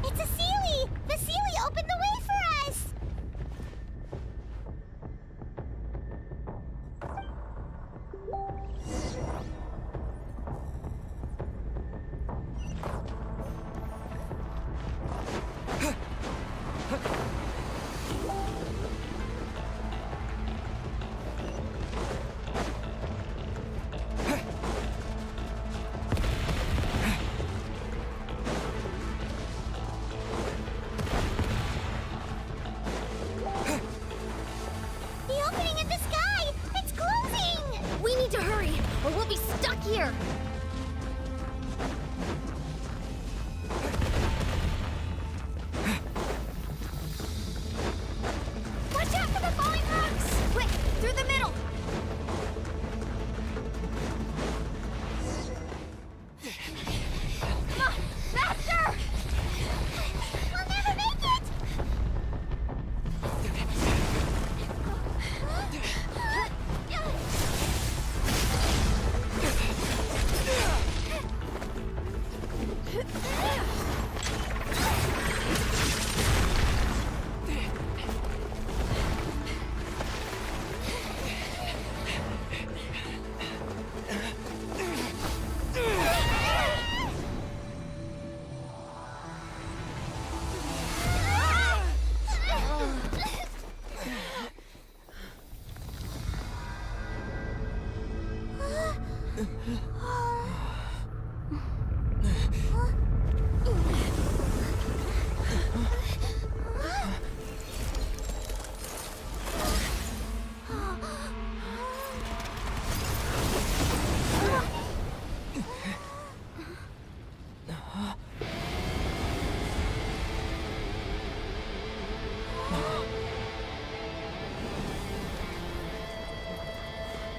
It's a Seelie! The Seelie opened the way for us! Here! Watch out for the falling rocks! Quick, through the middle! Come on, faster! We'll never make it!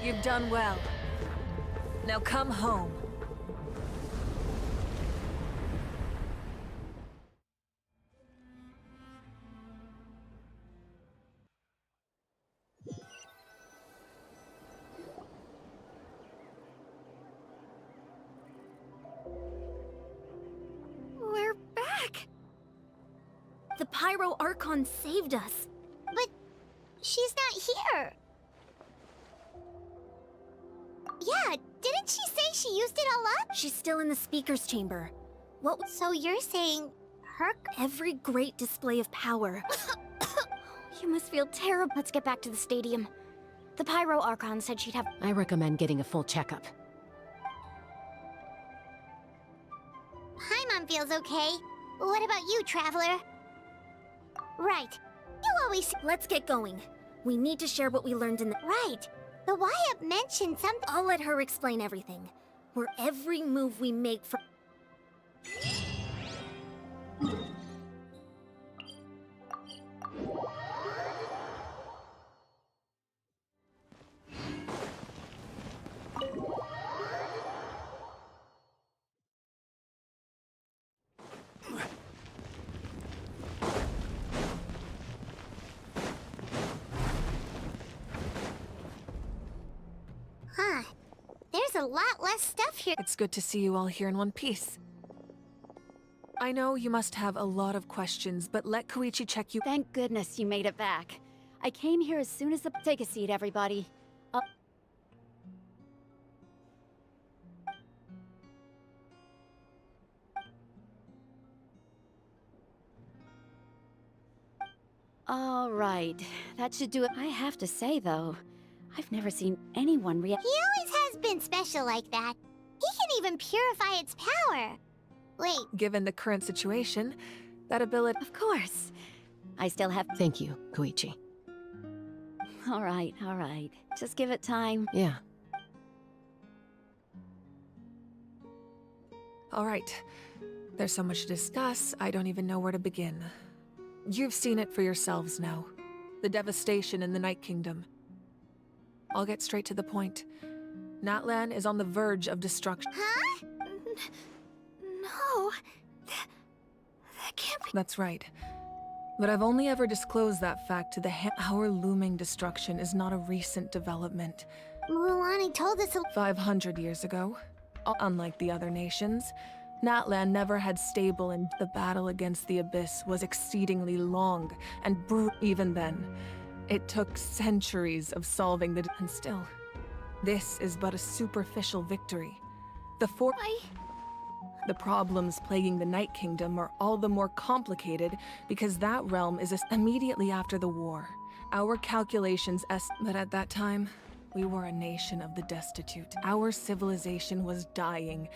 You've done well. Now come home. We're back! The Pyro Archon saved us. But she's not here. Didn't she say she used it all up? She's still in the speaker's chamber. What? So you're saying her... Every great display of power. You must feel terrible. Let's get back to the stadium. The Pyro Archon said she'd have... I recommend getting a full checkup. Paimon feels okay. What about you, Traveler? Right. You always... Let's get going. We need to share what we learned in the... Right. The Wyatt mentioned something... I'll let her explain everything. Where every move we make for... Huh. There's a lot less stuff here. It's good to see you all here in one piece. I know you must have a lot of questions, but let Koichi check you. Thank goodness you made it back. I came here as soon as the... Take a seat, everybody. All right. That should do it. I have to say, though, I've never seen anyone react. He always has been special like that. He can even purify its power. Wait. Given the current situation, that ability... Of course. I still have... Thank you, Koichi. All right, all right. Just give it time. Yeah. All right. There's so much to discuss, I don't even know where to begin. You've seen it for yourselves now. The devastation in the Night Kingdom. I'll get straight to the point. Natlan is on the verge of destruction. Huh? No. That can't be... That's right. But I've only ever disclosed that fact to the Our looming destruction is not a recent development. Mualani told us 500 years ago. Unlike the other nations, Natlan never had stable, and the battle against the Abyss was exceedingly long and even then. It took centuries of solving the... And still, this is but a superficial victory. The problems plaguing the Night Kingdom are all the more complicated because that realm is immediately after the war. Our calculations but at that time, we were a nation of the destitute. Our civilization was dying.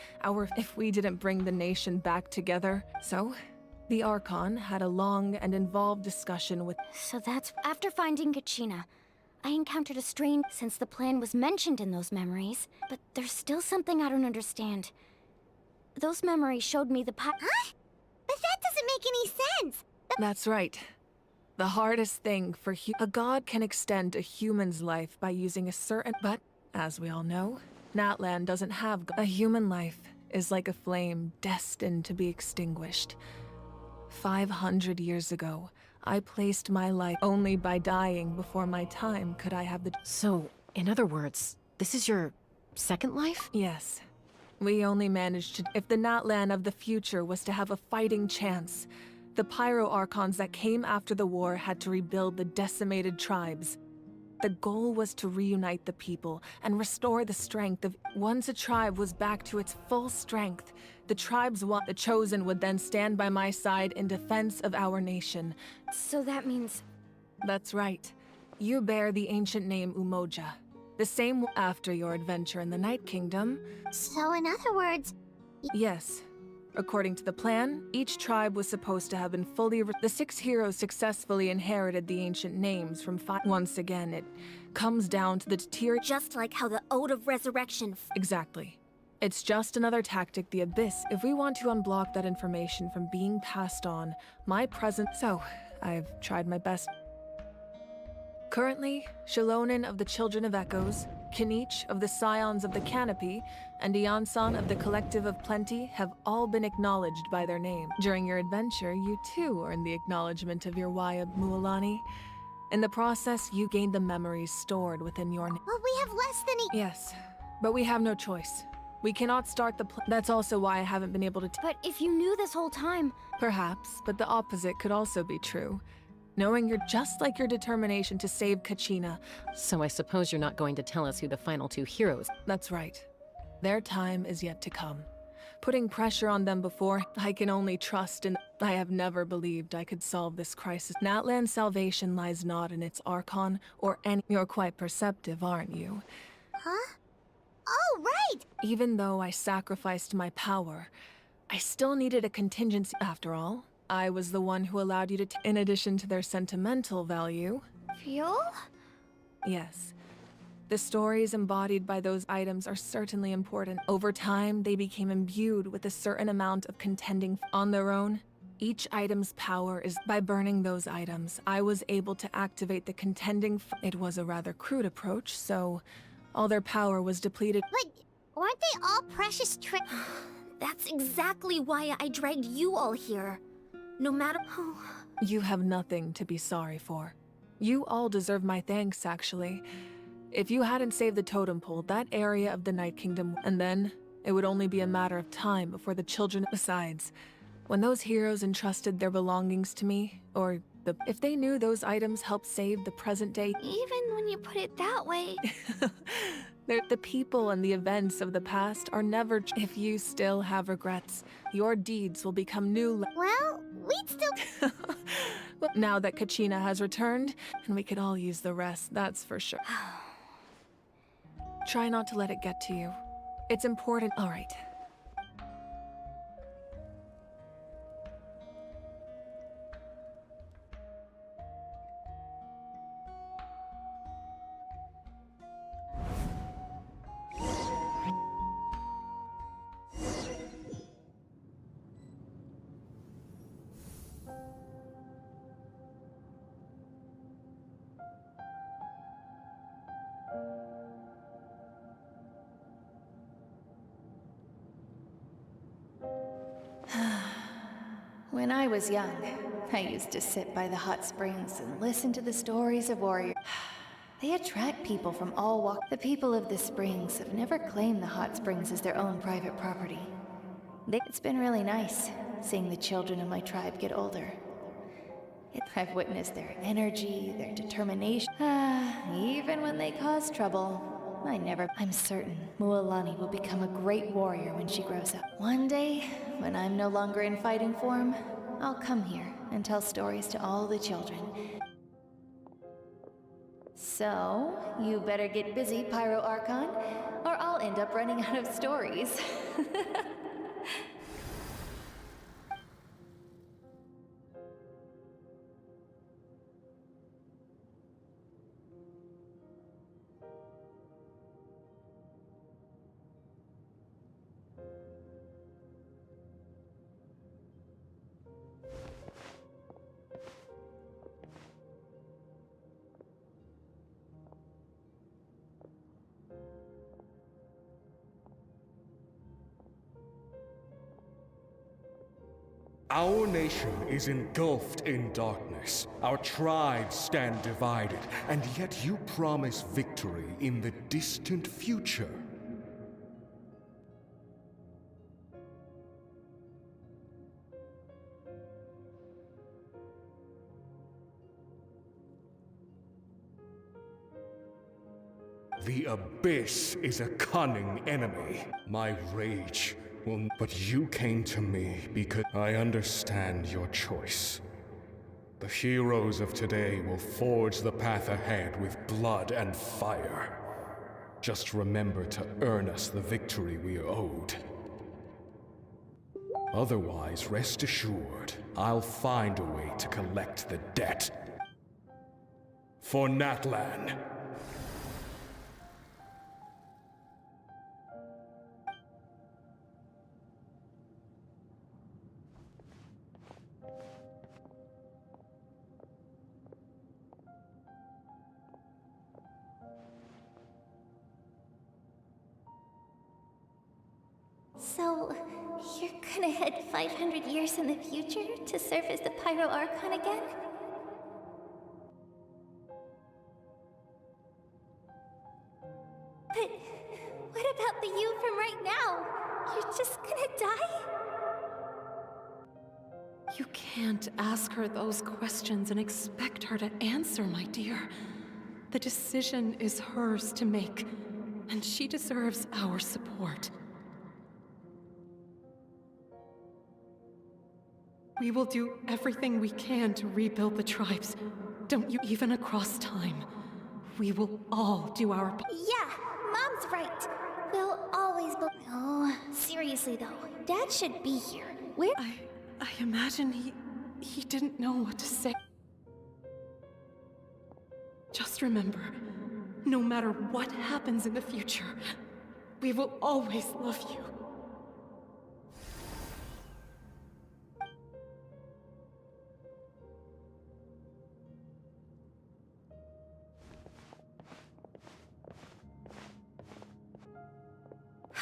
If we didn't bring the nation back together. So, the Archon had a long and involved discussion with... So that's... After finding Kachina, I encountered a strange... Since the plan was mentioned in those memories, but there's still something I don't understand. Those memories showed me the Huh? But that doesn't make any sense! That's right. The hardest thing for a god can extend a human's life by using a certain... But, as we all know, Natlan doesn't have... A human life is like a flame destined to be extinguished. 500 years ago, I placed my life only by dying before my time could I have the... So, in other words, this is your second life? Yes. We only managed to... If the Natlan of the future was to have a fighting chance, the Pyro Archons that came after the war had to rebuild the decimated tribes. The goal was to reunite the people and restore the strength of... Once a tribe was back to its full strength, the Chosen would then stand by my side in defense of our nation. So that means... That's right. You bear the ancient name Umoja. The same after your adventure in the Night Kingdom. So in other words... Yes. According to the plan, each tribe was supposed to have been fully... The 6 heroes successfully inherited the ancient names from 5... Once again, it comes down to the Just like how the Ode of Resurrection... Exactly. It's just another tactic, the Abyss. If we want to unblock that information from being passed on, my present... So, I've tried my best. Currently, Shilonin of the Children of Echoes, Kinich of the Scions of the Canopy, and Iansan of the Collective of Plenty have all been acknowledged by their name. During your adventure, you too earned the acknowledgement of your Wayab Mualani. In the process, you gained the memories stored within your... But we have less than Yes, but we have no choice. We cannot start the That's also why I haven't been able to... But if you knew this whole time... Perhaps, but the opposite could also be true. Knowing you're just like your determination to save Kachina. So I suppose you're not going to tell us who the final 2 heroes... That's right. Their time is yet to come. Putting pressure on them before, I can only trust in. I have never believed I could solve this crisis. Natlan's salvation lies not in its Archon or any. You're quite perceptive, aren't you? Huh? Oh, right! Even though I sacrificed my power, I still needed a contingency. After all, I was the one who allowed you to. In addition to their sentimental value. Fuel? Yes. The stories embodied by those items are certainly important. Over time, they became imbued with a certain amount of contending on their own. Each item's power is by burning those items. I was able to activate the contending. It was a rather crude approach, so all their power was depleted. But weren't they all precious That's exactly why I dragged you all here. No matter. You have nothing to be sorry for. You all deserve my thanks, actually. If you hadn't saved the totem pole, that area of the Night Kingdom, and then it would only be a matter of time before the children. Besides, when those heroes entrusted their belongings to me, if they knew those items helped save the present day. Even when you put it that way. The people and the events of the past are never. If you still have regrets, your deeds will become new. Well, we'd still. Well, now that Kachina has returned, and we could all use the rest, that's for sure. Try not to let it get to you. It's important. All right. When I was young, I used to sit by the hot springs and listen to the stories of warriors. They attract people from all walks. The people of the springs have never claimed the hot springs as their own private property. It's been really nice, seeing the children of my tribe get older. I've witnessed their energy, their determination. Even when they cause trouble, I'm certain Mualani will become a great warrior when she grows up. One day, when I'm no longer in fighting form, I'll come here and tell stories to all the children. So, you better get busy, Pyro Archon, or I'll end up running out of stories. Our nation is engulfed in darkness. Our tribes stand divided, and yet you promise victory in the distant future. The Abyss is a cunning enemy. My rage will... But you came to me because I understand your choice. The heroes of today will forge the path ahead with blood and fire. Just remember to earn us the victory we are owed. Otherwise, rest assured, I'll find a way to collect the debt. For Natlan. So, you're gonna head 500 years in the future to serve as the Pyro Archon again? But what about the you from right now? You're just gonna die? You can't ask her those questions and expect her to answer, my dear. The decision is hers to make, and she deserves our support. We will do everything we can to rebuild the tribes. Don't you even across time. We will all do our part. Yeah, Mom's right. We'll always be. Oh, seriously though, Dad should be here. Where? I imagine he didn't know what to say. Just remember, no matter what happens in the future, we will always love you.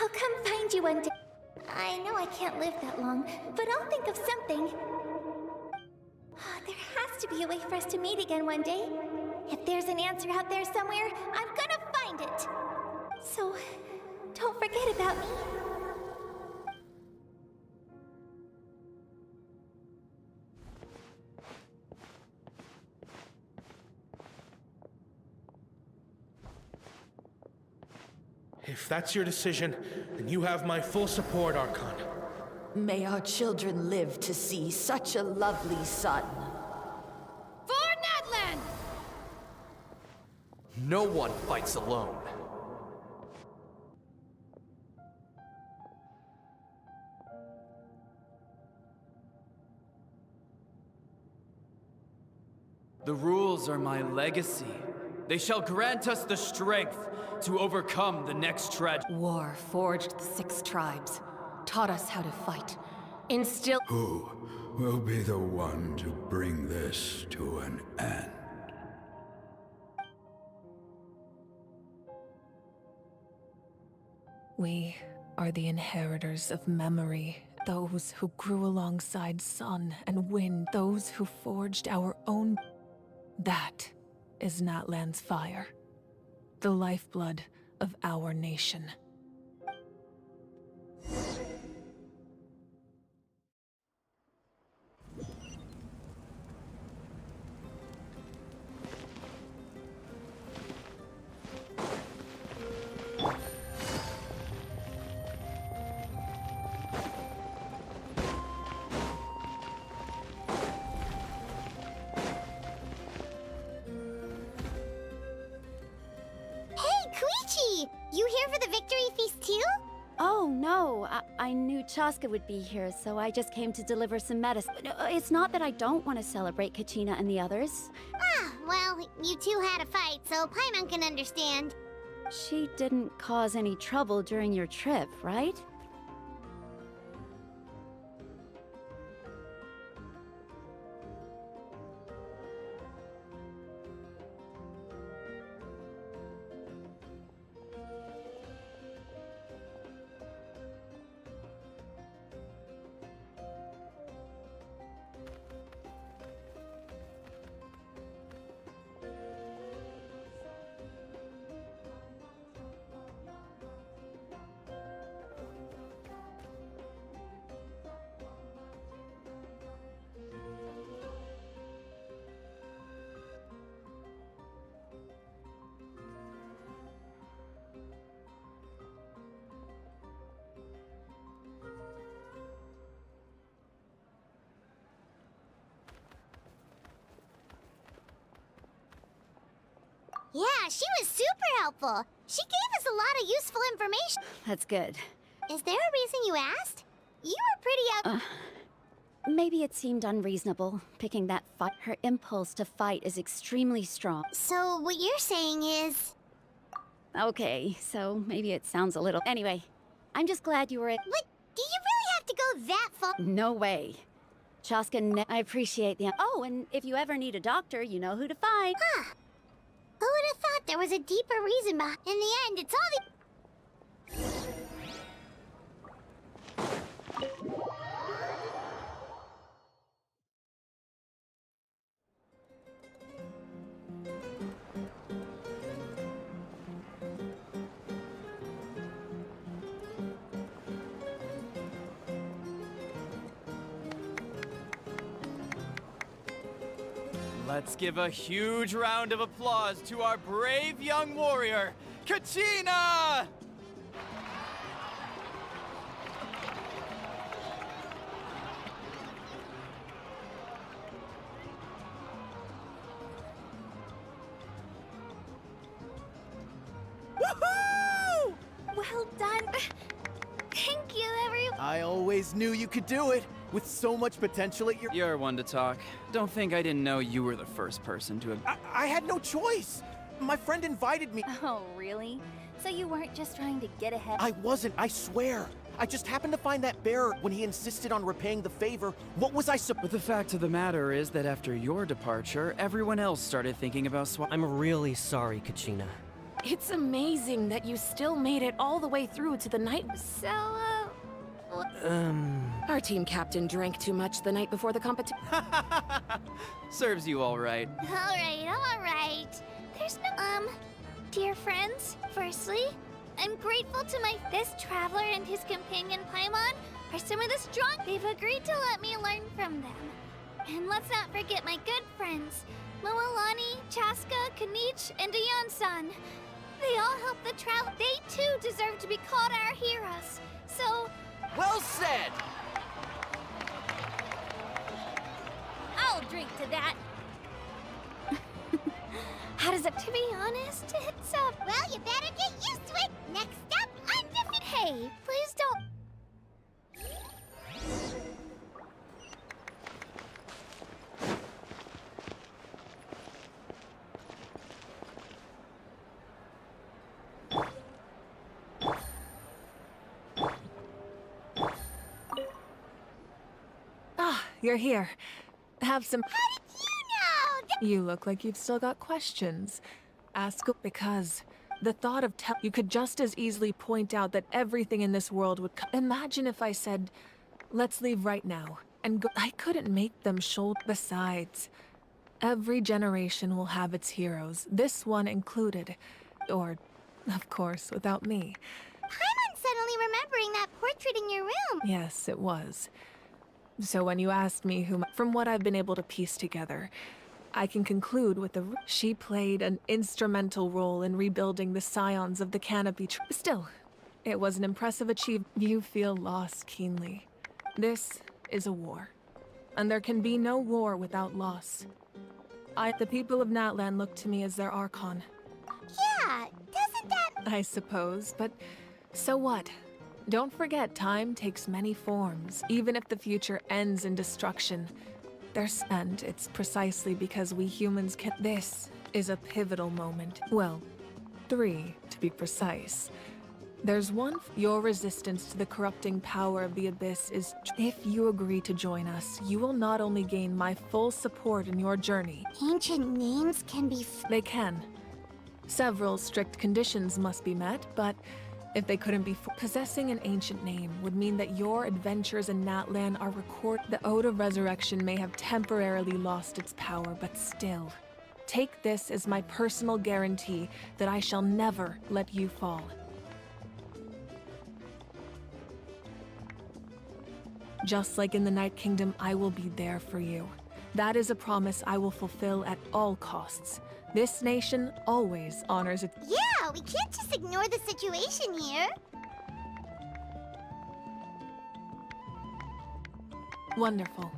I'll come find you one day. I know I can't live that long, but I'll think of something. There has to be a way for us to meet again one day. If there's an answer out there somewhere, I'm gonna find it. So, don't forget about me. If that's your decision, then you have my full support, Archon. May our children live to see such a lovely son. For Natlan! No one fights alone. The rules are my legacy. They shall grant us the strength to overcome the next tragedy. War forged the 6 tribes, taught us how to fight, instilled. Who will be the one to bring this to an end? We are the inheritors of memory, those who grew alongside sun and wind, those who forged our own. That is Natlan's fire, the lifeblood of our nation. You here for the victory feast too? Oh, no. I knew Chaska would be here, so I just came to deliver some medicine. It's not that I don't want to celebrate Kachina and the others. Ah, well, you two had a fight, so Paimon can understand. She didn't cause any trouble during your trip, right? Yeah, she was super helpful. She gave us a lot of useful information. That's good. Is there a reason you asked? You were pretty Maybe it seemed unreasonable, picking that fight. Her impulse to fight is extremely strong. So what you're saying is... Okay, so maybe it sounds a little... Anyway, I'm just glad you were at... But do you really have to go that far? No way. Chaska, I appreciate the... Oh, and if you ever need a doctor, you know who to find. Huh. Who would have thought there was a deeper reason behind... In the end, it's all the... Let's give a huge round of applause to our brave young warrior, Kachina! Woohoo! Well done. Thank you, everyone. I always knew you could do it. With so much potential at your— You're one to talk. Don't think I didn't know you were the first person to have— I had no choice. My friend invited me. Oh, really? So you weren't just trying to get ahead? I wasn't, I swear. I just happened to find that bearer when he insisted on repaying the favor. What was I But the fact of the matter is that after your departure, everyone else started thinking about I'm really sorry, Kachina. It's amazing that you still made it all the way through to the night. So, Our team captain drank too much the night before the competition. Serves you all right. all right. There's no, dear friends, firstly, I'm grateful to this traveler and his companion Paimon are some of the strong. They've agreed to let me learn from them. And let's not forget my good friends, Moalani, Chaska, Kanich, and Ayan-san. They all helped the travel. They too deserve to be called our heroes. So, well said! I'll drink to that. How does it? To be honest, it's well, you better get used to it. Next up, undefeated. Hey, please don't. Ah, you're here. Have some. How did you know? You look like you've still got questions. Ask because the thought of you could just as easily point out that everything in this world would imagine if I said, let's leave right now and go. I couldn't make them shoulder. Besides, every generation will have its heroes, this one included. Or, of course, without me. Paimon's suddenly remembering that portrait in your room. Yes, it was. So when you asked me from what I've been able to piece together, I can conclude with she played an instrumental role in rebuilding the scions of the canopy. Still, it was an impressive achievement. You feel loss keenly. This is a war, and there can be no war without loss. The people of Natlan look to me as their Archon. Yeah, doesn't that... I suppose, but so what? Don't forget, time takes many forms, even if the future ends in destruction. And it's precisely because we humans can. This is a pivotal moment. Well, 3, to be precise. There's one. Your resistance to the corrupting power of the Abyss is. If you agree to join us, you will not only gain my full support in your journey. Ancient names can be. They can. Several strict conditions must be met, but if they couldn't be possessing an ancient name would mean that your adventures in Natlan are recorded. The Ode of Resurrection may have temporarily lost its power, but still. Take this as my personal guarantee that I shall never let you fall. Just like in the Night Kingdom, I will be there for you. That is a promise I will fulfill at all costs. This nation always honors its— Yeah, we can't just ignore the situation here. Wonderful.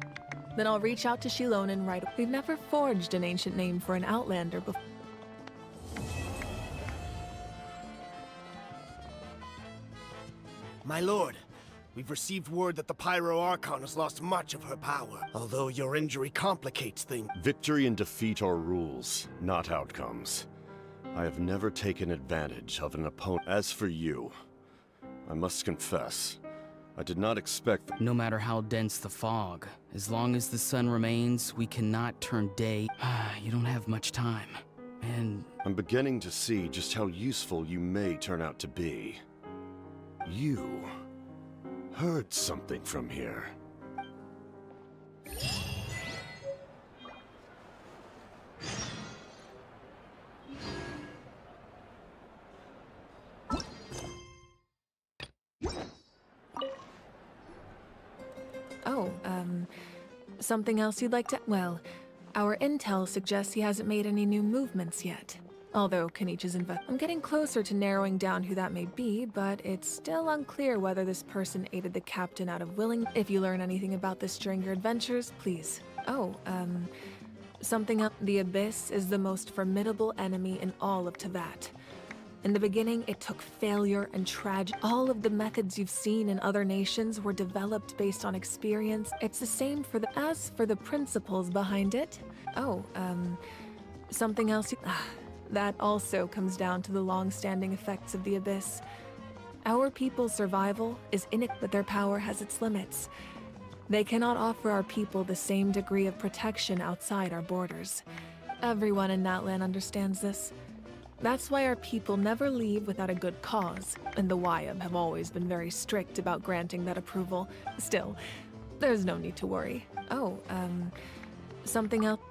Then I'll reach out to Shilonen right away. We've never forged an ancient name for an Outlander before. My lord, we've received word that the Pyro Archon has lost much of her power, although your injury complicates things. Victory and defeat are rules, not outcomes. I have never taken advantage of an opponent. As for you, I must confess, I did not expect— No matter how dense the fog, as long as the sun remains, we cannot turn day. You don't have much time. And I'm beginning to see just how useful you may turn out to be. You heard something from here. Oh, something else you'd like to— Well, our intel suggests he hasn't made any new movements yet. Although Kenichi's I'm getting closer to narrowing down who that may be, but it's still unclear whether this person aided the captain out of willing. If you learn anything about this during your adventures, please. Oh, something else. The Abyss is the most formidable enemy in all of Teyvat. In the beginning, it took failure and tragedy. All of the methods you've seen in other nations were developed based on experience. It's the same for as for the principles behind it. Oh, something else. That also comes down to the long-standing effects of the Abyss. Our people's survival is but their power has its limits. They cannot offer our people the same degree of protection outside our borders. Everyone in Natlan understands this. That's why our people never leave without a good cause, and the Wyab have always been very strict about granting that approval. Still, there's no need to worry. Oh, something else.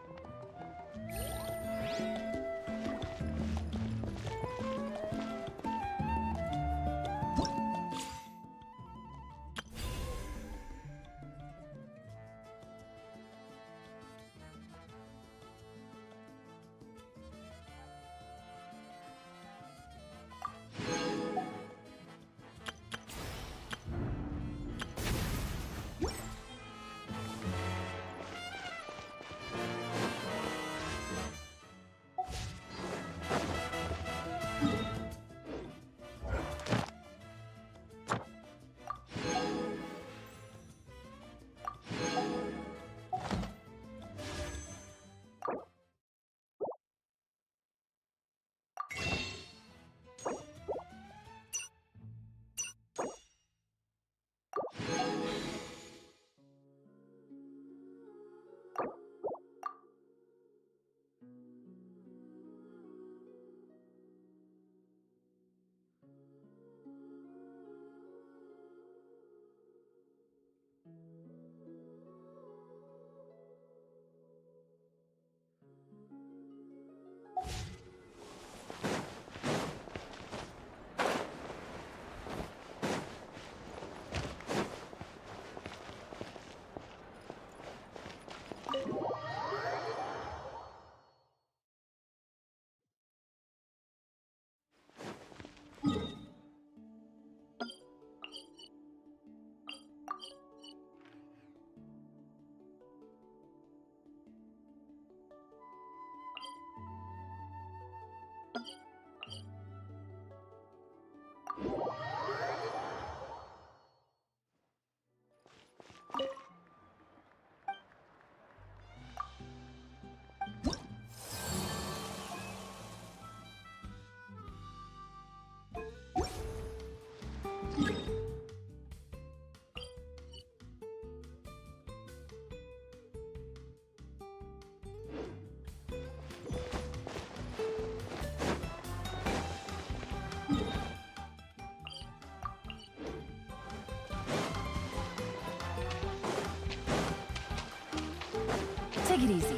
Take it easy.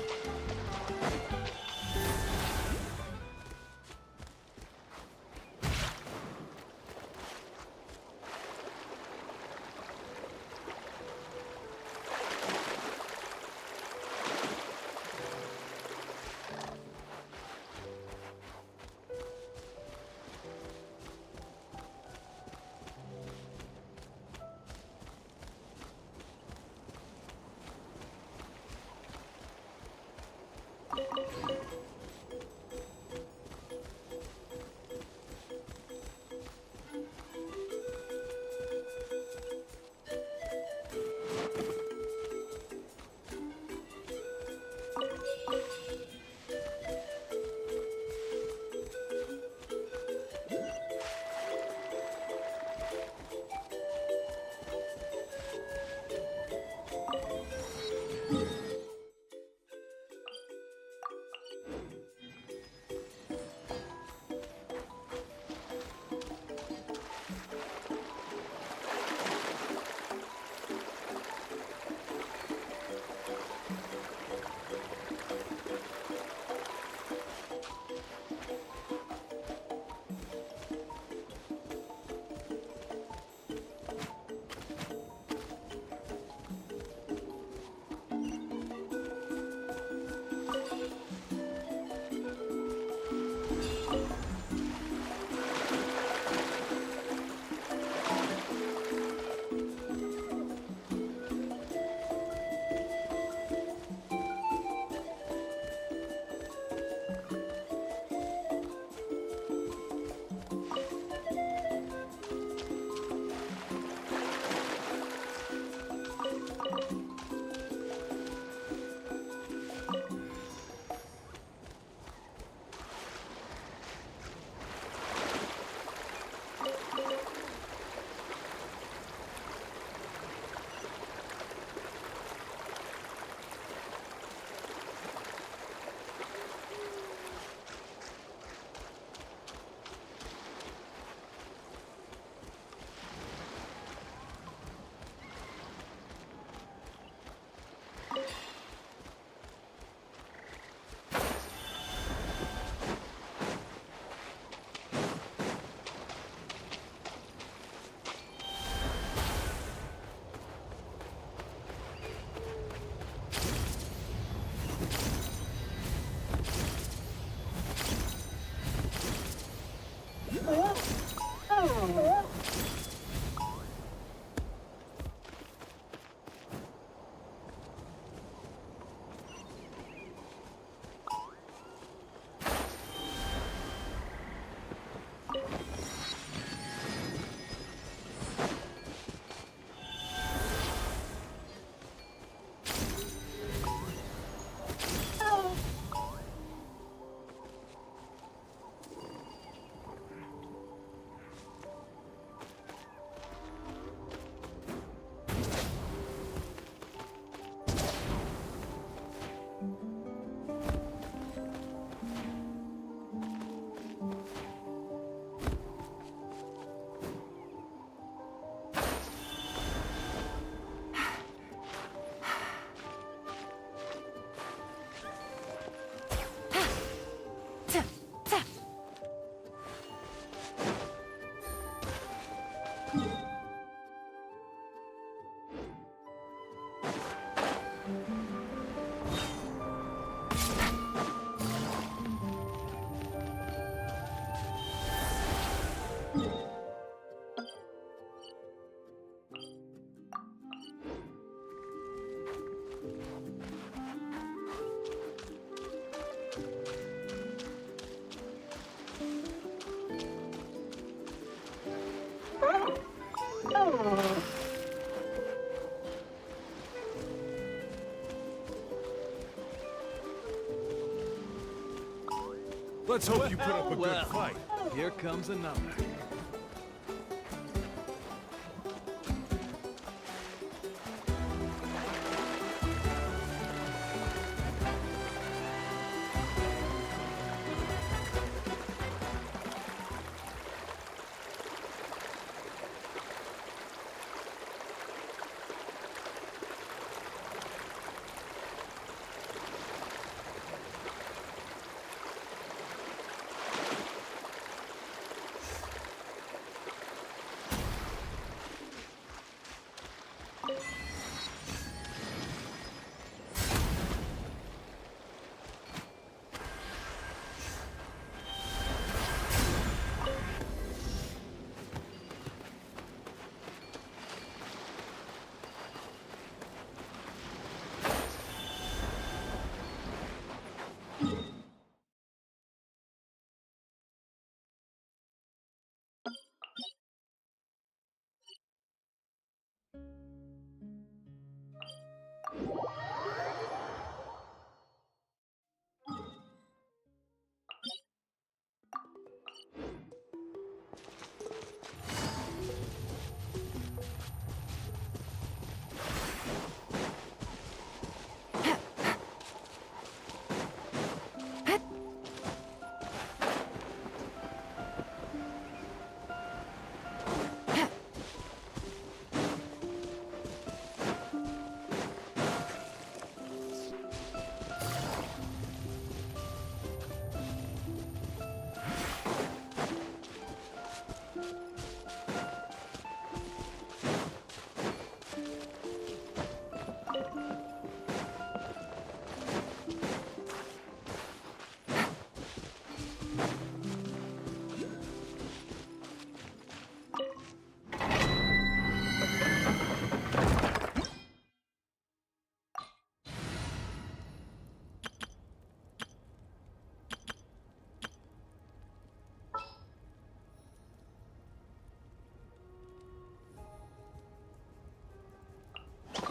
Let's hope you put up a good fight. Here comes another.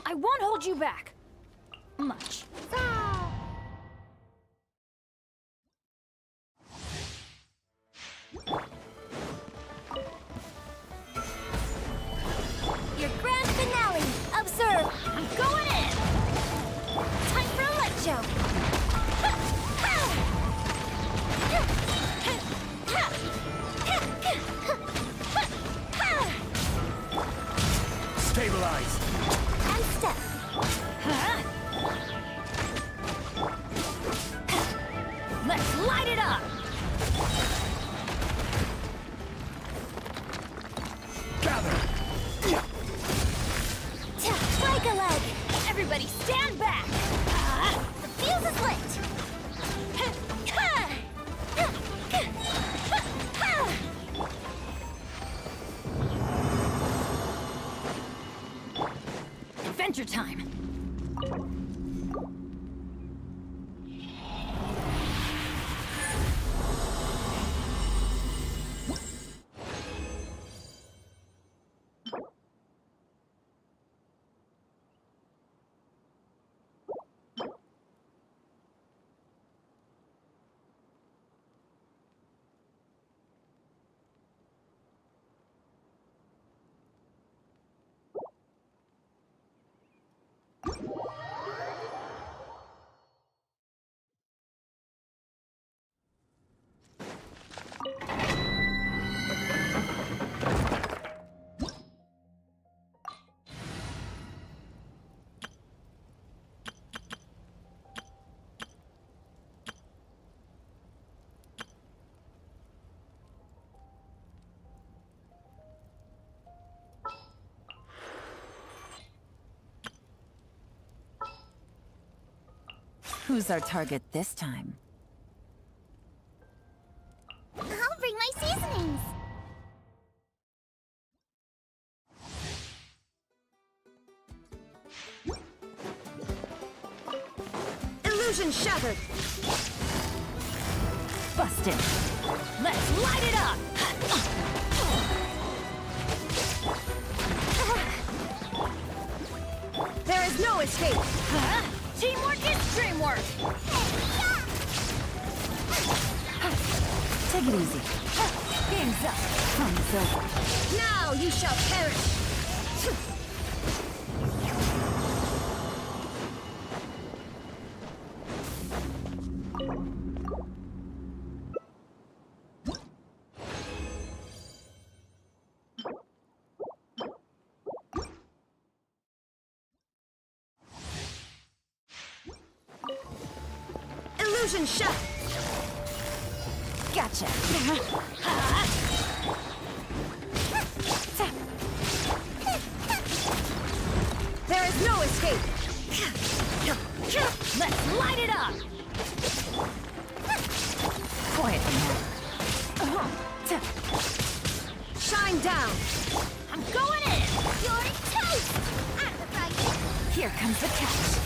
I won't hold you back. Much. Your grand finale! Observe! I'm going in! Time for a light show! Stabilize! And step! Let's light it up! Gather! Break a leg! Everybody stand back! The fuse is lit! Adventure time! Who's our target this time? I'll bring my seasonings. Illusion shattered! Busted! Let's light it up! is no escape! Huh? Teamwork is dreamwork! Take it easy. Game's up. Fun's over. Now you shall perish! Illusion shot! Gotcha. There is no escape! Let's light it up! Quietly now. Shine down! I'm going in! You're toast! Here comes the catch.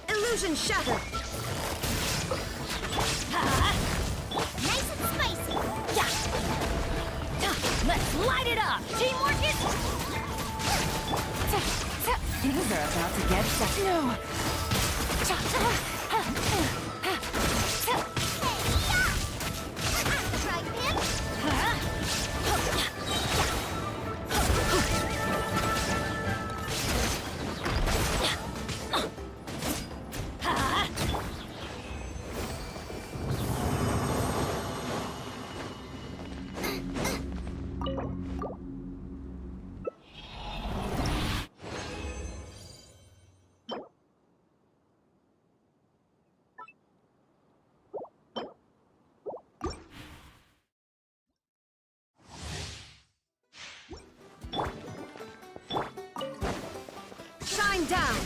Illusion shattered! Nice and spicy! Let's light it up! Teamwork is... Things are about to get set. No. Shine down!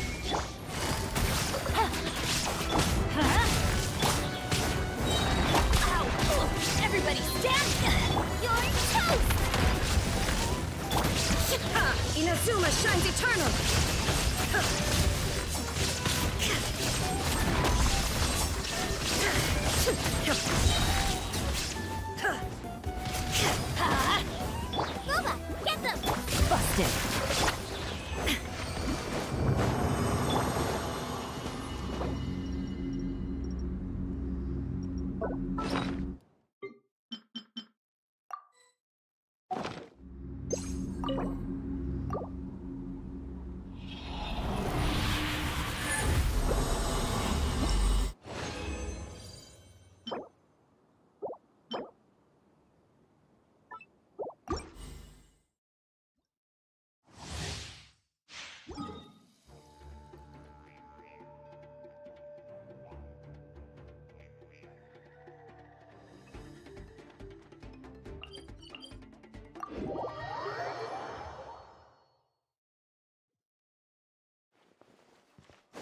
Ow! Everybody stand! You're toast! Inazuma shines eternal! Boba, get them! Busted.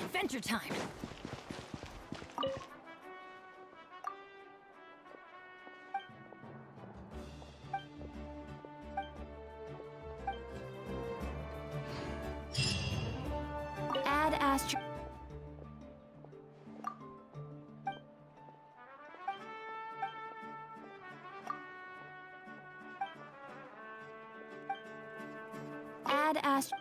Adventure time! Add astro... Add astro...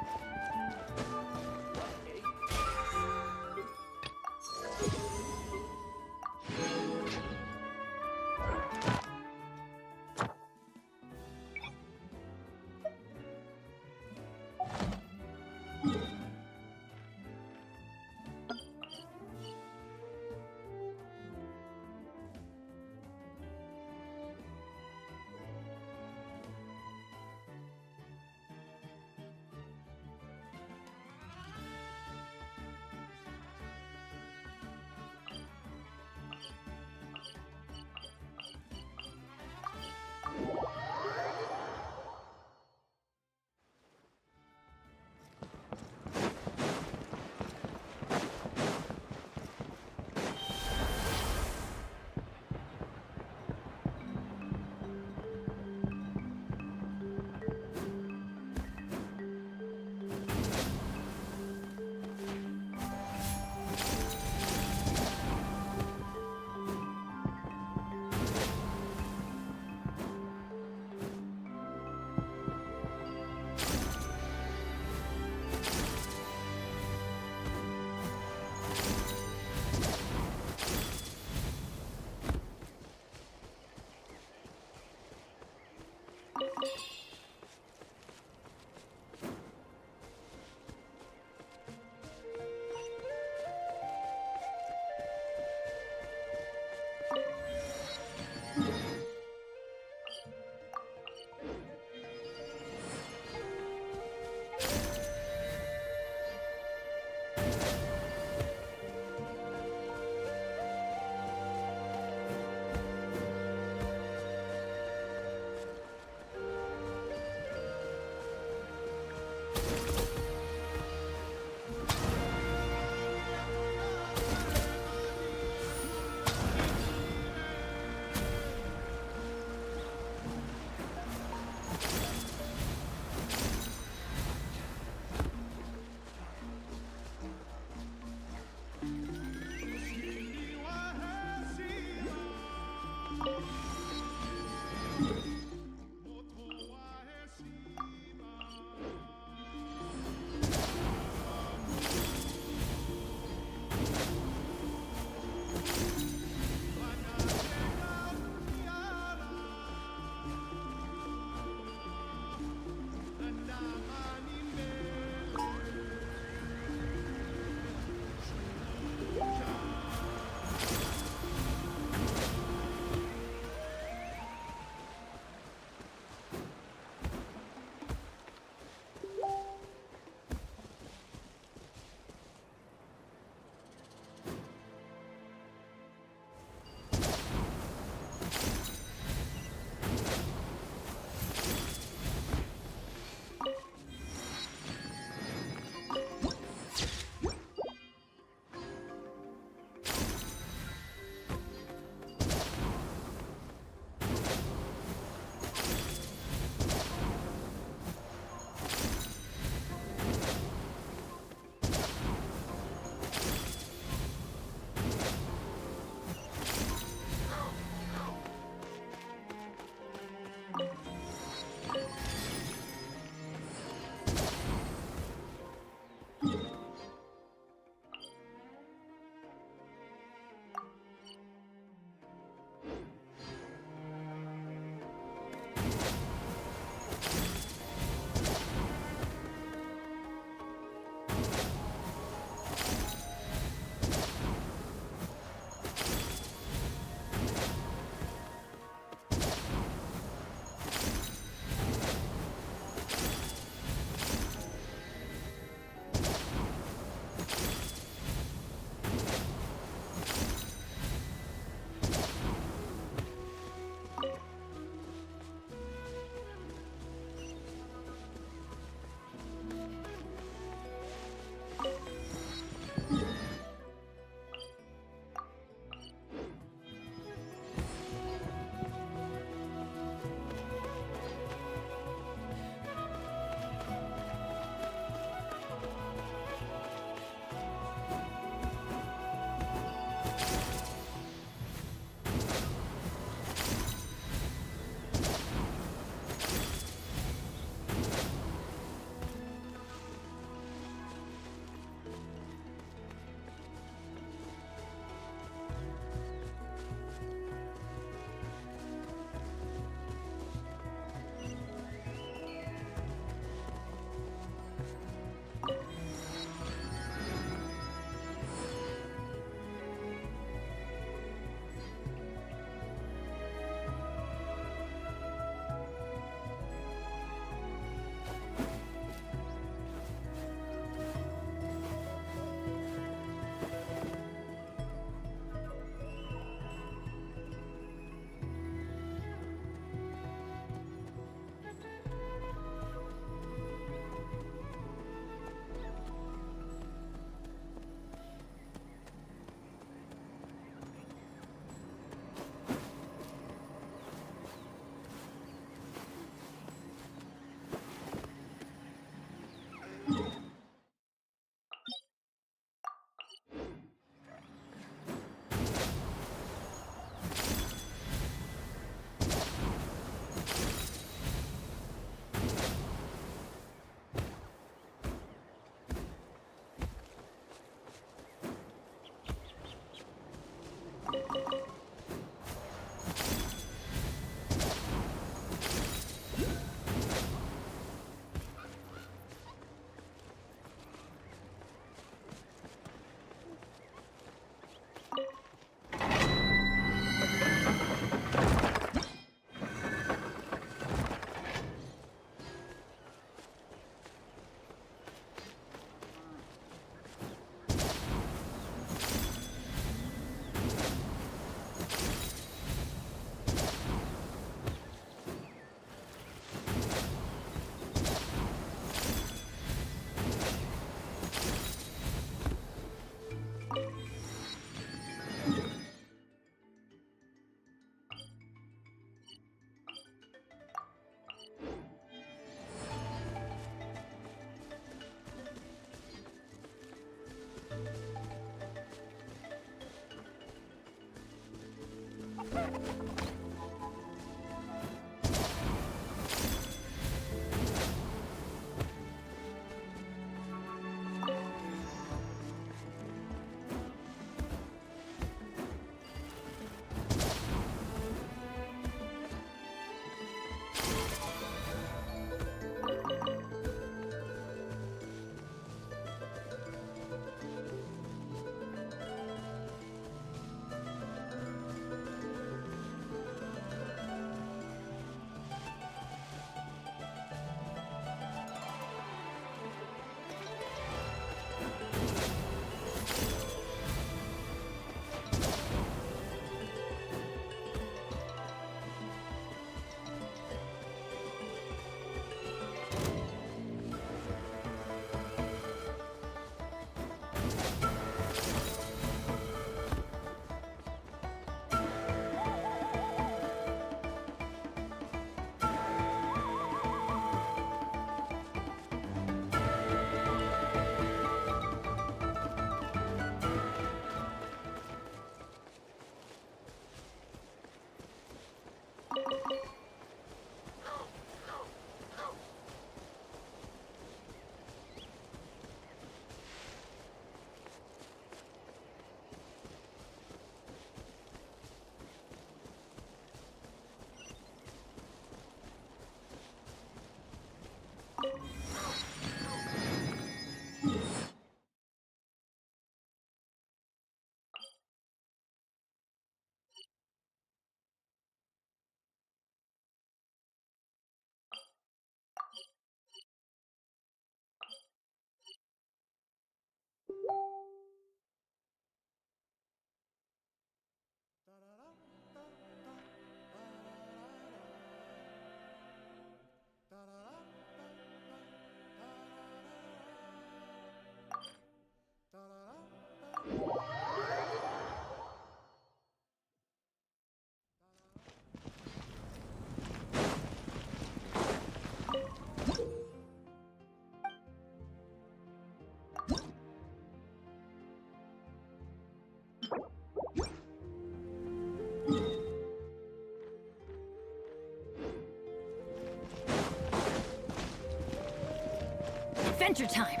Adventure time!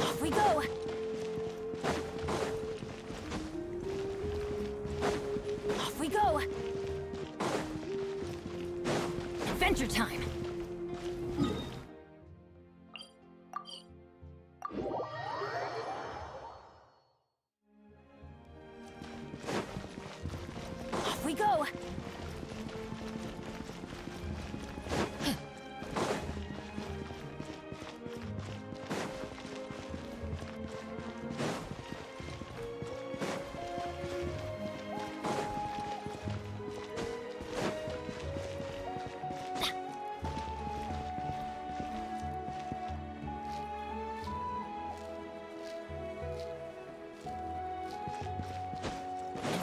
Off we go! Off we go! Adventure time! Off we go!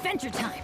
Adventure time!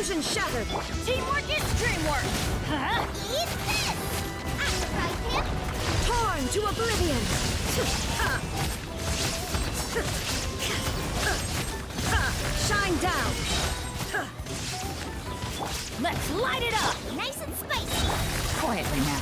Illusion shattered! Teamwork is dreamwork! Huh? Eat this! After him! Torn to oblivion! Shine down! Let's light it up! Nice and spicy! Quietly now.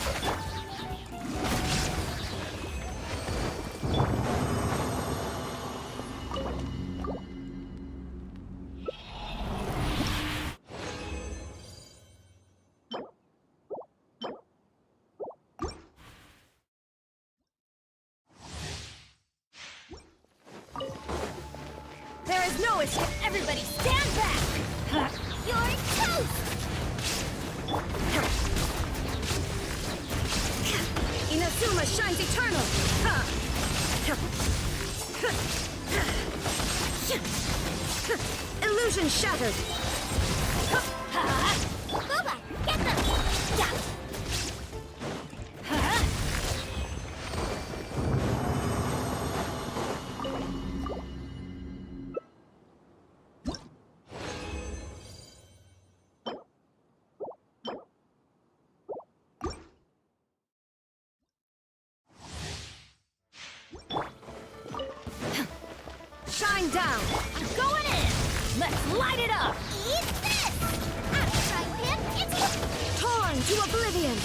There is no escape! Everybody stand back! Huh? You're toast! Inazuma shines eternal! Illusion shattered! Booba, get them! Yeah. Shine down! I'm going in! Let's light it up! Eat this! After him, it's Torn to oblivion!